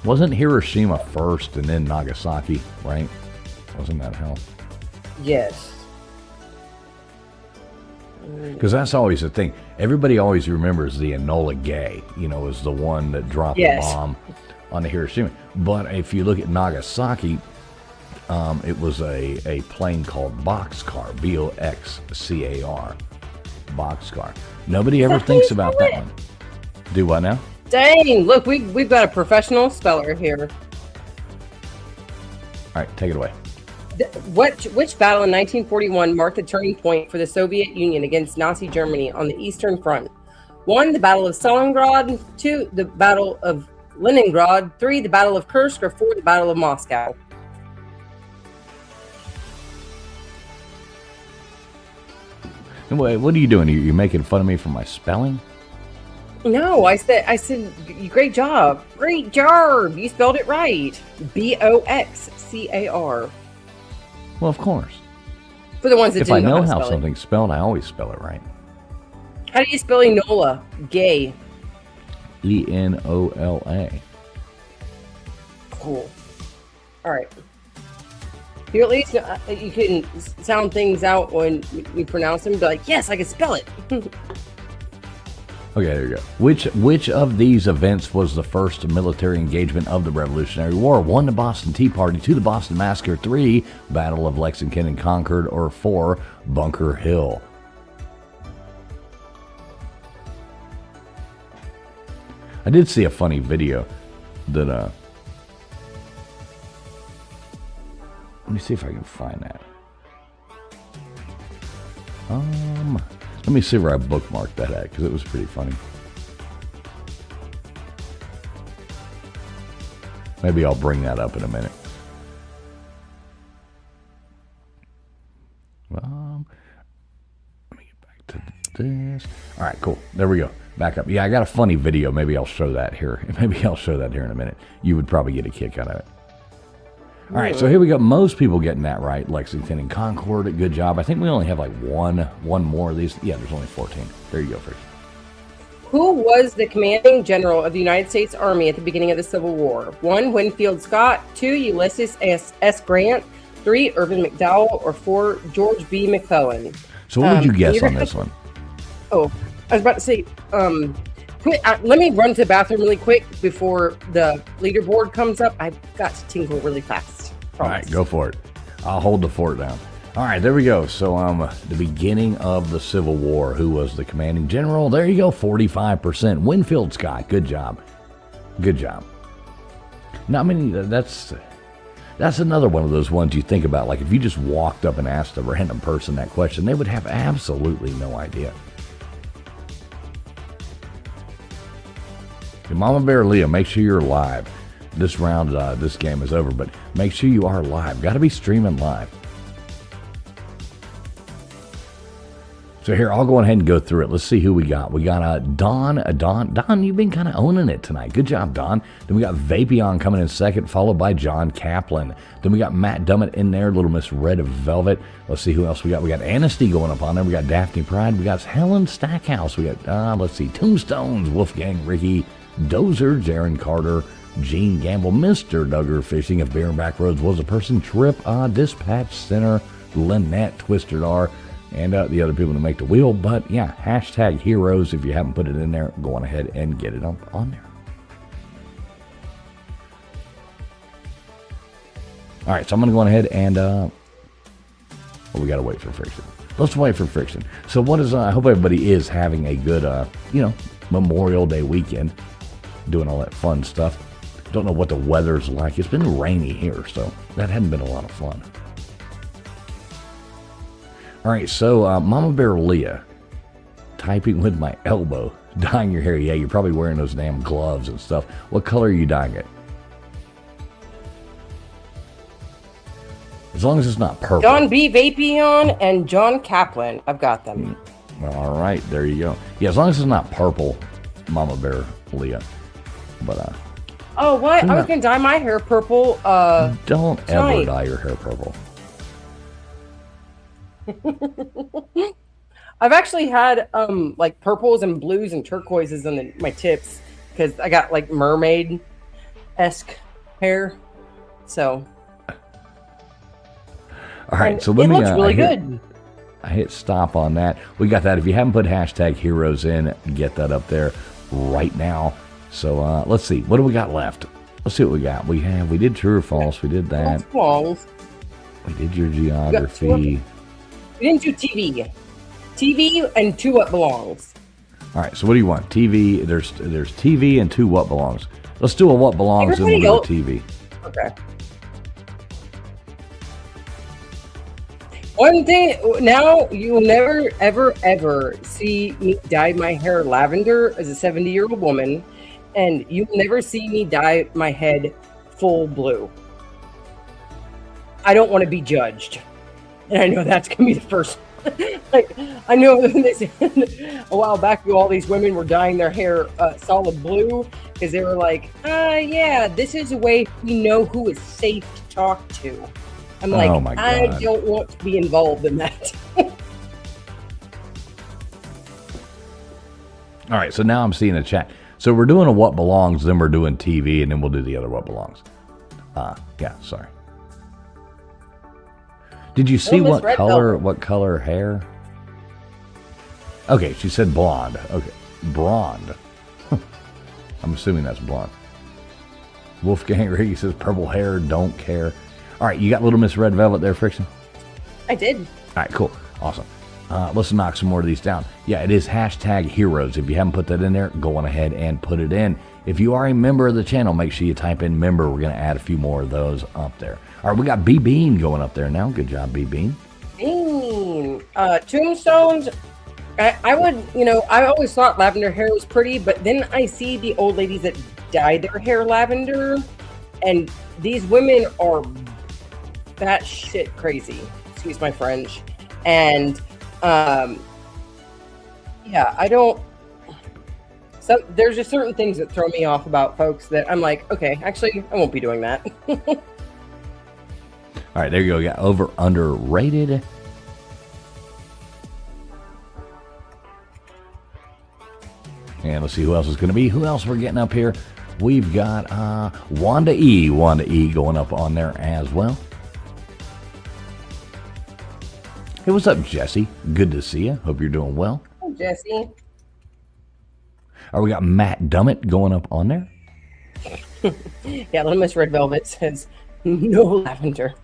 Wasn't Hiroshima first and then Nagasaki, right? Wasn't that how? Yes. Because that's always the thing. Everybody always remembers the Enola Gay, as the one that dropped the bomb on the Hiroshima. But if you look at Nagasaki, it was a plane called Boxcar, B-O-X-C-A-R, Boxcar. Nobody ever thinks about that one. Do what now? Dang, look, we've got a professional speller here. All right, take it away. Which battle in 1941 marked the turning point for the Soviet Union against Nazi Germany on the Eastern Front? 1, the Battle of Stalingrad. 2, the Battle of Leningrad. 3, the Battle of Kursk. Or 4, the Battle of Moscow. What are you doing? You're making fun of me for my spelling? No, I said, great job. Great job. You spelled it right. B-O-X-C-A-R. Well, of course. For the ones that if I didn't know how how something's spelled, I always spell it right. How do you spell Enola? Gay. E-N-O-L-A. Cool. All right. You at least you can sound things out when you pronounce them. Be like, yes, I can spell it. Okay, there you go. Which of these events was the first military engagement of the Revolutionary War? 1, the Boston Tea Party. 2, the Boston Massacre. 3, Battle of Lexington and Concord. Or 4, Bunker Hill. I did see a funny video that let me see if I can find that. Let me see where I bookmarked that at, because it was pretty funny. Maybe I'll bring that up in a minute. Let me get back to this. All right, cool. There we go. Back up. Yeah, I got a funny video. Maybe I'll show that here. Maybe I'll show that here in a minute. You would probably get a kick out of it. All right, so here we go. Most people getting that right. Lexington and Concord, good job. I think we only have like one more of these. Yeah, there's only 14. There you go, first. Who was the commanding general of the United States Army at the beginning of the Civil War? 1, Winfield Scott. 2, Ulysses S. Grant. 3, Irvin McDowell. Or 4, George B. McClellan. So what would you guess on this one? Oh, I was about to say, let me run to the bathroom really quick before the leaderboard comes up. I've got to tinkle really fast. Promise. All right, go for it. I'll hold the fort down. All right, there we go. So the beginning of the Civil War, who was the commanding general? There you go, 45%. Winfield Scott, good job. Good job. Now, I mean, that's another one of those ones you think about. Like, if you just walked up and asked a random person that question, they would have absolutely no idea. Mama Bear Leah, make sure you're live. This round, this game is over, but make sure you are live. Got to be streaming live. So here, I'll go ahead and go through it. Let's see who we got. We got Don. Don, you've been kind of owning it tonight. Good job, Don. Then we got Vapion coming in second, followed by John Kaplan. Then we got Matt Dummett in there, Little Miss Red Velvet. Let's see who else we got. We got Anasty going up on there. We got Daphne Pride. We got Helen Stackhouse. We got, let's see, Tombstones, Wolfgang Ricky, Dozer, Jaron Carter, Gene Gamble, Mr. Duggar Fishing, if Bareback Roads was a person, Trip, Dispatch Center, Lynette, Twisted R, and the other people to make the wheel. But yeah, hashtag heroes. If you haven't put it in there, go on ahead and get it on there. All right, so I'm going to go on ahead and we got to wait for Friction. Let's wait for Friction. So what is, I hope everybody is having a good, Memorial Day weekend, doing all that fun stuff. Don't know what the weather's like. It's been rainy here, so that hadn't been a lot of fun. All right, so Mama Bear Leah, typing with my elbow, dyeing your hair. Yeah, you're probably wearing those damn gloves and stuff. What color are you dyeing it? As long as it's not purple. John B. Vapion and John Kaplan. I've got them. All right, there you go. Yeah, as long as it's not purple, Mama Bear Leah. But oh, what? I was gonna dye my hair purple. Don't ever dye your hair purple. I've actually had like purples and blues and turquoises on my tips because I got like mermaid-esque hair. So. All right, so let me. It looks really good. I hit stop on that. We got that. If you haven't put hashtag heroes in, get that up there right now. So let's see. What do we got left? Let's see what we got. We did true or false. We did that. False. We did your geography. We didn't do TV. TV and two what belongs. All right, so what do you want? TV. There's TV and two what belongs. Let's do a what belongs and we'll do a TV. Okay. One thing, now you will never, ever, ever see me dye my hair lavender as a 70-year-old woman, and you will never see me dye my head full blue. I don't want to be judged. And I know that's going to be the first. Like, I know they said a while back ago, all these women were dyeing their hair solid blue because they were like, yeah, this is a way we know who is safe to talk to. I'm like, oh my God. I don't want to be involved in that. All right, so now I'm seeing a chat. So we're doing a what belongs, then we're doing TV, and then we'll do the other what belongs. Yeah, sorry. Did you see what color hair? Okay, she said blonde. Okay, blonde. I'm assuming that's blonde. Wolfgang Ricky says purple hair, don't care. All right, you got Little Miss Red Velvet there, Friction? I did. All right, cool. Awesome. Let's knock some more of these down. Yeah, it is hashtag heroes. If you haven't put that in there, go on ahead and put it in. If you are a member of the channel, make sure you type in member. We're going to add a few more of those up there. All right, we got B Bean going up there now. Good job, B Bean. Bean. Tombstones. I would, I always thought lavender hair was pretty, but then I see the old ladies that dye their hair lavender, and these women are batshit crazy. Excuse my French. And yeah, I don't. So there's just certain things that throw me off about folks that I'm like, okay, actually, I won't be doing that. All right, there you go. We got over, underrated. And let's see who else is going to be. Who else we're getting up here? We've got Wanda E. Wanda E going up on there as well. Hey, what's up, Jesse? Good to see you. Hope you're doing well. Hey, Jesse. All right, we got Matt Dummett going up on there. Yeah, Little Miss Red Velvet says no lavender.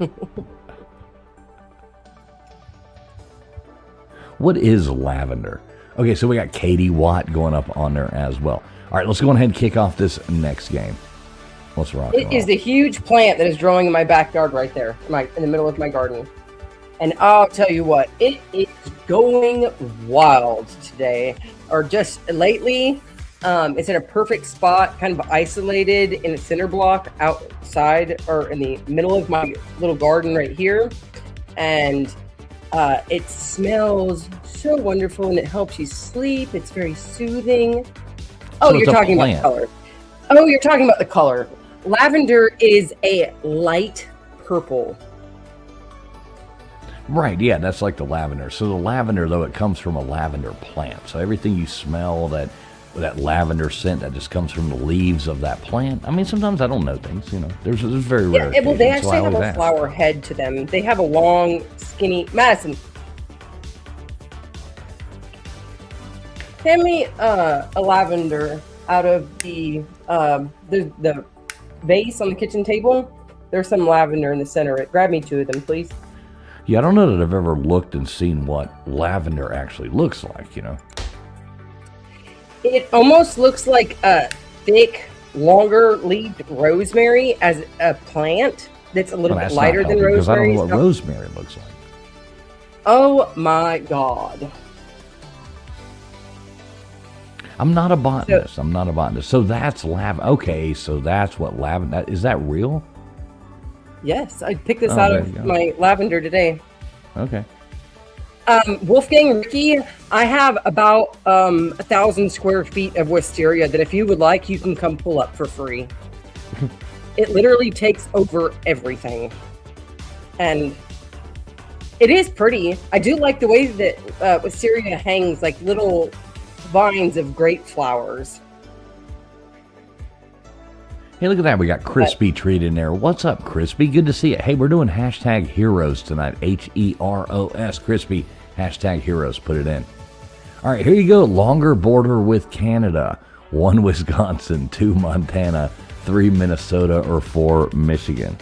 What is lavender? Okay, so we got Katie Watt going up on there as well. All right, let's go ahead and kick off this next game. Let's rock. It is the huge plant that is growing in my backyard right there, in the middle of my garden. And I'll tell you what, it is going wild today, or just lately. It's in a perfect spot, kind of isolated in a cinder block outside, or in the middle of my little garden right here. And it smells so wonderful, and it helps you sleep. It's very soothing. Oh, So you're talking about the color. Oh, you're talking about the color. Lavender is a light purple. Right, yeah, that's like the lavender. So the lavender, though, it comes from a lavender plant. So everything you smell, that lavender scent, that just comes from the leaves of that plant. I mean, sometimes I don't know things, There's very rare. Yeah, well, they occasions, so actually I have always a ask. flower head to them. They have a long, skinny... Madison. Hand me a lavender out of the vase on the kitchen table. There's some lavender in the center of it. Grab me 2 of them, please. Yeah, I don't know that I've ever looked and seen what lavender actually looks like, It almost looks like a thick, longer-leaved rosemary as a plant that's a little bit lighter than rosemary. Because I don't know what rosemary looks like. Oh my God. I'm not a botanist. So that's Okay, so that's what lavender... Is that real? Yes, I picked this out of my lavender today. Okay. Wolfgang, Ricky, I have about 1,000 square feet of wisteria that if you would like, you can come pull up for free. It literally takes over everything. And it is pretty. I do like the way that wisteria hangs like little vines of grape flowers. Hey, look at that. We got Crispy Treat in there. What's up, Crispy? Good to see you. Hey, we're doing hashtag heroes tonight. Heros. Crispy. Hashtag heroes. Put it in. All right, here you go. Longer border with Canada. 1 Wisconsin, 2 Montana, 3 Minnesota, or 4 Michigan.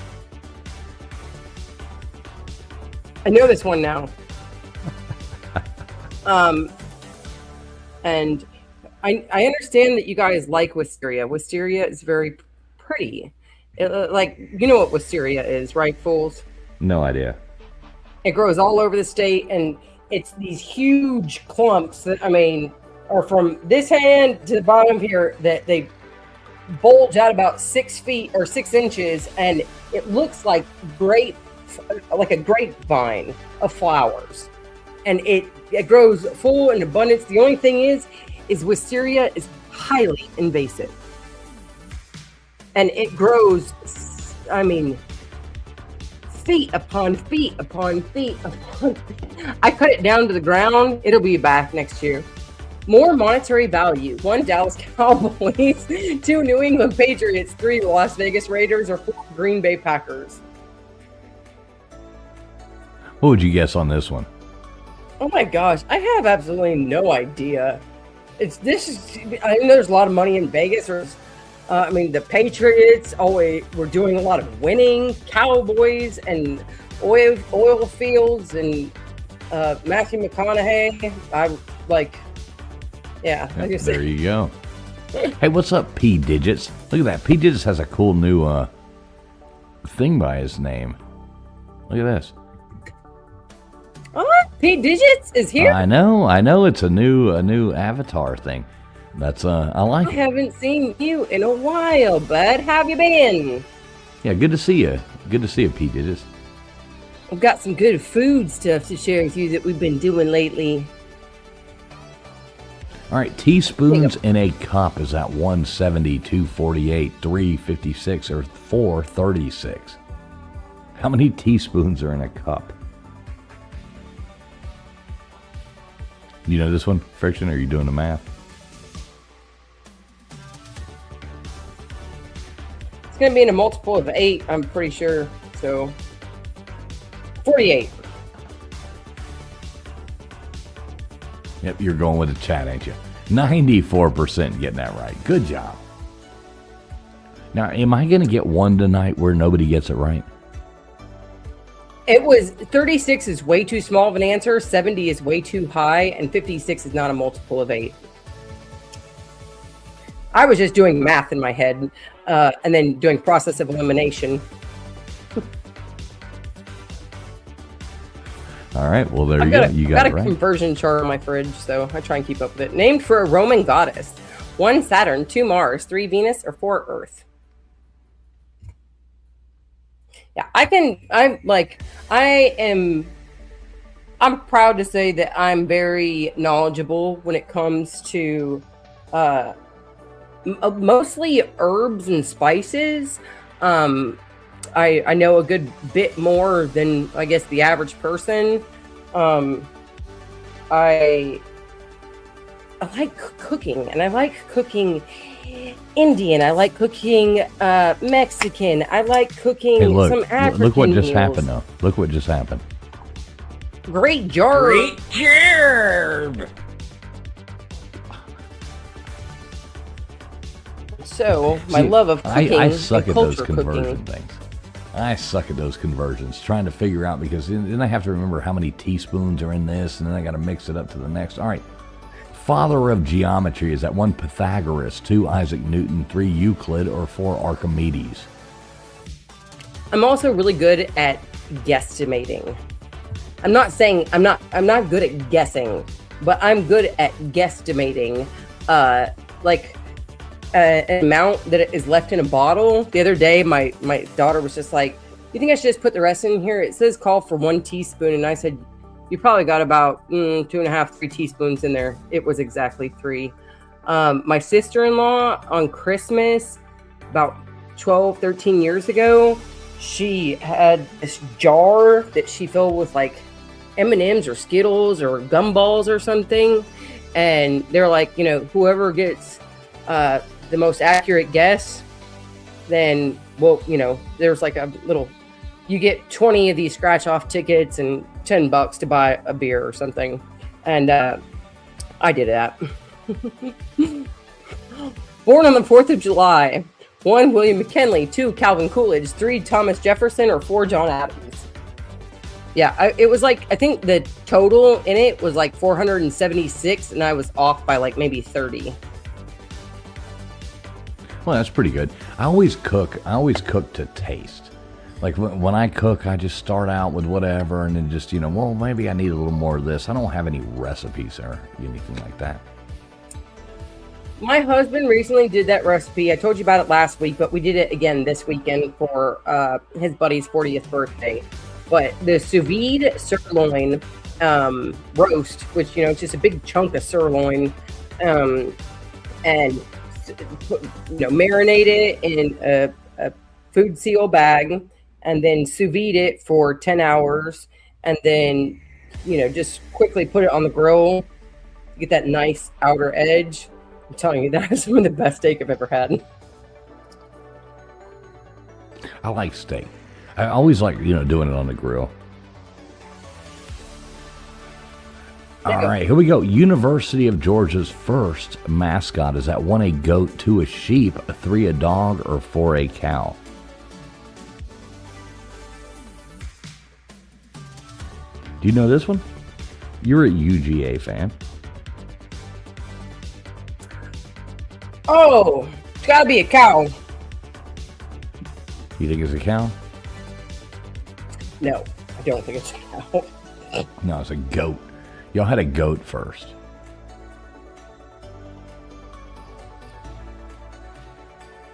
I know this one now. And I understand that you guys like wisteria. Wisteria is very pretty. You know what wisteria is, right, fools? No idea. It grows all over the state, and it's these huge clumps that, are from this hand to the bottom here, that they bulge out about 6 feet or 6 inches, and it looks like a grapevine of flowers. And it grows full in abundance. The only thing is wisteria is highly invasive. And it grows, feet upon feet upon feet upon feet. I cut it down to the ground. It'll be back next year. More monetary value. 1 Dallas Cowboys, 2 New England Patriots, 3 Las Vegas Raiders, or 4 Green Bay Packers. What would you guess on this one? Oh my gosh, I have absolutely no idea. I know there's a lot of money in Vegas. The Patriots were doing a lot of winning. Cowboys and oil fields and Matthew McConaughey. There you go. Hey, what's up, P Digits? Look at that. P Digits has a cool new thing by his name. Look at this. What? P Digits is here? I know. It's a new avatar thing. That's I like it. I haven't seen you in a while, bud. How have you been? Yeah, good to see you. Good to see you, P Digits. I've got some good food stuff to share with you that we've been doing lately. All right, teaspoons in a cup is at 170, 248, 356, or 436. How many teaspoons are in a cup? You know this one, Friction, or are you doing the math? It's going to be in a multiple of 8, I'm pretty sure. So, 48. Yep, you're going with the chat, ain't you? 94% getting that right. Good job. Now, am I going to get one tonight where nobody gets it right? It was 36 is way too small of an answer, 70 is way too high, and 56 is not a multiple of 8. I was just doing math in my head and then doing process of elimination. All right, well, there you go. You got it right. I've got a conversion chart on my fridge, so I try and keep up with it. Named for a Roman goddess. 1 Saturn, 2 Mars, 3 Venus, or 4 Earth. Yeah, I'm proud to say that I'm very knowledgeable when it comes to mostly herbs and spices. I know a good bit more than, I guess, the average person. I like cooking, and I like cooking Indian. I like cooking Mexican. I like cooking some African Look what just meals. happened, though. Look what just happened. Great job. Great job. So my See, love of cooking I suck and at those culture conversion cooking. things. I suck at those conversions, trying to figure out, because then I have to remember how many teaspoons are in this, and then I got to mix it up to the next. All right. Father of geometry, is that 1 Pythagoras, 2 Isaac Newton, 3 Euclid, or 4 Archimedes? I'm also really good at guesstimating. I'm not saying I'm not good at guessing, but I'm good at guesstimating like an amount that is left in a bottle. The other day my daughter was just like, "You think I should just put the rest in here? It says call for 1 teaspoon." And I said, "You probably got about 2.5, 3 teaspoons in there." It was exactly 3. My sister-in-law on Christmas about 12, 13 years ago, she had this jar that she filled with like M&Ms or Skittles or gumballs or something. And they're like, whoever gets the most accurate guess, then, well, there's like a little, you get 20 of these scratch off tickets and $10 to buy a beer or something. And I did that. Born on the 4th of July, 1 William McKinley, 2 Calvin Coolidge, 3 Thomas Jefferson, or 4 John Adams. Yeah, it was like, I think the total in it was like 476, and I was off by like maybe 30. Well, that's pretty good. I always cook to taste. Like when I cook, I just start out with whatever, and then just, well, maybe I need a little more of this. I don't have any recipes or anything like that. My husband recently did that recipe. I told you about it last week, but we did it again this weekend for his buddy's 40th birthday. But the sous vide sirloin roast, which, it's just a big chunk of sirloin, and marinate it in a food seal bag, and then sous vide it for 10 hours, and then just quickly put it on the grill, get that nice outer edge. I'm telling you, that is some of the best steak I've ever had. I like steak. I always like, doing it on the grill. All right, here we go. University of Georgia's first mascot. Is that 1 a goat, 2 a sheep, 3 a dog, or 4 a cow? Do you know this one? You're a UGA fan. Oh, it's got to be a cow. You think it's a cow? No, I don't think it's a cow. No, it's a goat. Y'all had a goat first.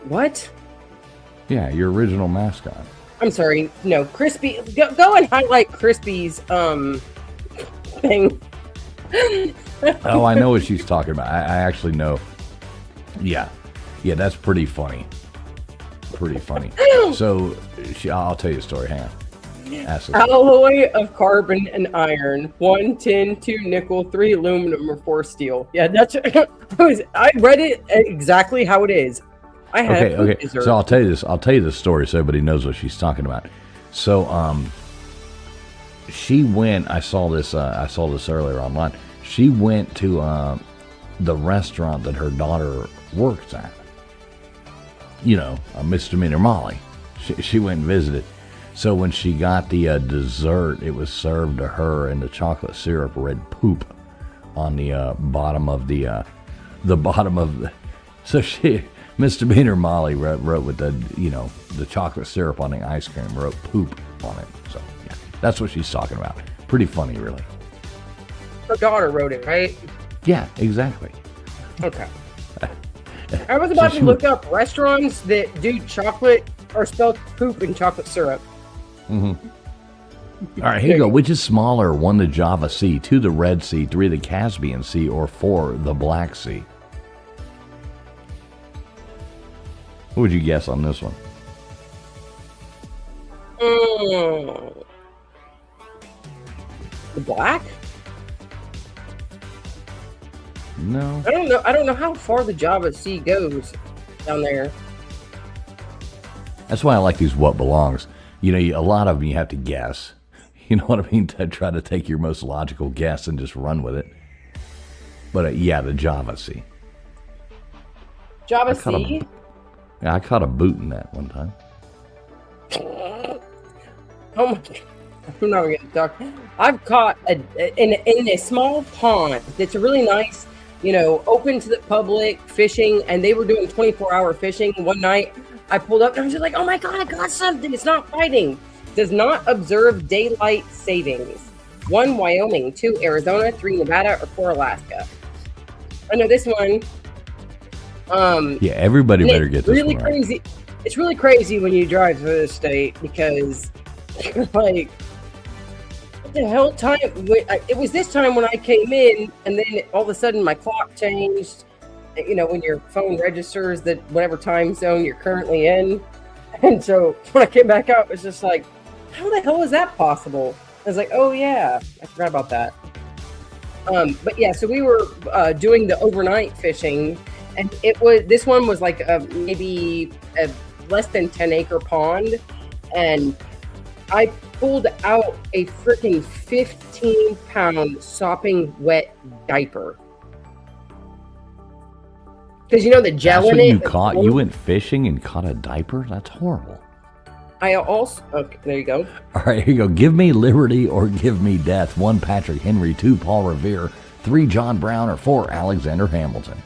What? Yeah, your original mascot. I'm sorry. No, Crispy. Go and highlight Crispy's thing. Oh, I know what she's talking about. I actually know. Yeah, that's pretty funny. Pretty funny. So, I'll tell you a story. Hang on. Alloy of carbon and iron: 1 tin, 2 nickel, 3 aluminum, or 4 steel. Yeah, that's. I read it exactly how it is. I had okay. So I'll tell you this. I'll tell you this story so everybody knows what she's talking about. So, she went. I saw this earlier online. She went to the restaurant that her daughter works at. Misdemeanor Molly. She went and visited. So when she got the dessert, it was served to her, and the chocolate syrup read poop on the bottom of the bottom of the. So Misdemeanor Molly wrote with the chocolate syrup on the ice cream, wrote poop on it. So yeah, that's what she's talking about. Pretty funny, really. Her daughter wrote it, right? Yeah, exactly. Okay. I was about to look up restaurants that do chocolate or spell poop in chocolate syrup. Mm-hmm. All right, here you go. Which is smaller? 1, the Java Sea, 2, the Red Sea, 3, the Caspian Sea, or 4, the Black Sea? What would you guess on this one? The Black? No. I don't know how far the Java Sea goes down there. That's why I like these what belongs. A lot of them you have to guess. You know what I mean? To try to take your most logical guess and just run with it. But yeah, the Java Sea. Java Sea? Yeah, I caught a boot in that one time. Oh my God. I'm not going to talk. I've caught in a small pond that's a really nice, open to the public fishing, and they were doing 24-hour fishing. One night I pulled up and I was just like, oh my God, I got something. It's not fighting. Does not observe daylight savings. 1, Wyoming. 2, Arizona. 3, Nevada. Or 4, Alaska. I know this one. Yeah, everybody better get this really one right. crazy. It's really crazy when you drive through the state because you're like, what the hell time? It was this time when I came in, and then all of a sudden my clock changed. When your phone registers that whatever time zone you're currently in. And so when I came back out, it was just like, how the hell is that possible? I was like, oh yeah, I forgot about that. But yeah, so we were doing the overnight fishing, and this one was like maybe a less than 10-acre pond, and I pulled out a freaking 15-pound sopping wet diaper. Because the gel That's in what it. you caught? You went fishing and caught a diaper? That's horrible. I also, okay, there you go. All right, here you go. Give me liberty or give me death. 1, Patrick Henry. 2, Paul Revere. 3, John Brown. Or 4, Alexander Hamilton.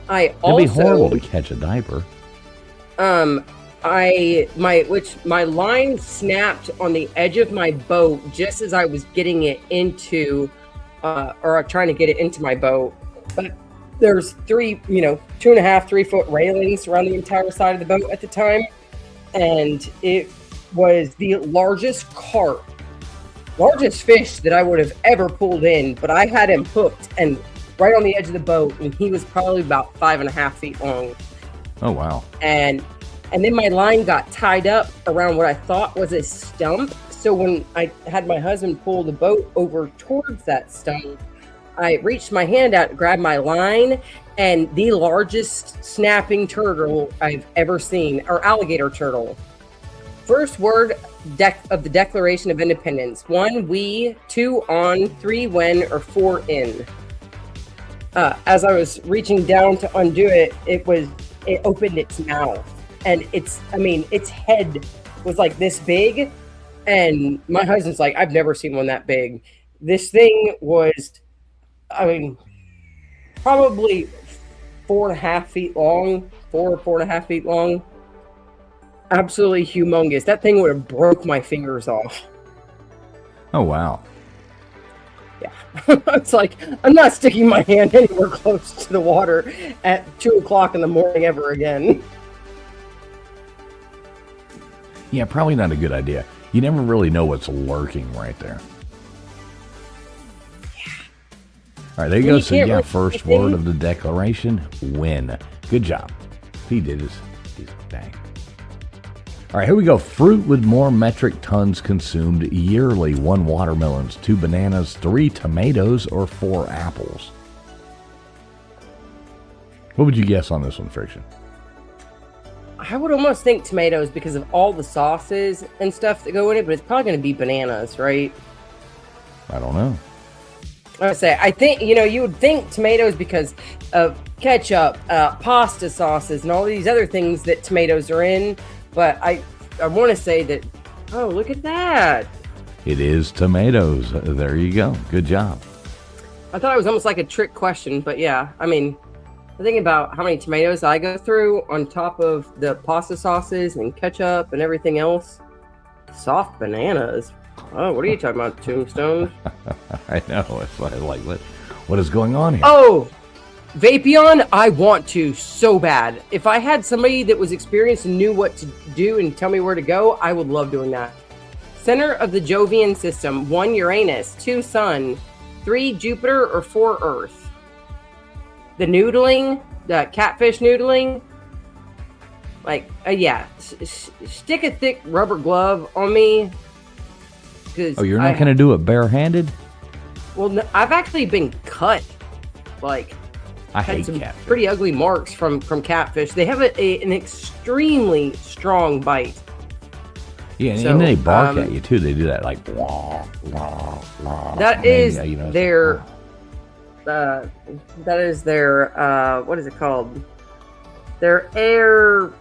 It'd be horrible to catch a diaper. My line snapped on the edge of my boat just as I was getting it into, or trying to get it into my boat. But there's 2.5, 3 foot railings around the entire side of the boat at the time. And it was the largest fish that I would have ever pulled in, but I had him hooked and right on the edge of the boat, and he was probably about 5.5 feet long. Oh, wow. And then my line got tied up around what I thought was a stump. So when I had my husband pull the boat over towards that stump, I reached my hand out, grabbed my line, and the largest snapping turtle I've ever seen, or alligator turtle. First word of the Declaration of Independence: 1, we; 2, on; 3, when; or 4, in. As I was reaching down to undo it, it opened its mouth, and its head was like this big, and my husband's like, I've never seen one that big. This thing was, probably 4.5 feet long, 4.5 feet long. Absolutely humongous. That thing would have broke my fingers off. Oh, wow. Yeah. It's like, I'm not sticking my hand anywhere close to the water at 2 o'clock in the morning ever again. Yeah, probably not a good idea. You never really know what's lurking right there. All right, there you go. So, yeah, first word of the Declaration, win. Good job. He did his thing. All right, here we go. Fruit with more metric tons consumed yearly: 1, watermelons; 2, bananas; 3, tomatoes; or 4, apples. What would you guess on this one, Friction? I would almost think tomatoes because of all the sauces and stuff that go in it, but it's probably going to be bananas, right? I don't know. I think, you would think tomatoes because of ketchup, pasta sauces, and all these other things that tomatoes are in. But I want to say that, oh, look at that. It is tomatoes. There you go. Good job. I thought it was almost like a trick question, but yeah, I'm thinking about how many tomatoes I go through on top of the pasta sauces and ketchup and everything else. Soft bananas. Oh, what are you talking about, Tombstone? I know. It's like what is going on here? Oh, Vapion, I want to so bad. If I had somebody that was experienced and knew what to do and tell me where to go, I would love doing that. Center of the Jovian system: 1, Uranus; 2, Sun; 3, Jupiter; or 4, Earth. The noodling, the catfish noodling, stick a thick rubber glove on me. Oh, you're not going to do it barehanded? Well, no, I've actually been cut. I hate some catfish. Pretty ugly marks from catfish. They have an extremely strong bite. Yeah, and they bark at you too. They do that like wah, wah, wah. That is their what is it called? Their air,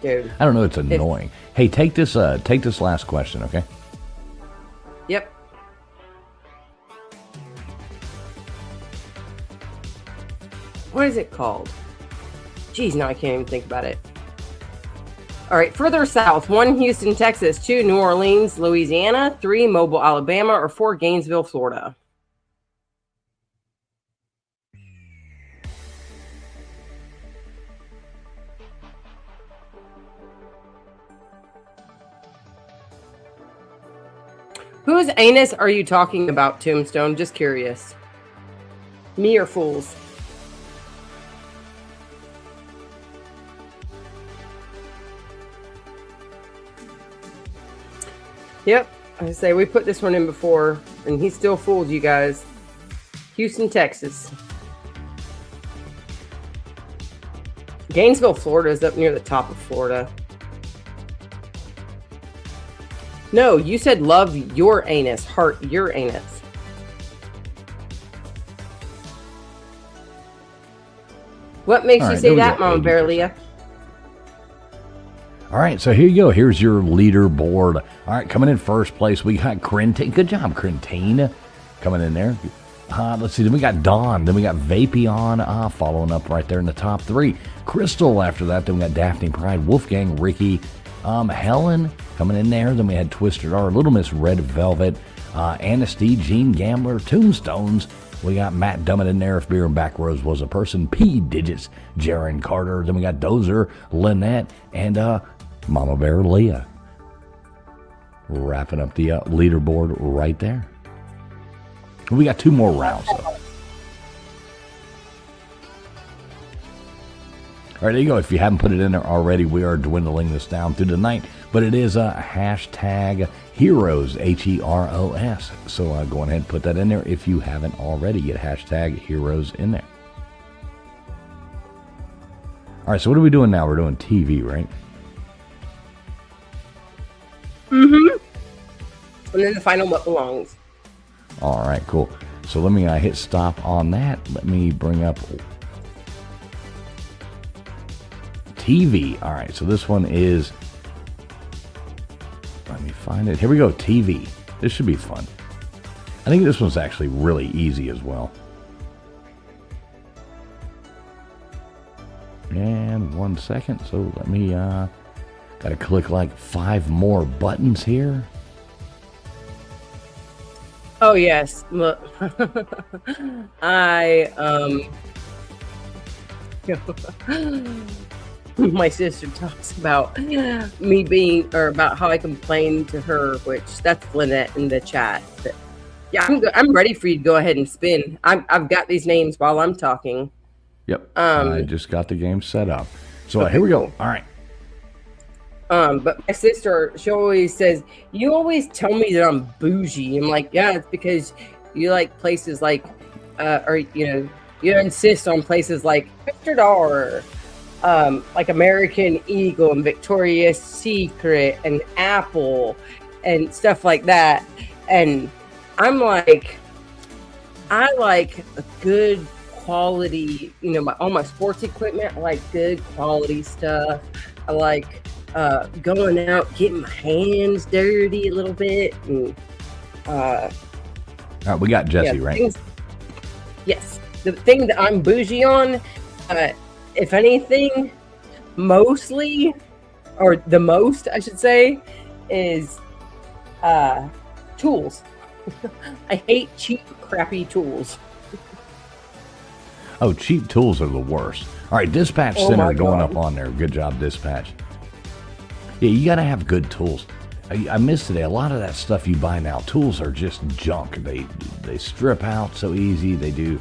dude. I don't know. It's annoying. Hey, take this last question, okay? Yep. What is it called? Jeez, now I can't even think about it. All right, further south, 1, Houston, Texas, 2, New Orleans, Louisiana, 3, Mobile, Alabama, or 4, Gainesville, Florida. Whose anus are you talking about, Tombstone? Just curious. Me or Fools? Yep, I say we put this one in before, and he still fooled you guys. Houston, Texas. Gainesville, Florida is up near the top of Florida. No, you said love your anus, heart your anus. What makes you say that, Mama Bear Leah? All right, so here you go. Here's your leaderboard. All right, coming in first place, we got Crentine. Good job, Crentine. Coming in there. Let's see, then we got Dawn. Then we got Vapion following up right there in the top 3. Crystal after that. Then we got Daphne Pride, Wolfgang, Ricky, Helen coming in there. Then we had Twisted R, Little Miss Red Velvet, Anasty, Gene Gambler, Tombstones. We got Matt Dummett in there, if Beer and Backroads was a person. P Digits, Jaron Carter. Then we got Dozer, Lynette, and Mama Bear Leah. Wrapping up the leaderboard right there. We got 2 more rounds, though. All right, there you go. If you haven't put it in there already, we are dwindling this down through the night. But it is a hashtag Heroes, Heroes. So go ahead and put that in there if you haven't already. Get hashtag Heroes in there. All right, so what are we doing now? We're doing TV, right? Mm-hmm. And then the final What Belongs. All right, cool. So let me hit stop on that. Let me bring up TV. All right, so this one is, let me find it. Here we go, TV. This should be fun. I think this one's actually really easy as well. And 1 second, so let me, gotta click like 5 more buttons here. Oh yes, look, my sister talks about me being, or about how I complained to her, which that's Lynette in the chat. But yeah, I'm ready for you to go ahead and spin. I've got these names while I'm talking. Yep, I just got the game set up. So here we go. All right. But my sister, she always says, you always tell me that I'm bougie. I'm like, yeah, it's because you like places like, or, you know, you insist on places like Mr. Dollar, like American Eagle and Victoria's Secret and Apple and stuff like that. And I'm like, I like a good quality, you know, all my sports equipment. I like good quality stuff. I like going out, getting my hands dirty a little bit. And, all right, we got Jesse, right? Yes. The thing that I'm bougie on, if anything, mostly, or the most, I should say, is tools. I hate cheap, crappy tools. Oh, cheap tools are the worst. All right, Dispatch Center going up on there. Good job, Dispatch. Yeah, you got to have good tools. I missed today. A lot of that stuff you buy now, tools are just junk. They strip out so easy. They do.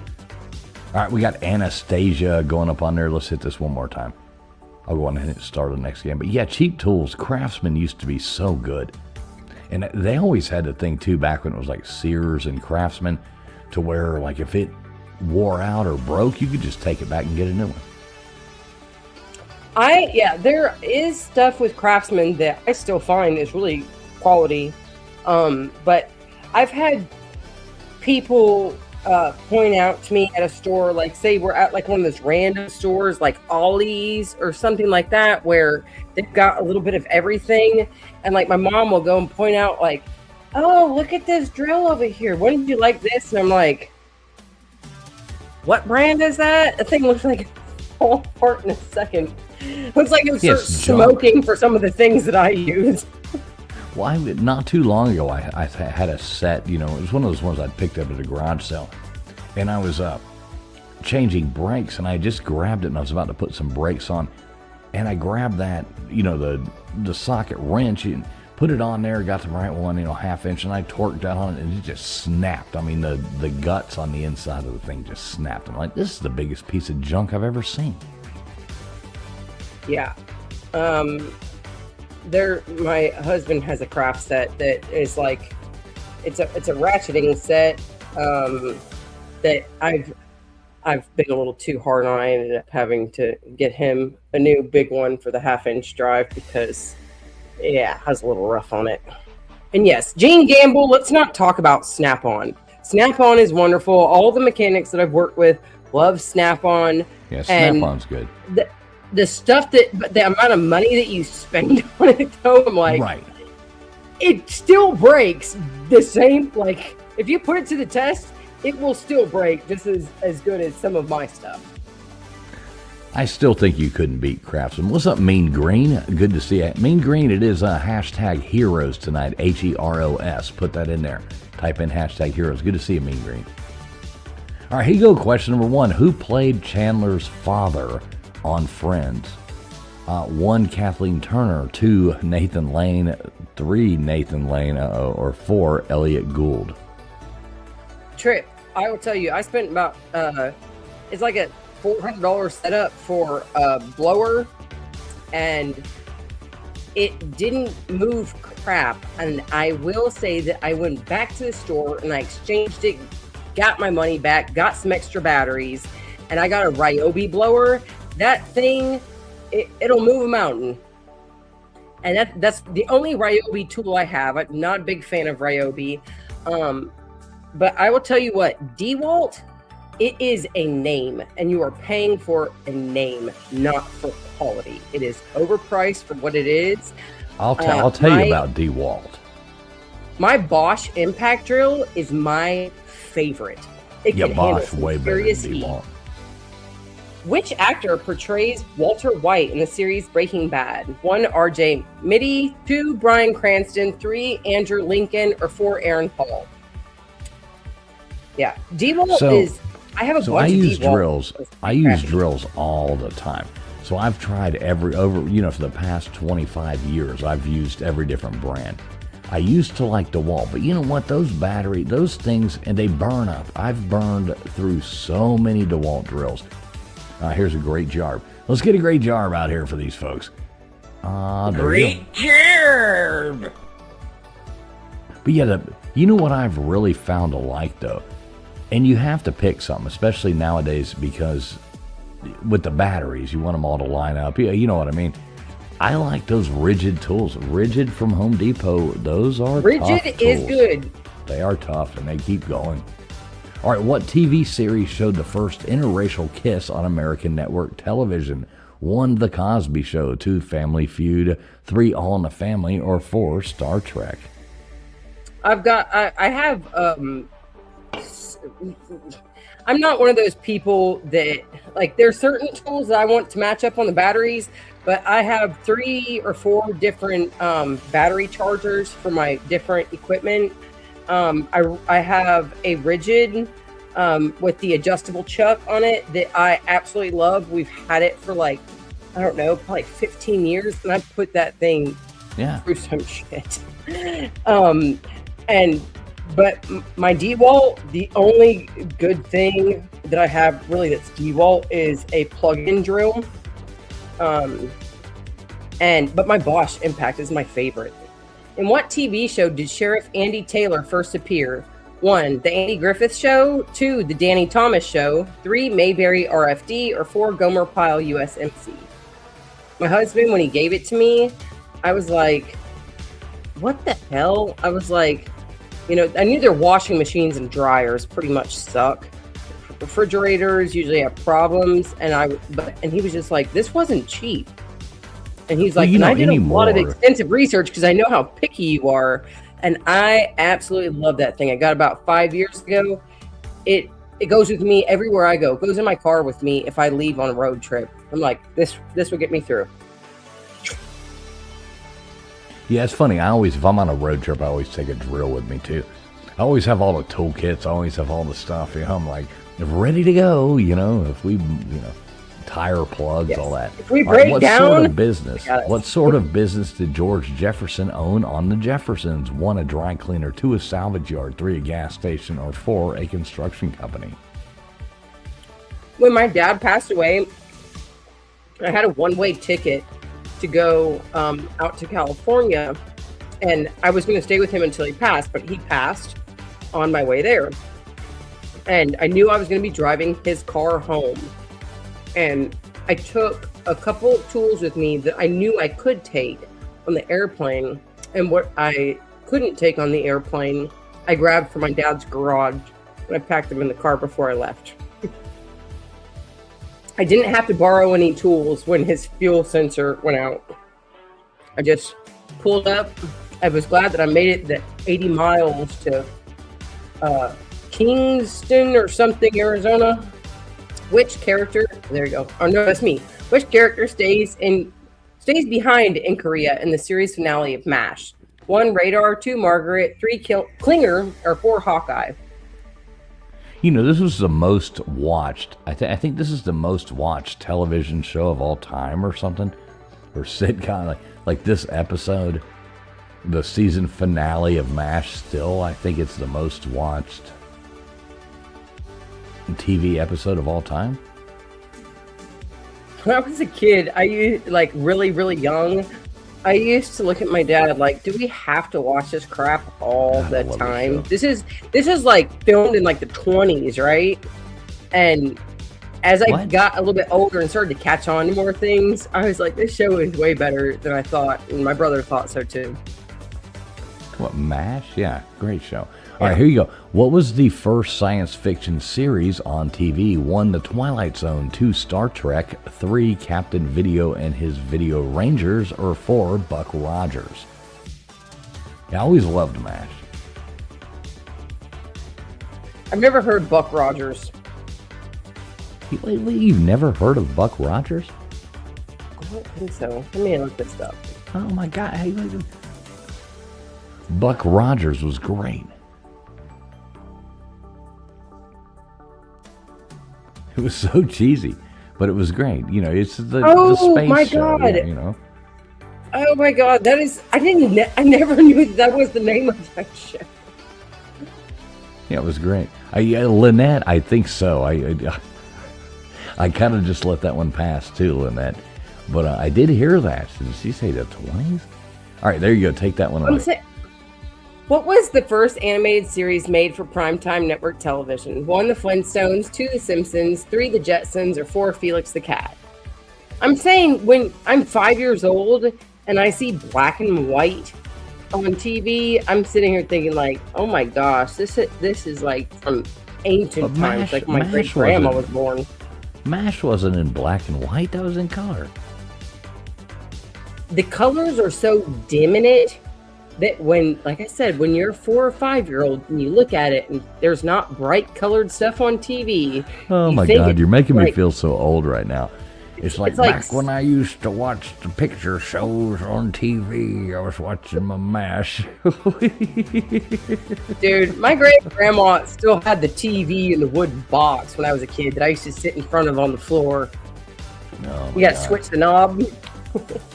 All right, we got Anastasia going up on there. Let's hit this one more time. I'll go on and start the next game. But yeah, cheap tools. Craftsman used to be so good. And they always had the thing, too, back when it was like Sears and Craftsman, to where, like, if it wore out or broke, you could just take it back and get a new one. There is stuff with Craftsman that I still find is really quality. But I've had people point out to me at a store, like say we're at like one of those random stores like Ollie's or something like that, where they've got a little bit of everything, and like my mom will go and point out like, oh, look at this drill over here, wouldn't you like this? And I'm like, what brand is that? The thing looks like it's fall apart in a second. Looks like it would start smoking for some of the things that I use. Well, not too long ago, I had a set, it was one of those ones I picked up at a garage sale. And I was changing brakes, and I just grabbed it, and I was about to put some brakes on. And I grabbed that, the socket wrench, and put it on there, got the right one, 1/2 inch, and I torqued that on it, and it just snapped. I mean, the guts on the inside of the thing just snapped. I'm like, this is the biggest piece of junk I've ever seen. Yeah. My husband has a craft set that is like, it's a ratcheting set that I've been a little too hard on. I ended up having to get him a new big one for the 1/2 inch drive because, I was a little rough on it. And yes, Jane Gamble, let's not talk about Snap-on. Snap-on is wonderful. All the mechanics that I've worked with love Snap-on. Yeah, Snap-on's good. The stuff but the amount of money that you spend on it, though, I'm like, right. It still breaks the same. Like, if you put it to the test, it will still break just as good as some of my stuff. I still think you couldn't beat Craftsman. What's up, Mean Green? Good to see you. Mean Green, it is hashtag Heroes tonight, HEROS. Put that in there. Type in hashtag Heroes. Good to see you, Mean Green. All right, here you go. Question number 1. Who played Chandler's father on Friends? 1, Kathleen Turner. 2, Nathan Lane. 3, Nathan Lane. Or 4, Elliot Gould. Trip, I will tell you, I spent about, it's like a $400 setup for a blower, and it didn't move crap. And I will say that I went back to the store and I exchanged it, got my money back, got some extra batteries, and I got a Ryobi blower. That thing, it'll move a mountain. And that's the only Ryobi tool I have. I'm not a big fan of Ryobi. But I will tell you what, DeWalt, it is a name, and you are paying for a name, not for quality. It is overpriced for what it is. I'll tell you about DeWalt. My Bosch impact drill is my favorite. It can Bosch handle way better than DeWalt. Which actor portrays Walter White in the series Breaking Bad? 1, RJ Mitty. 2, Bryan Cranston. 3, Andrew Lincoln. Or 4, Aaron Paul. Yeah, DeWalt is. I have a bunch of DeWalt. I use drills all the time. So I've tried for the past 25 years, I've used every different brand. I used to like DeWalt, but you know what? Those things, and they burn up. I've burned through so many DeWalt drills. Here's a great jarb. Let's get a great jarb out here for these folks. Great jarb! But yeah, you know what I've really found to like, though? And you have to pick something, especially nowadays, because with the batteries, you want them all to line up. Yeah, you know what I mean? I like those Rigid tools. Rigid from Home Depot, those are Rigid tough is tools. good. They are tough, and they keep going. All right, what TV series showed the first interracial kiss on American network television? 1, The Cosby Show. 2, Family Feud. 3, All in the Family. Or 4, Star Trek. I have, I'm not one of those people that, like, there's certain tools that I want to match up on the batteries, but I have 3 or 4 different battery chargers for my different equipment. I have a Rigid with the adjustable chuck on it that I absolutely love. We've had it for like, I don't know, probably 15 years, and I put that thing through some shit. But my DeWalt, the only good thing that I have really that's DeWalt is a plug-in drill. But my Bosch Impact is my favorite. In what TV show did Sheriff Andy Taylor first appear? 1, The Andy Griffith Show. 2, The Danny Thomas Show. 3, Mayberry RFD. Or 4, Gomer Pyle USMC. My husband, when he gave it to me, I was like, what the hell? I was like, You know, I knew their washing machines and dryers pretty much suck. Refrigerators usually have problems, and he was just like, this wasn't cheap. And he's like, and I did a lot of extensive research because I know how picky you are, and I absolutely love that thing. I got about 5 years ago. It goes with me everywhere I go. It goes in my car with me if I leave on a road trip. I'm like, this will get me through. Yeah, it's funny. If I'm on a road trip, I always take a drill with me too. I always have all the toolkits. I always have all the stuff. You know, I'm like, if we're ready to go, you know, if we, tire plugs, all that. If we break down, what sort of business did George Jefferson own on the Jeffersons? 1, a dry cleaner. 2, a salvage yard. 3, a gas station. Or 4, a construction company. When my dad passed away, I had a one-way ticket to go out to California, and I was going to stay with him until he passed, but he passed on my way there. And I knew I was going to be driving his car home. And I took a couple tools with me that I knew I could take on the airplane. And what I couldn't take on the airplane, I grabbed from my dad's garage, and I packed them in the car before I left. I didn't have to borrow any tools when his fuel sensor went out. I just pulled up. I was glad that I made it the 80 miles to Kingston or something, Arizona. Which character? There you go. Oh no, that's me. Which character stays behind in Korea in the series finale of MASH? 1, Radar. 2, Margaret. 3, Klinger. Or 4, Hawkeye. You know, this was the most watched. I think this is the most watched television show of all time, or something, or sitcom. Like this episode, the season finale of MASH. Still, I think it's the most watched TV episode of all time. When I was a kid, I used, like, really, really young, I used to look at my dad like, do we have to watch this crap all the time? This is like filmed in like the 20s, right? And as I got a little bit older and started to catch on to more things, I was like, this show is way better than I thought, and my brother thought so too. What, MASH? Yeah, great show. All right, here you go. What was the first science fiction series on TV? 1, The Twilight Zone. 2, Star Trek. 3, Captain Video and His Video Rangers. Or 4, Buck Rogers. I always loved MASH. I've never heard Buck Rogers. You've never heard of Buck Rogers? I don't think so. Let me look this up. Oh my God. Buck Rogers was great. It was so cheesy, but it was great. You know, it's the space show, you know. Oh my God, that is, I never knew that was the name of that show. Yeah, it was great. Lynette, I think so. I kind of just let that one pass too, Lynette. But I did hear that. Did she say the 20s? All right, there you go. Take that one away. What was the first animated series made for primetime network television? 1, The Flintstones. 2, The Simpsons. 3, The Jetsons. Or 4, Felix the Cat. I'm saying when I'm 5 years old and I see black and white on TV, I'm sitting here thinking like, oh my gosh, this is like from ancient times, like my great grandma was born. MASH wasn't in black and white, that was in color. The colors are so dim in it that when, like I said, when you're a 4 or 5 year old and you look at it and there's not bright colored stuff on TV. Oh my God, you're making me feel so old right now. It's like back when I used to watch the picture shows on TV, I was watching my MASH. Dude, my great grandma still had the TV in the wood box when I was a kid that I used to sit in front of on the floor. Oh you got to switch the knob.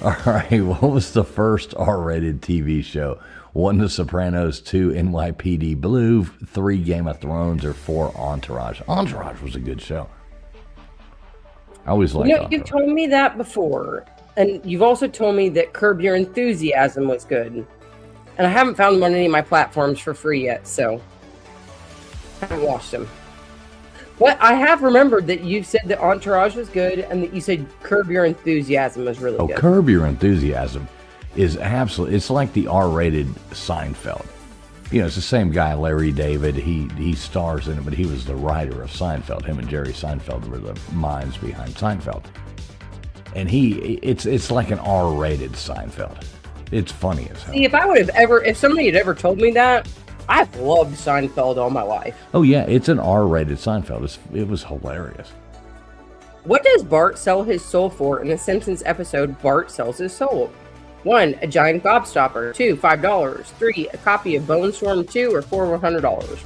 All right, what was the first R-rated TV show? 1, The Sopranos. 2, NYPD Blue. 3, Game of Thrones. Or 4, Entourage. Entourage was a good show. I always liked Entourage. You've told me that before, and you've also told me that Curb Your Enthusiasm was good. And I haven't found them on any of my platforms for free yet, so I haven't watched them. But I have remembered that you said that Entourage was good, and that you said Curb Your Enthusiasm was really good. Curb Your Enthusiasm is absolutely, it's like the R-rated Seinfeld. It's the same guy, Larry David. He stars in it, but he was the writer of Seinfeld. Him and Jerry Seinfeld were the minds behind Seinfeld. And it's like an R-rated Seinfeld. It's funny as hell. See, if somebody had ever told me that, I've loved Seinfeld all my life. Oh yeah, it's an R-rated Seinfeld. It was hilarious. What does Bart sell his soul for in the Simpsons episode Bart Sells His Soul? 1, a giant gobstopper. 2, $5. 3, a copy of Bone Storm 2, or 4, $100.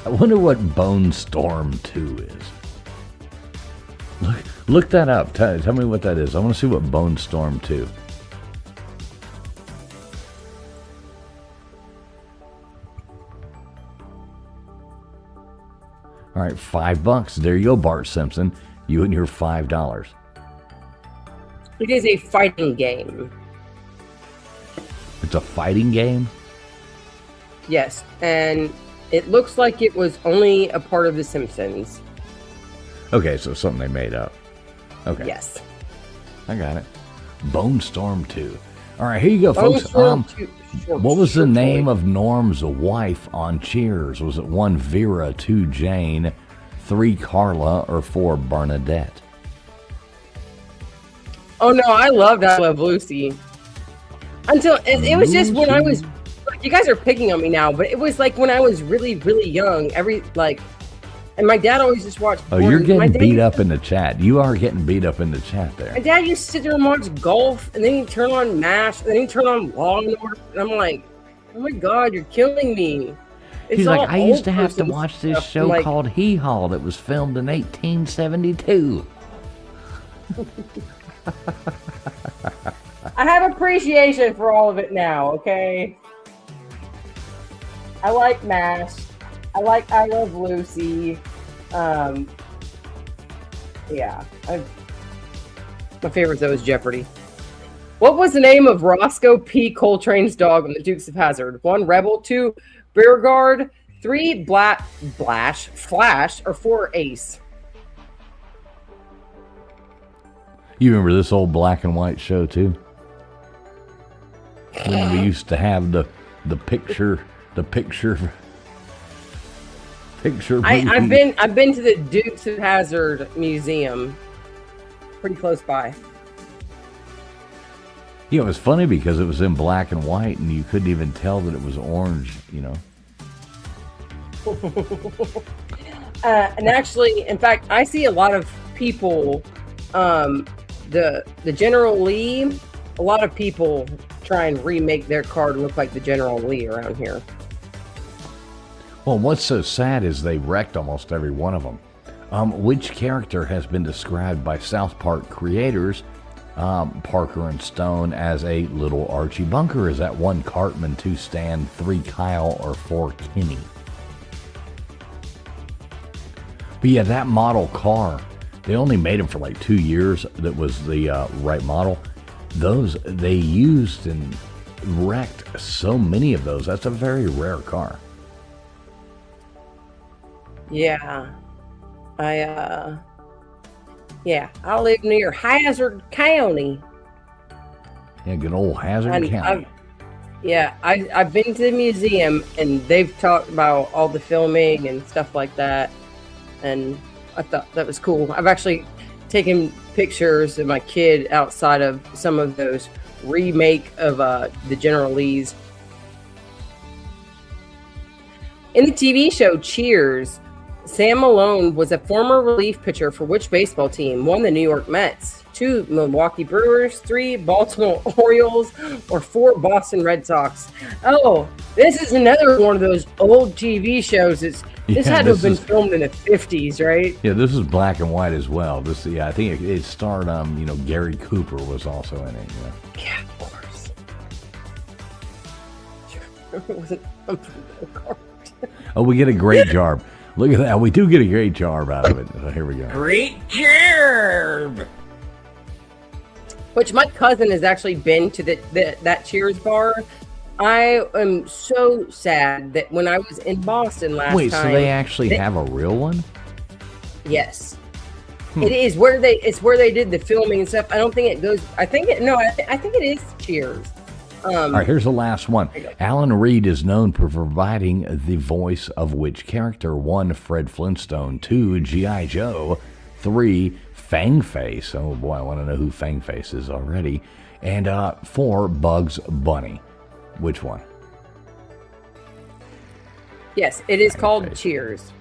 I wonder what Bone Storm 2 is. Look that up. Tell me what that is. I want to see what Bone Storm 2. All right, $5. There you go, Bart Simpson. You and your $5. It is a fighting game. It's a fighting game? Yes, and it looks like it was only a part of The Simpsons. Okay, so something they made up. Okay. Yes. I got it. Bone Storm 2. All right, here you go, Bone folks. Storm 2. What was the name of Norm's wife on Cheers? Was it 1, Vera, 2, Jane, 3, Carla, or 4, Bernadette? Oh no, I loved I Love Lucy. Until it was just when I was, you guys are picking on me now, but it was like when I was really, really young. And my dad always just watched. Oh, you're getting beat up in the chat. You are getting beat up in the chat there. My dad used to sit there and watch golf, and then he'd turn on MASH, and then he'd turn on Law and Order, and I'm like, oh my God, you're killing me. He's like, I used to have to watch this show called Hee Haw that was filmed in 1872. I have appreciation for all of it now, okay? I like MASH. I like I Love Lucy. Yeah. My favorite, though, is Jeopardy. What was the name of Roscoe P. Coltrane's dog on the Dukes of Hazzard? 1, Rebel. 2, Beauregard. 3, Flash. Or 4, Ace. You remember this old black and white show, too? When we used to have the picture I've been to the Dukes of Hazzard Museum, pretty close by. It was funny because it was in black and white, and you couldn't even tell that it was orange. And actually, in fact, I see a lot of people, the General Lee. A lot of people try and remake their car to look like the General Lee around here. Well, what's so sad is they wrecked almost every one of them. Which character has been described by South Park creators, Parker and Stone, as a little Archie Bunker? Is that 1, Cartman, 2, Stan, 3, Kyle, or 4, Kenny? But yeah, that model car, they only made them for like 2 years. That was the right model. Those, they used and wrecked so many of those. That's a very rare car. Yeah. I live near Hazard County. Yeah, good old Hazard County. I've been to the museum, and they've talked about all the filming and stuff like that, and I thought that was cool. I've actually taken pictures of my kid outside of some of those remake of the General Lee's. In the TV show Cheers, Sam Malone was a former relief pitcher for which baseball team? 1, the New York Mets. 2, Milwaukee Brewers. 3, Baltimore Orioles. Or 4, Boston Red Sox. Oh, this is another one of those old TV shows. This had to have been filmed in the 50s, right? Yeah, this is black and white as well. I think it starred, Gary Cooper was also in it. Yeah, of course. It wasn't Oh, we get a great jarb. Look at that. We do get a great jarb out of it. So here we go. Great jarb! Which my cousin has actually been to that Cheers bar. I am so sad that when I was in Boston last time. Wait, so they actually have a real one? Yes. It is where they did the filming and stuff. I don't think it goes. I think it is Cheers. All right, here's the last one. Alan Reed is known for providing the voice of which character? 1, Fred Flintstone. 2, G.I. Joe. 3, Fangface. Oh boy, I want to know who Fangface is already. And 4, Bugs Bunny. Which one? Yes, it is called Cheers.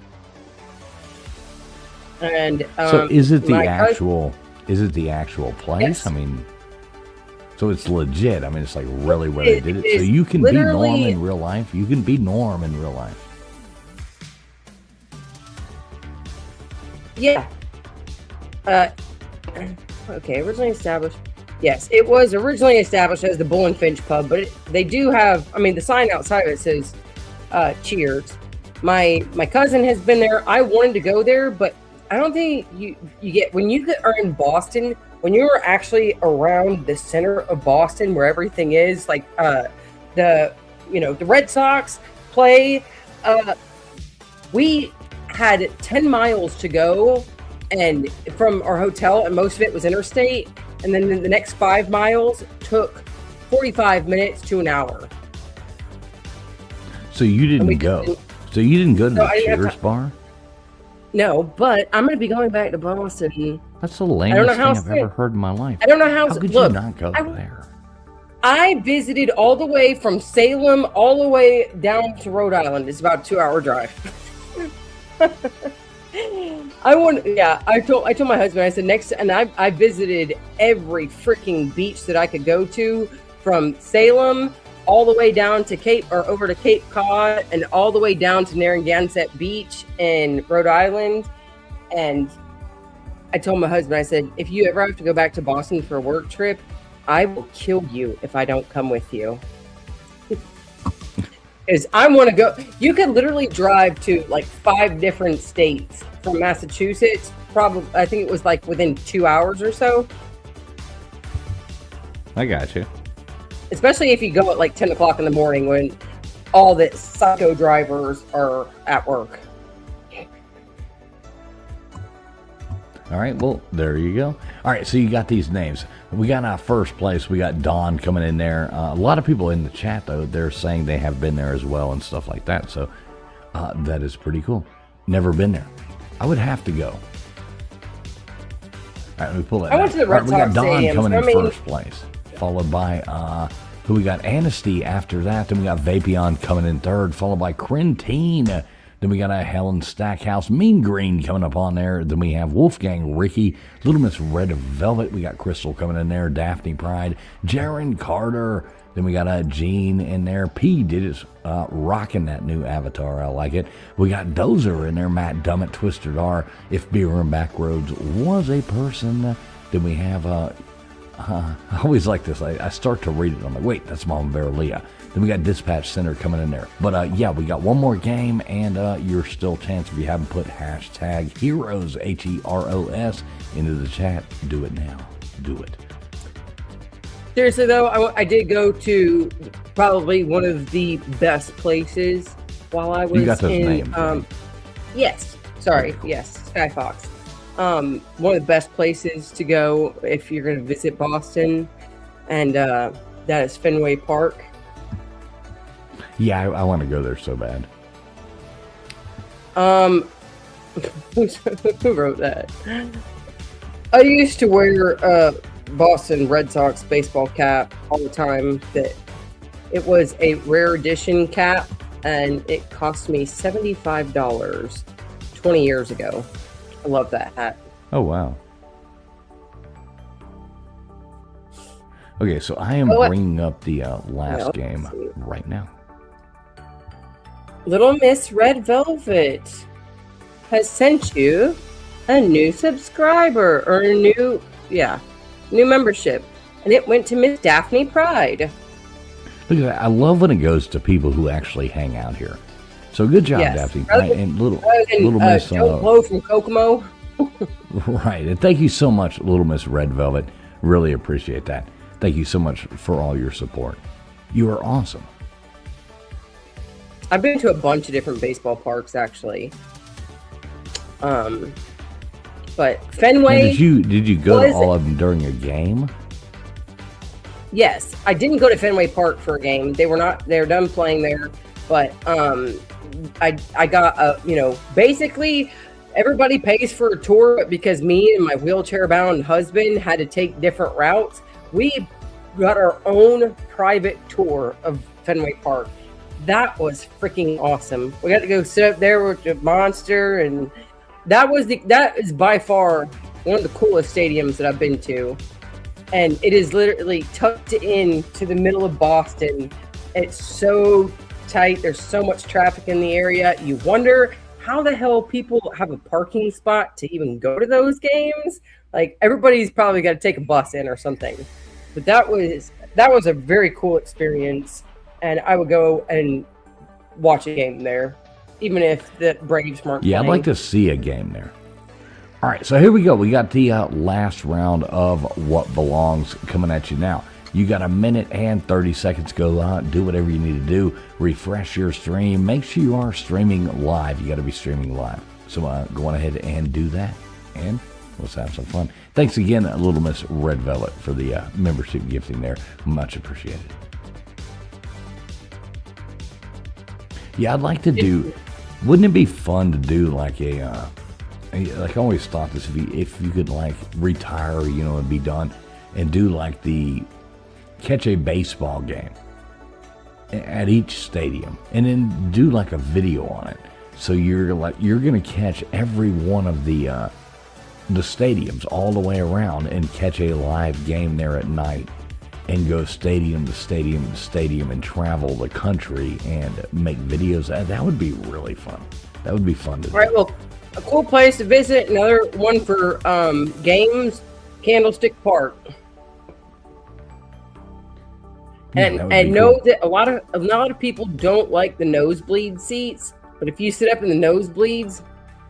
And so is it the actual? Is it the actual place? Yes. I mean, so it's legit. I mean, it's like really where they did it. So you can be Norm in real life. You can be Norm in real life. Yeah. Okay, originally established. Yes, it was originally established as the Bull and Finch pub, but they do have, I mean, the sign outside of it says Cheers. My cousin has been there. I wanted to go there, but I don't think you get, when you are in Boston, when you're actually around the center of Boston where everything is, like the Red Sox play, we had 10 miles to go and from our hotel, and most of it was interstate, and then the next 5 miles took 45 minutes to an hour. So you didn't go. So you didn't go to the Cheers bar? No, but I'm going to be going back to Boston. That's the lamest thing I've ever heard in my life. I don't know how could you not go there? I visited all the way from Salem all the way down to Rhode Island. It's about a 2-hour drive. I told my husband, I said I visited every freaking beach that I could go to, from Salem all the way down to over to Cape Cod and all the way down to Narragansett Beach in Rhode Island. And I told my husband, I said, if you ever have to go back to Boston for a work trip, I will kill you if I don't come with you. Because I want to go. You could literally drive to like 5 different states from Massachusetts. Probably, I think it was like within 2 hours or so. I got you. Especially if you go at like 10 o'clock in the morning when all the psycho drivers are at work. All right, well, there you go. All right, so you got these names. We got our first place. We got Dawn coming in there. A lot of people in the chat, though, they're saying they have been there as well and stuff like that. So that is pretty cool. Never been there. I would have to go. All right, let me pull that. I went to the Red Sox we got Dawn Stadium, coming in first place, followed by who we got Anasty after that. Then we got Vapion coming in third, followed by Crentine. Then we got a Helen Stackhouse, Mean Green coming up on there. Then we have Wolfgang Ricky, Little Miss Red Velvet. We got Crystal coming in there, Daphne Pride, Jaron Carter. Then we got Jean in there. P Digits rocking that new avatar. I like it. We got Dozer in there, Matt Dummett, Twisted R. If Beer and Backroads was a person. Then we have, I always like this. I start to read it. I'm like, wait, that's Mama Bear Leah. Then we got Dispatch Center coming in there. But yeah, we got one more game, and you're still a chance if you haven't put hashtag Heroes, HEROS, into the chat. Do it now. Do it. Seriously, though, I did go to probably one of the best places while I was you got those names, right? Yes. Sorry. Yes. Skyfox. One of the best places to go if you're going to visit Boston, and that is Fenway Park. Yeah, I want to go there so bad. Who wrote that? I used to wear a Boston Red Sox baseball cap all the time. That it was a rare edition cap, and it cost me $75 20 years ago. I love that hat. Oh, wow. Okay, so I am bringing up the last game right now. Little Miss Red Velvet has sent you a new subscriber, or a new membership, and it went to Miss Daphne Pride. Look at that. I love when it goes to people who actually hang out here. So good job, Daphne. And little Miss Joe Blow from Kokomo. Right, and thank you so much, Little Miss Red Velvet. Really appreciate that. Thank you so much for all your support. You are awesome. I've been to a bunch of different baseball parks, actually. But Fenway. Now, did you go to all of them during a game? Yes, I didn't go to Fenway Park for a game. They were done playing there, but I got basically everybody pays for a tour, but because me and my wheelchair bound husband had to take different routes, we got our own private tour of Fenway Park. That was freaking awesome. We got to go sit up there with the monster, and that is by far one of the coolest stadiums that I've been to. And it is literally tucked in to the middle of Boston. It's so tight. There's so much traffic in the area. You wonder how the hell people have a parking spot to even go to those games. Like, everybody's probably got to take a bus in or something. But that was a very cool experience, and I would go and watch a game there, even if the Braves weren't Yeah, playing. I'd like to see a game there. All right, so here we go. We got the last round of What Belongs coming at you now. You got 1 minute and 30 seconds to go out. Do whatever you need to do. Refresh your stream. Make sure you are streaming live. You got to be streaming live. So go on ahead and do that, and let's have some fun. Thanks again, Little Miss Red Velvet, for the membership gifting there. Much appreciated. Yeah, I'd like to do. Wouldn't it be fun to do like a? Like, I always thought this, if you could like retire, and be done, and do like catch a baseball game at each stadium, and then do like a video on it. So you're gonna catch every one of the stadiums all the way around and catch a live game there at night, and go stadium to stadium to stadium and travel the country and make videos. That would be really fun. That would be fun to do. All right, well, a cool place to visit. Another one for games, Candlestick Park. And know cool. that a lot of people don't like the nosebleed seats, but if you sit up in the nosebleeds,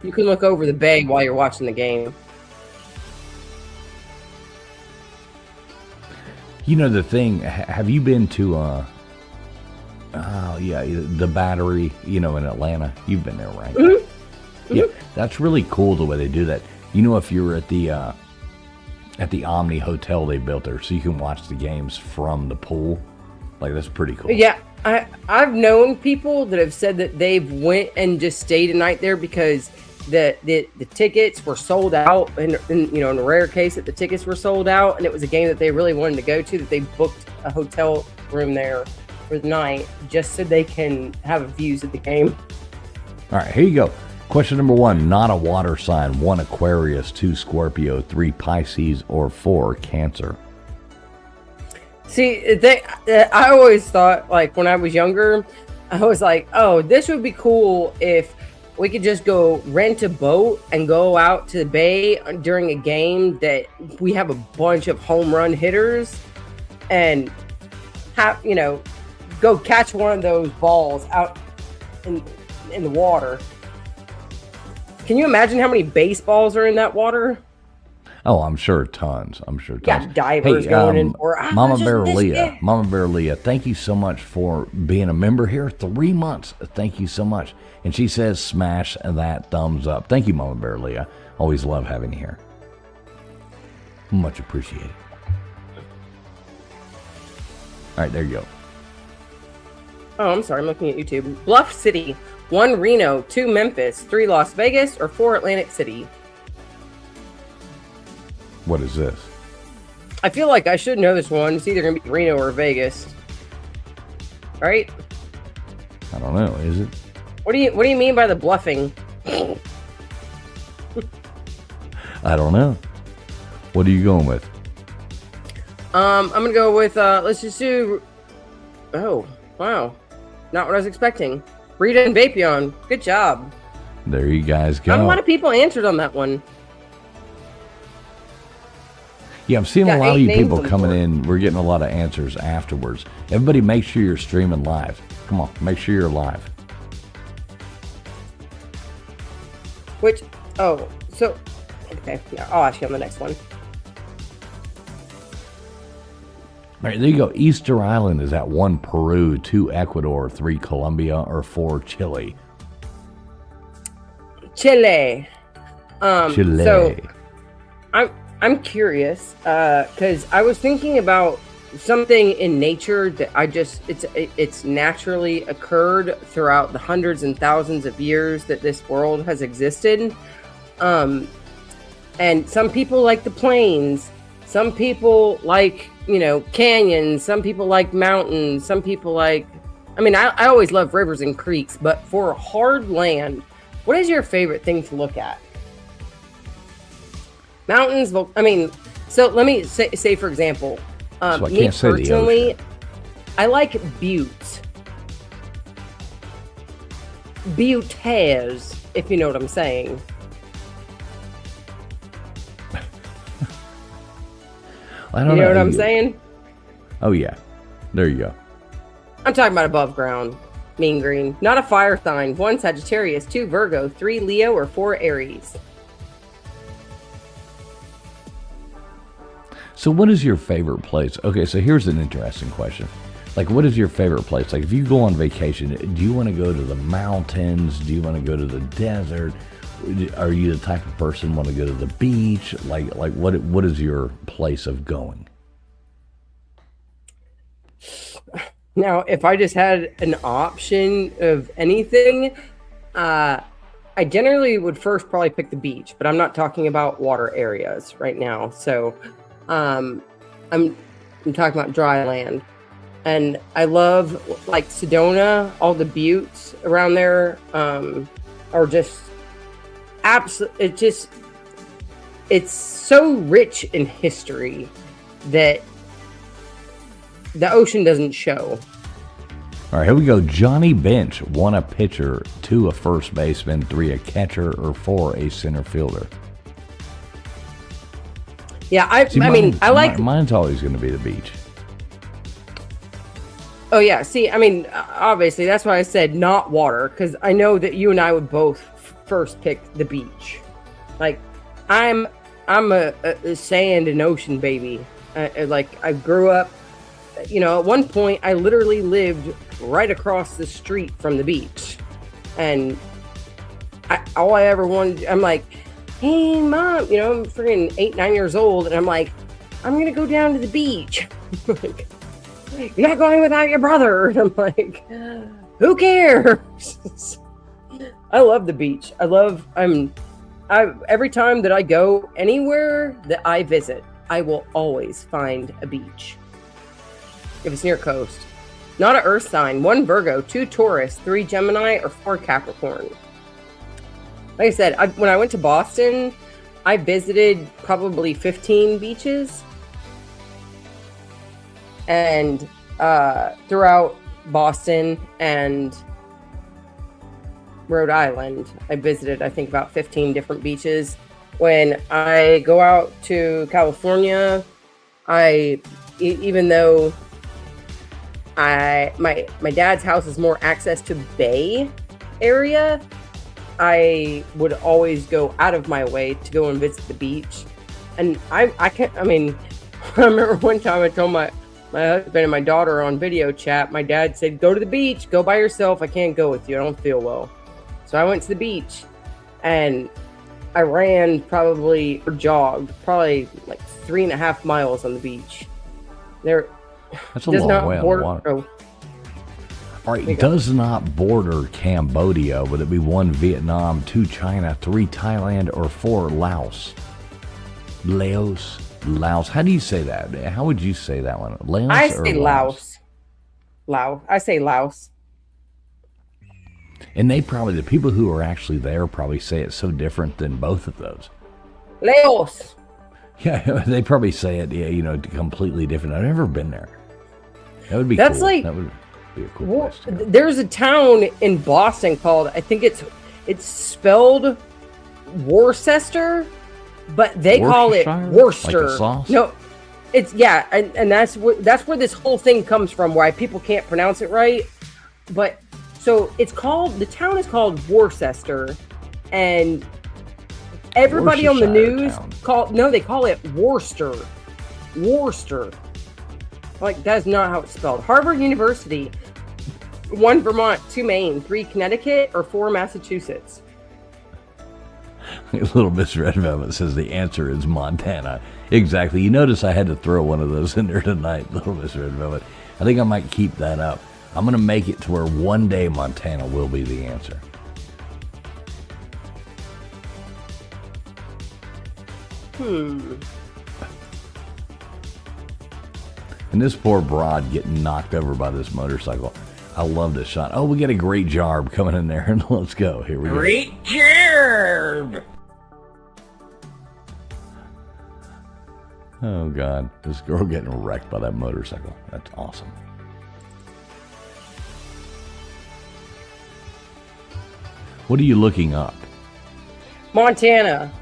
you can look over the bay while you're watching the game. The thing, have you been to the Battery, in Atlanta? You've been there, right? Mm-hmm. Yeah, that's really cool the way they do that. If you're at the Omni Hotel they built there, so you can watch the games from the pool. Like, that's pretty cool. Yeah, I've known people that have said that they've went and just stayed a night there because the tickets were sold out, and in a rare case that the tickets were sold out, and it was a game that they really wanted to go to, that they booked a hotel room there for the night just so they can have views of the game. All right, here you go. Question number 1, not a water sign. 1, Aquarius. 2, Scorpio. 3, Pisces. Or 4, Cancer. See, I always thought, like, when I was younger, I was like, oh, this would be cool if we could just go rent a boat and go out to the bay during a game that we have a bunch of home run hitters and have, go catch one of those balls out in the water. Can you imagine how many baseballs are in that water? Oh, I'm sure tons. Got divers going in for Mama Bear Leah, thank you so much for being a member here. 3 months. Thank you so much. And she says, smash that thumbs up. Thank you, Mama Bear Leah. Always love having you here. Much appreciated. All right, there you go. Oh, I'm sorry. I'm looking at YouTube. Bluff City. 1, Reno. 2, Memphis. 3, Las Vegas. Or 4, Atlantic City. What is this? I feel like I should know this one. It's either going to be Reno or Vegas. Right? I don't know. Is it? What do you mean by the bluffing? I don't know. What are you going with? I'm going to go with, let's just do... Oh, wow. Not what I was expecting. Rita and Vapion. Good job. There you guys go. Not a lot of people answered on that one. Yeah, I'm seeing Got a lot of 8 you names people on the coming board. in. We're getting a lot of answers afterwards. Everybody make sure you're streaming live. Come on, make sure you're live. Which, oh, so, okay. Yeah, I'll ask you on the next one. All right, there you go. Easter Island is at 1, Peru, 2, Ecuador, 3, Colombia, or 4, Chile. Chile. Chile. So, I'm curious, because I was thinking about something in nature that it's naturally occurred throughout the hundreds and thousands of years that this world has existed. And some people like the plains, some people like, canyons, some people like mountains, some people like, I always love rivers and creeks, but for hard land, what is your favorite thing to look at? Mountains, so let me say for example, So I me can't say the personally, ocean. I like buttes. Buttes, if you know what I'm saying. I don't You know what know. I'm saying? Oh yeah, there you go. I'm talking about above ground. Mean green. Not a fire sign. 1 Sagittarius, 2 Virgo, 3 Leo, or 4 Aries. So what is your favorite place? Okay, so here's an interesting question. Like, what is your favorite place? Like, if you go on vacation, do you want to go to the mountains? Do you want to go to the desert? Are you the type of person want to go to the beach? Like what is your place of going? Now, if I just had an option of anything, I generally would first probably pick the beach, but I'm not talking about water areas right now. So, I'm talking about dry land, and I love like Sedona. All the buttes around there are just absolutely. It's so rich in history that the ocean doesn't show. All right, here we go. Johnny Bench, 1 a pitcher, 2 a first baseman, 3 a catcher, or 4 a center fielder. Yeah, See, I like. Mine's always going to be the beach. Oh yeah, see, obviously that's why I said not water, because I know that you and I would both first pick the beach. Like, I'm a sand and ocean baby. I grew up. At one point, I literally lived right across the street from the beach, and all I ever wanted, I'm like, hey mom, I'm freaking 8, 9 years old, and I'm like, I'm gonna go down to the beach. Like, you're not going without your brother. And I'm like, who cares? I love the beach. Every time that I go anywhere that I visit, I will always find a beach. If it's near coast. Not an earth sign. 1 Virgo, 2 Taurus, 3 Gemini, or 4 Capricorn. Like I said, when I went to Boston, I visited probably 15 beaches. And throughout Boston and Rhode Island, I visited, I think, about 15 different beaches. When I go out to California, even though my dad's house is more access to bay area, I would always go out of my way to go and visit the beach. And I remember one time I told my husband and my daughter on video chat, my dad said, go to the beach, go by yourself. I can't go with you. I don't feel well. So I went to the beach, and I ran or jogged probably like 3.5 miles on the beach. That's a long way on the water. All right, does not border Cambodia. Would it be 1 Vietnam, 2 China, 3 Thailand, or 4 Laos? Laos. How do you say that? How would you say that one? Laos I or say Laos. I say Laos. And the people who are actually there probably say it so different than both of those. Laos. Yeah, they probably say it, completely different. I've never been there. That would be That's cool. like, that would be a cool place to go. There's a town in Boston called, I think it's spelled Worcester, but they call it Worcester. Like a sauce? No, it's and that's where this whole thing comes from, why people can't pronounce it right. But so the town is called Worcester, and everybody on the news they call it Worcester. Worcester. Like, that's not how it's spelled. Harvard University. 1 Vermont, 2 Maine, 3 Connecticut, or 4 Massachusetts. Little Miss Red Velvet says the answer is Montana. Exactly. You notice I had to throw one of those in there tonight, Little Miss Red Velvet. I think I might keep that up. I'm going to make it to where one day Montana will be the answer. And this poor broad getting knocked over by this motorcycle. I love this shot. Oh, we got a great jarb coming in there. Let's go. Here we go. Great job! Oh, God. This girl getting wrecked by that motorcycle. That's awesome. What are you looking up? Montana.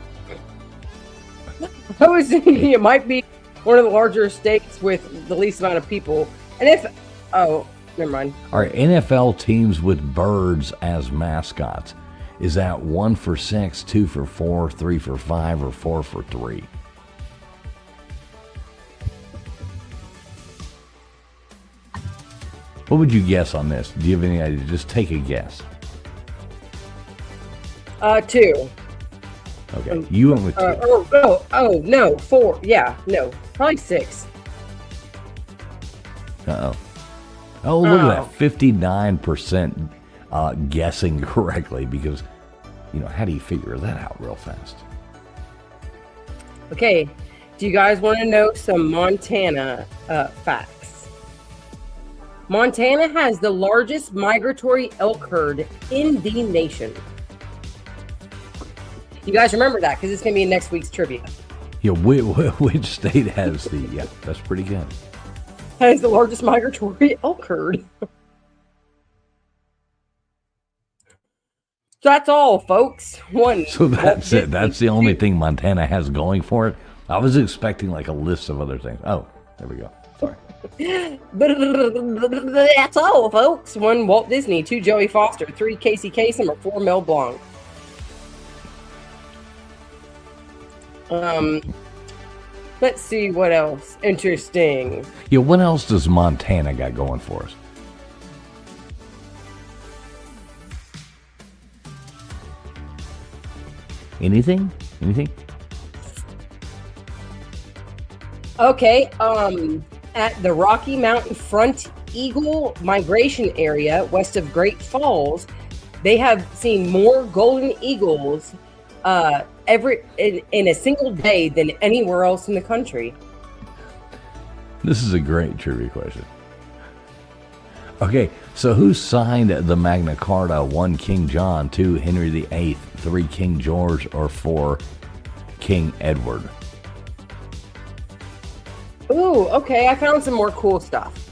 I was thinking it might be one of the larger states with the least amount of people. And if, oh, never mind. All right, NFL teams with birds as mascots. Is that 1 for 6, 2 for 4, 3 for 5, or 4 for 3? What would you guess on this? Do you have any idea? Just take a guess. 2. Okay, you went with 2. No, 4. Yeah, no, probably 6. Uh-oh. Oh, look at that. 59% guessing correctly because, how do you figure that out real fast? Okay, do you guys want to know some Montana facts? Montana has the largest migratory elk herd in the nation. You guys remember that because it's going to be in next week's trivia. Yeah, which state has the... Yeah, that's pretty good. Has the largest migratory elk herd. So that's all, folks. So that's it. That's the only thing Montana has going for it. I was expecting like a list of other things. Oh, there we go. Sorry. That's all, folks. 1 Walt Disney, 2 Joey Foster, 3 Casey Kasem, or 4 Mel Blanc. Let's see what else interesting. Yeah, what else does Montana got going for us? Anything? Okay, at the Rocky Mountain Front Eagle Migration Area west of Great Falls, they have seen more golden eagles in a single day than anywhere else in the country. This is a great trivia question. Okay, so who signed the Magna Carta? 1 King John, 2 Henry VIII, 3 King George, or 4 King Edward? Ooh, okay, I found some more cool stuff.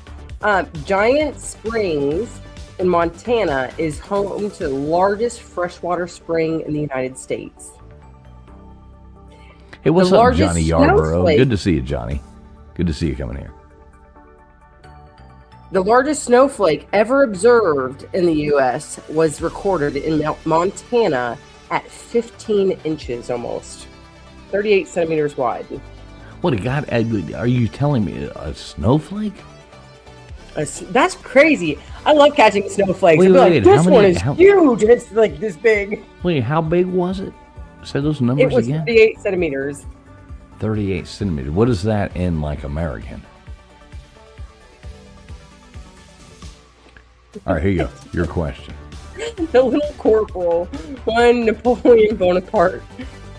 Giant Springs in Montana is home to the largest freshwater spring in the United States. Hey, what's The up, largest Johnny Yarborough? snowflake. Good to see you, Johnny. Good to see you coming here. The largest snowflake ever observed in the U.S. was recorded in Montana at 15 inches almost, 38 centimeters wide. What a god! Are you telling me a snowflake? That's crazy. I love catching snowflakes. Wait, I'd be wait, like, wait, this one is huge, and it's like this big. Wait, how big was it? Say those It numbers was again. 38 centimeters. 38 centimeters. What is that in like American? All right, here you go. Your question. The Little Corporal, 1 Napoleon Bonaparte,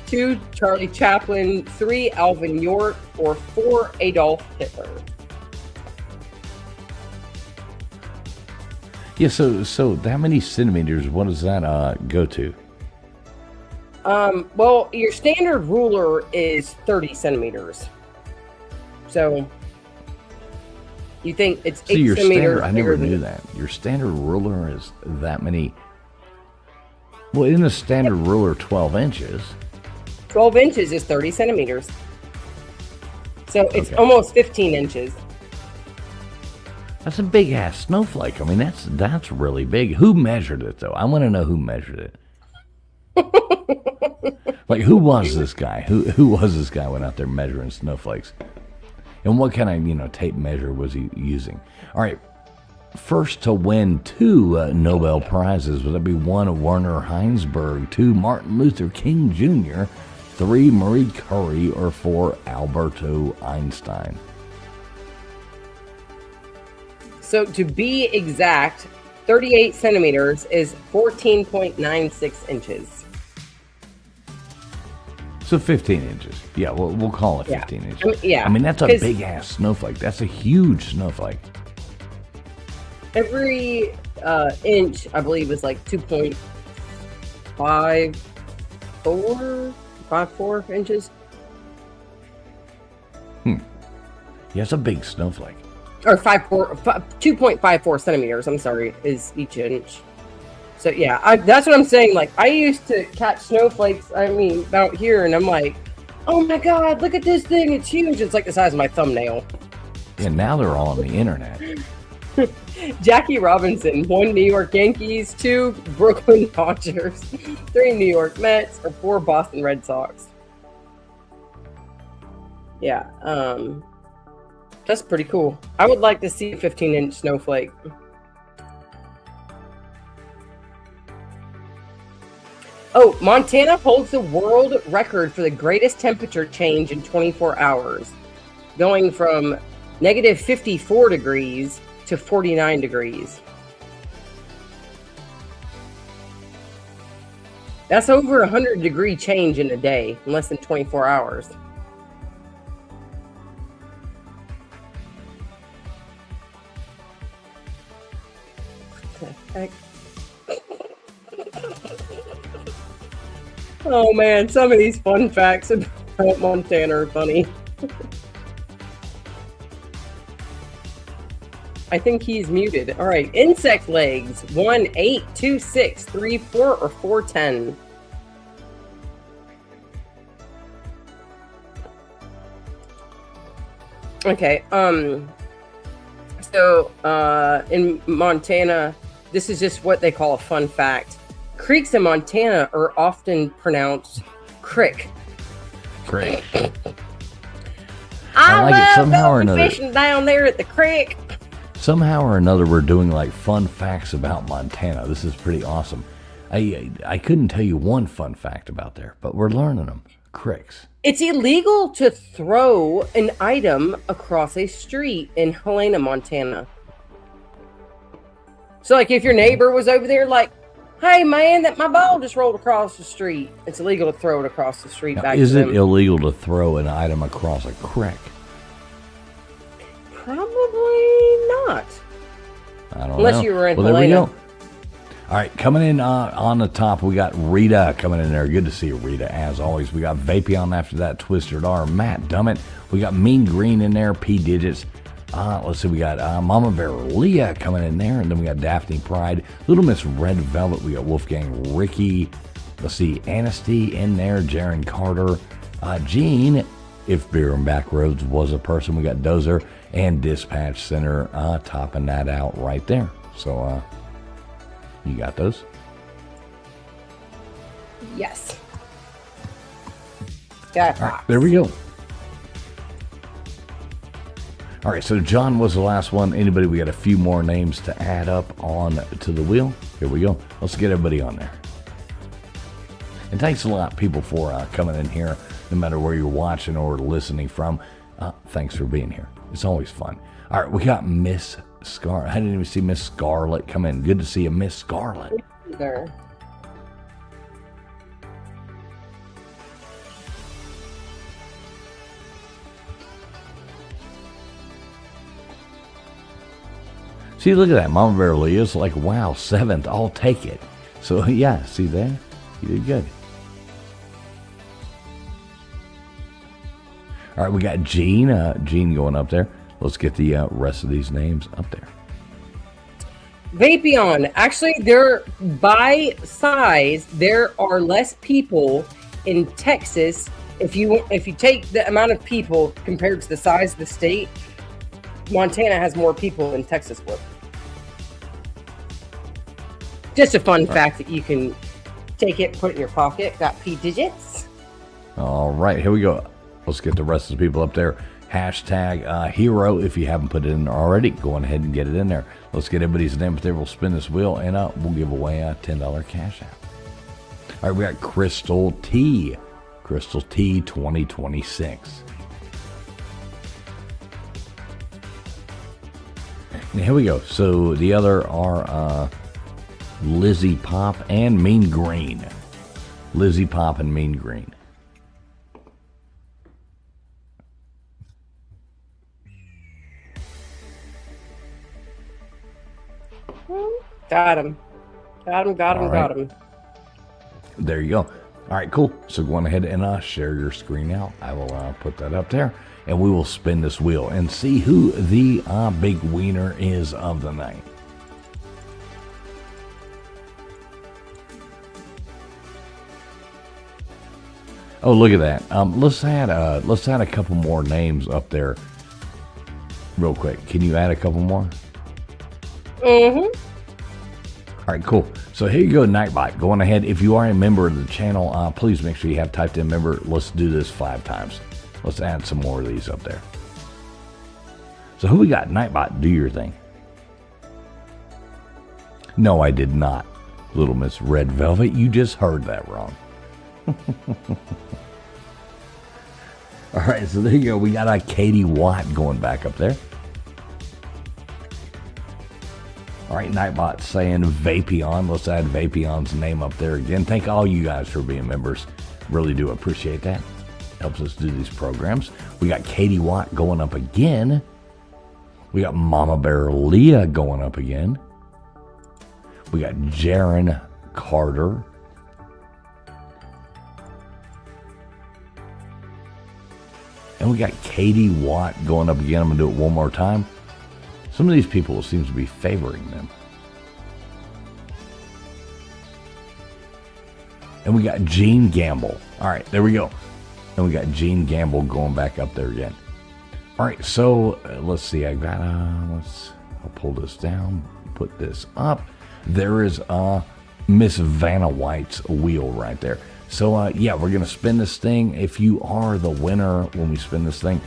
2 Charlie Chaplin, 3 Alvin York, or 4 Adolf Hitler. Yeah, so that many centimeters, what does that go to? Well, your standard ruler is 30 centimeters. So you think it's 8 your centimeters standard, I never bigger knew than- that. Your standard ruler is that many. Well, isn't a standard ruler 12 inches? 12 inches is 30 centimeters. So it's Okay. almost 15 inches. That's a big ass snowflake. I mean, that's really big. Who measured it though? I want to know who measured it. Like, who was this guy? Who was this guy went out there measuring snowflakes? And what kind of tape measure was he using? All right, first to win 2 Nobel Prizes. Would that be 1, Werner Heinsberg, 2, Martin Luther King Jr., 3, Marie Curie, or 4, Alberto Einstein? So to be exact, 38 centimeters is 14.96 inches. So 15 inches. Yeah, we'll call it 15 inches. Yeah. I mean, that's a big-ass snowflake. That's a huge snowflake. Every inch, I believe, is like 2.54 inches. Yeah, it's a big snowflake. Or 2.54 centimeters, I'm sorry, is each inch. So yeah, that's what I'm saying. Like, I used to catch snowflakes, out here, and I'm like, oh my God, look at this thing, it's huge. It's like the size of my thumbnail. Yeah, now they're all on the internet. Jackie Robinson, 1 New York Yankees, 2 Brooklyn Dodgers, 3 New York Mets, or 4 Boston Red Sox. Yeah, that's pretty cool. I would like to see a 15-inch snowflake. Oh, Montana holds the world record for the greatest temperature change in 24 hours, going from negative 54 degrees to 49 degrees. That's over 100-degree change in a day, in less than 24 hours. What the heck? Oh man, some of these fun facts about Montana are funny. I think he's muted. All right, insect legs: 1, 8, 2, 6, 3, 4, or 4, 10. Okay. So in Montana, this is just what they call a fun fact. Creeks in Montana are often pronounced crick. Great. I like it love somehow or going another. fishing down there at the creek. Somehow or another, we're doing like fun facts about Montana. This is pretty awesome. I couldn't tell you one fun fact about there, but we're learning them. Cricks. It's illegal to throw an item across a street in Helena, Montana. So, like, if your neighbor was over there, like, hey, man, that my ball just rolled across the street, it's illegal to throw it across the street Now, back is to it them. illegal to throw an item across a creek? Probably not. I don't know. Unless you were in Well, there we Helena. go. All right, coming in on the top, we got Rita coming in there. Good to see you, Rita, as always. We got Vapion after that, Twisted R, Matt Dummett. We got Mean Green in there, P Digits. Let's see, we got Mama Bear Leah coming in there, and then we got Daphne Pride, Little Miss Red Velvet. We got Wolfgang Ricky. Let's see, Anasty in there, Jaron Carter, Gene. If Beer and Backroads was a person, we got Dozer and Dispatch Center topping that out right there. So, you got those? Yes. Got All right, there we go. All right, so John was the last one. Anybody? We got a few more names to add up on to the wheel. Here we go. Let's get everybody on there. And thanks a lot, people, for coming in here, no matter where you're watching or listening from. Thanks for being here. It's always fun. All right, we got Miss Scarlet. I didn't even see Miss Scarlet come in. Good to see you, Miss Scarlet. there. See, look at that. Mama Bear Leah's like, wow, 7th. I'll take it. So, yeah, see that? You did good. All right, we got Gene. Gene going up there. Let's get the rest of these names up there. Vapion. Actually, they're by size. There are less people in Texas. If you take the amount of people compared to the size of the state, Montana has more people than Texas would. Just a fun fact that you can take it, put it in your pocket. Got P digits. All right, here we go. Let's get the rest of the people up there. Hashtag hero. If you haven't put it in there already, go on ahead and get it in there. Let's get everybody's name up there. We'll spin this wheel and we'll give away a $10 cash app. All right, we got Crystal T. Crystal T 2026. And here we go. So the other are Lizzie Pop and Mean Green. Lizzie Pop and Mean Green. Got him. Got him. There you go. All right, cool. So go on ahead and share your screen out. I will put that up there, and we will spin this wheel and see who the big wiener is of the night. Oh, look at that. Let's add a couple more names up there real quick. Can you add a couple more? Mm-hmm. All right, cool. So here you go, Nightbot. Go on ahead. If you are a member of the channel, please make sure you have typed in member. Let's do this 5 times. Let's add some more of these up there. So who we got? Nightbot, do your thing. No, I did not. Little Miss Red Velvet, you just heard that wrong. All right, so there you go. We got a Katie Watt going back up there. All right, Nightbot saying Vapion. Let's add Vapion's name up there again. Thank all you guys for being members. Really do appreciate that. Helps us do these programs. We got Katie Watt going up again. We got Mama Bear Leah going up again. We got Jaron Carter. And we got Katie Watt going up again. I'm going to do it one more time. Some of these people seem to be favoring them. And we got Gene Gamble. All right, there we go. And we got Gene Gamble going back up there again. All right, so let's see. I got I'll pull this down, put this up. There is Miss Vanna White's wheel right there. So yeah, we're gonna spin this thing. If you are the winner when we spin this thing,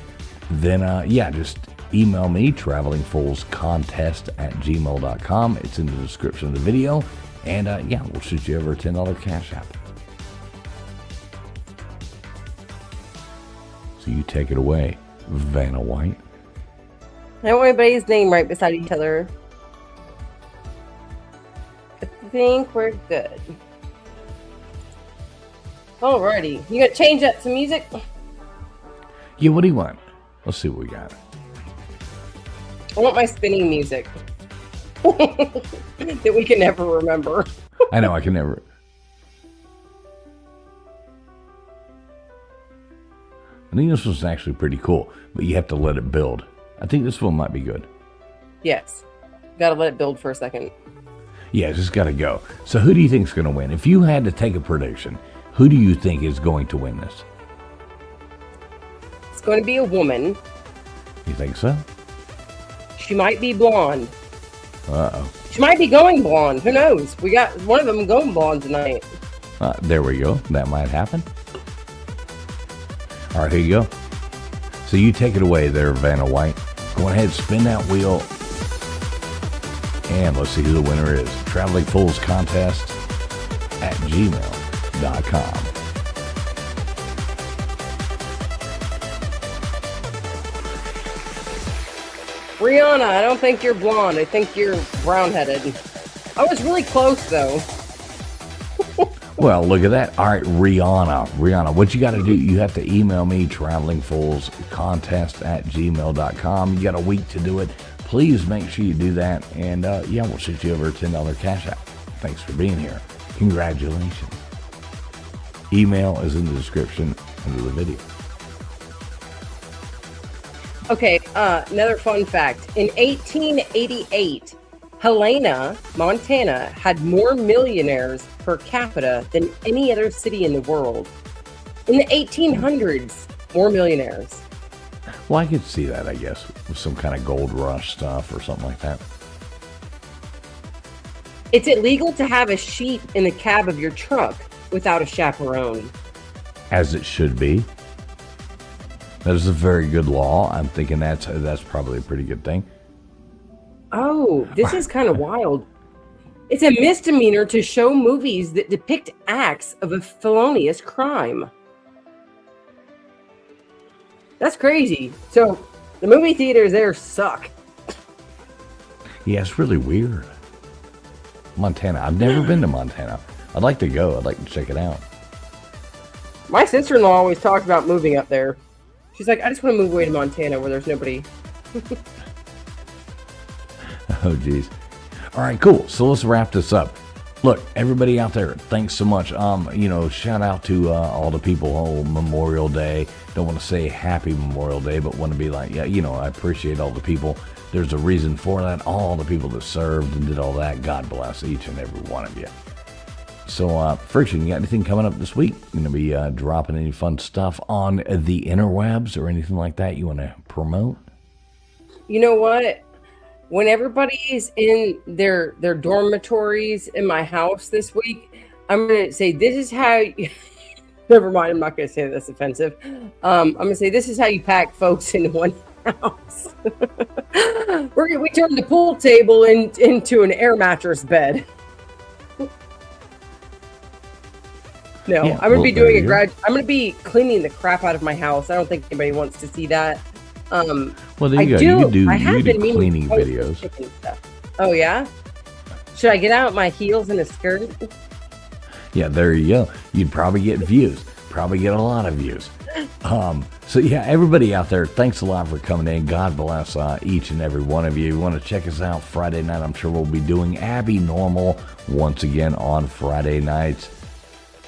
then yeah, just email me, travelingfoolscontest@gmail.com. It's in the description of the video. And yeah, we'll shoot you over a $10 cash app. So you take it away, Vanna White. I don't want anybody's name right beside each other. I think we're good. Alrighty. You gonna change up some music? Yeah, what do you want? Let's see what we got. I want my spinning music. That we can never remember. I know, I can never. I think this one's actually pretty cool, but you have to let it build. I think this one might be good. Yes. Gotta let it build for a second. Yeah, it's just gotta go. So who do you think is gonna win? If you had to take a prediction, who do you think is going to win this? It's going to be a woman. You think so? She might be blonde. Uh-oh. She might be going blonde. Who knows? We got one of them going blonde tonight. There we go. That might happen. All right, here you go. So you take it away there, Vanna White. Go ahead, spin that wheel. And let's see who the winner is. travelingfoolscontest@gmail.com. Rihanna, I don't think you're blonde. I think you're brown-headed. I was really close, though. Well, look at that. All right, Rihanna, what you got to do, you have to email me, travelingfoolscontest@gmail.com. You got a week to do it. Please make sure you do that. And yeah, we'll shoot you over a $10 cash app. Thanks for being here. Congratulations. Email is in the description under the video. Okay, another fun fact. In 1888, Helena, Montana, had more millionaires per capita than any other city in the world. In the 1800s, more millionaires. Well, I could see that, I guess, with some kind of gold rush stuff or something like that. It's illegal to have a sheep in the cab of your truck without a chaperone. As it should be. That is a very good law. I'm thinking that's probably a pretty good thing. Oh, this is kind of wild. It's a misdemeanor to show movies that depict acts of a felonious crime. That's crazy. So the movie theaters there suck. Yeah, it's really weird. Montana. I've never been to Montana. I'd like to go. I'd like to check it out. My sister-in-law always talks about moving up there. She's like, I just want to move away to Montana where there's nobody. Oh, geez. All right, cool. So let's wrap this up. Look, everybody out there, thanks so much. Shout out to all the people on Memorial Day. Don't want to say Happy Memorial Day, but want to be like, yeah, I appreciate all the people. There's a reason for that. All the people that served and did all that. God bless each and every one of you. So, Friction, you got anything coming up this week? You going to be dropping any fun stuff on the interwebs or anything like that you want to promote? You know what? When everybody's in their dormitories in my house this week, I'm going to say, this is how you... Never mind, I'm not going to say that's offensive. I'm going to say, this is how you pack folks into one house. We turned the pool table into an air mattress bed. No, Yeah, I'm going to be doing there I'm going to be cleaning the crap out of my house. I don't think anybody wants to see that. Well, there you go. You can do cleaning videos. Stuff. Oh, yeah? Should I get out my heels and a skirt? Yeah, there you go. You'd probably get views. Probably get a lot of views. So, yeah, everybody out there, thanks a lot for coming in. God bless each and every one of you. If you want to check us out Friday night, I'm sure we'll be doing Abby Normal once again on Friday nights.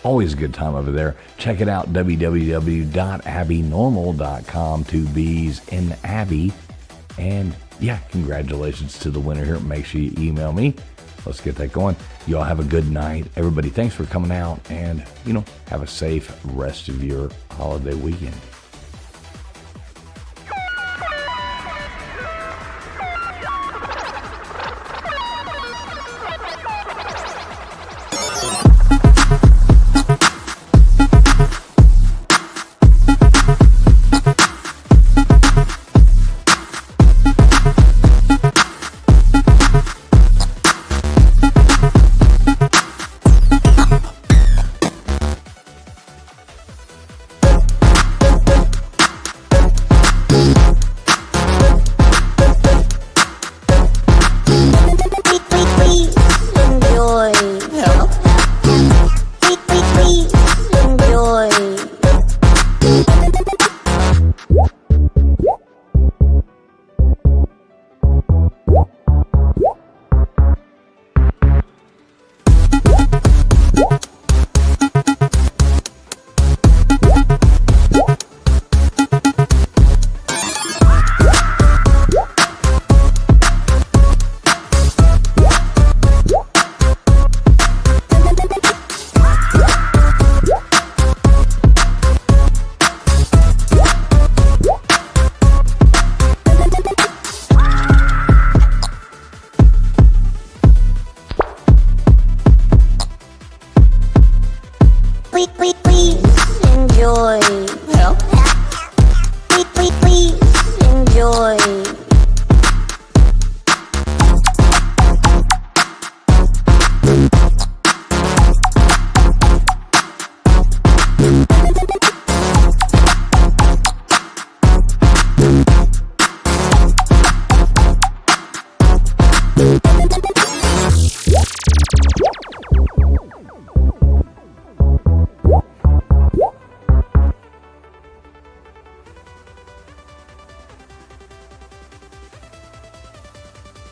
Always a good time over there. Check it out, www.abbynormal.com, 2 B's in Abby. And yeah, congratulations to the winner here. Make sure you email me. Let's get that going. You all have a good night. Everybody, thanks for coming out and, have a safe rest of your holiday weekend. Wait.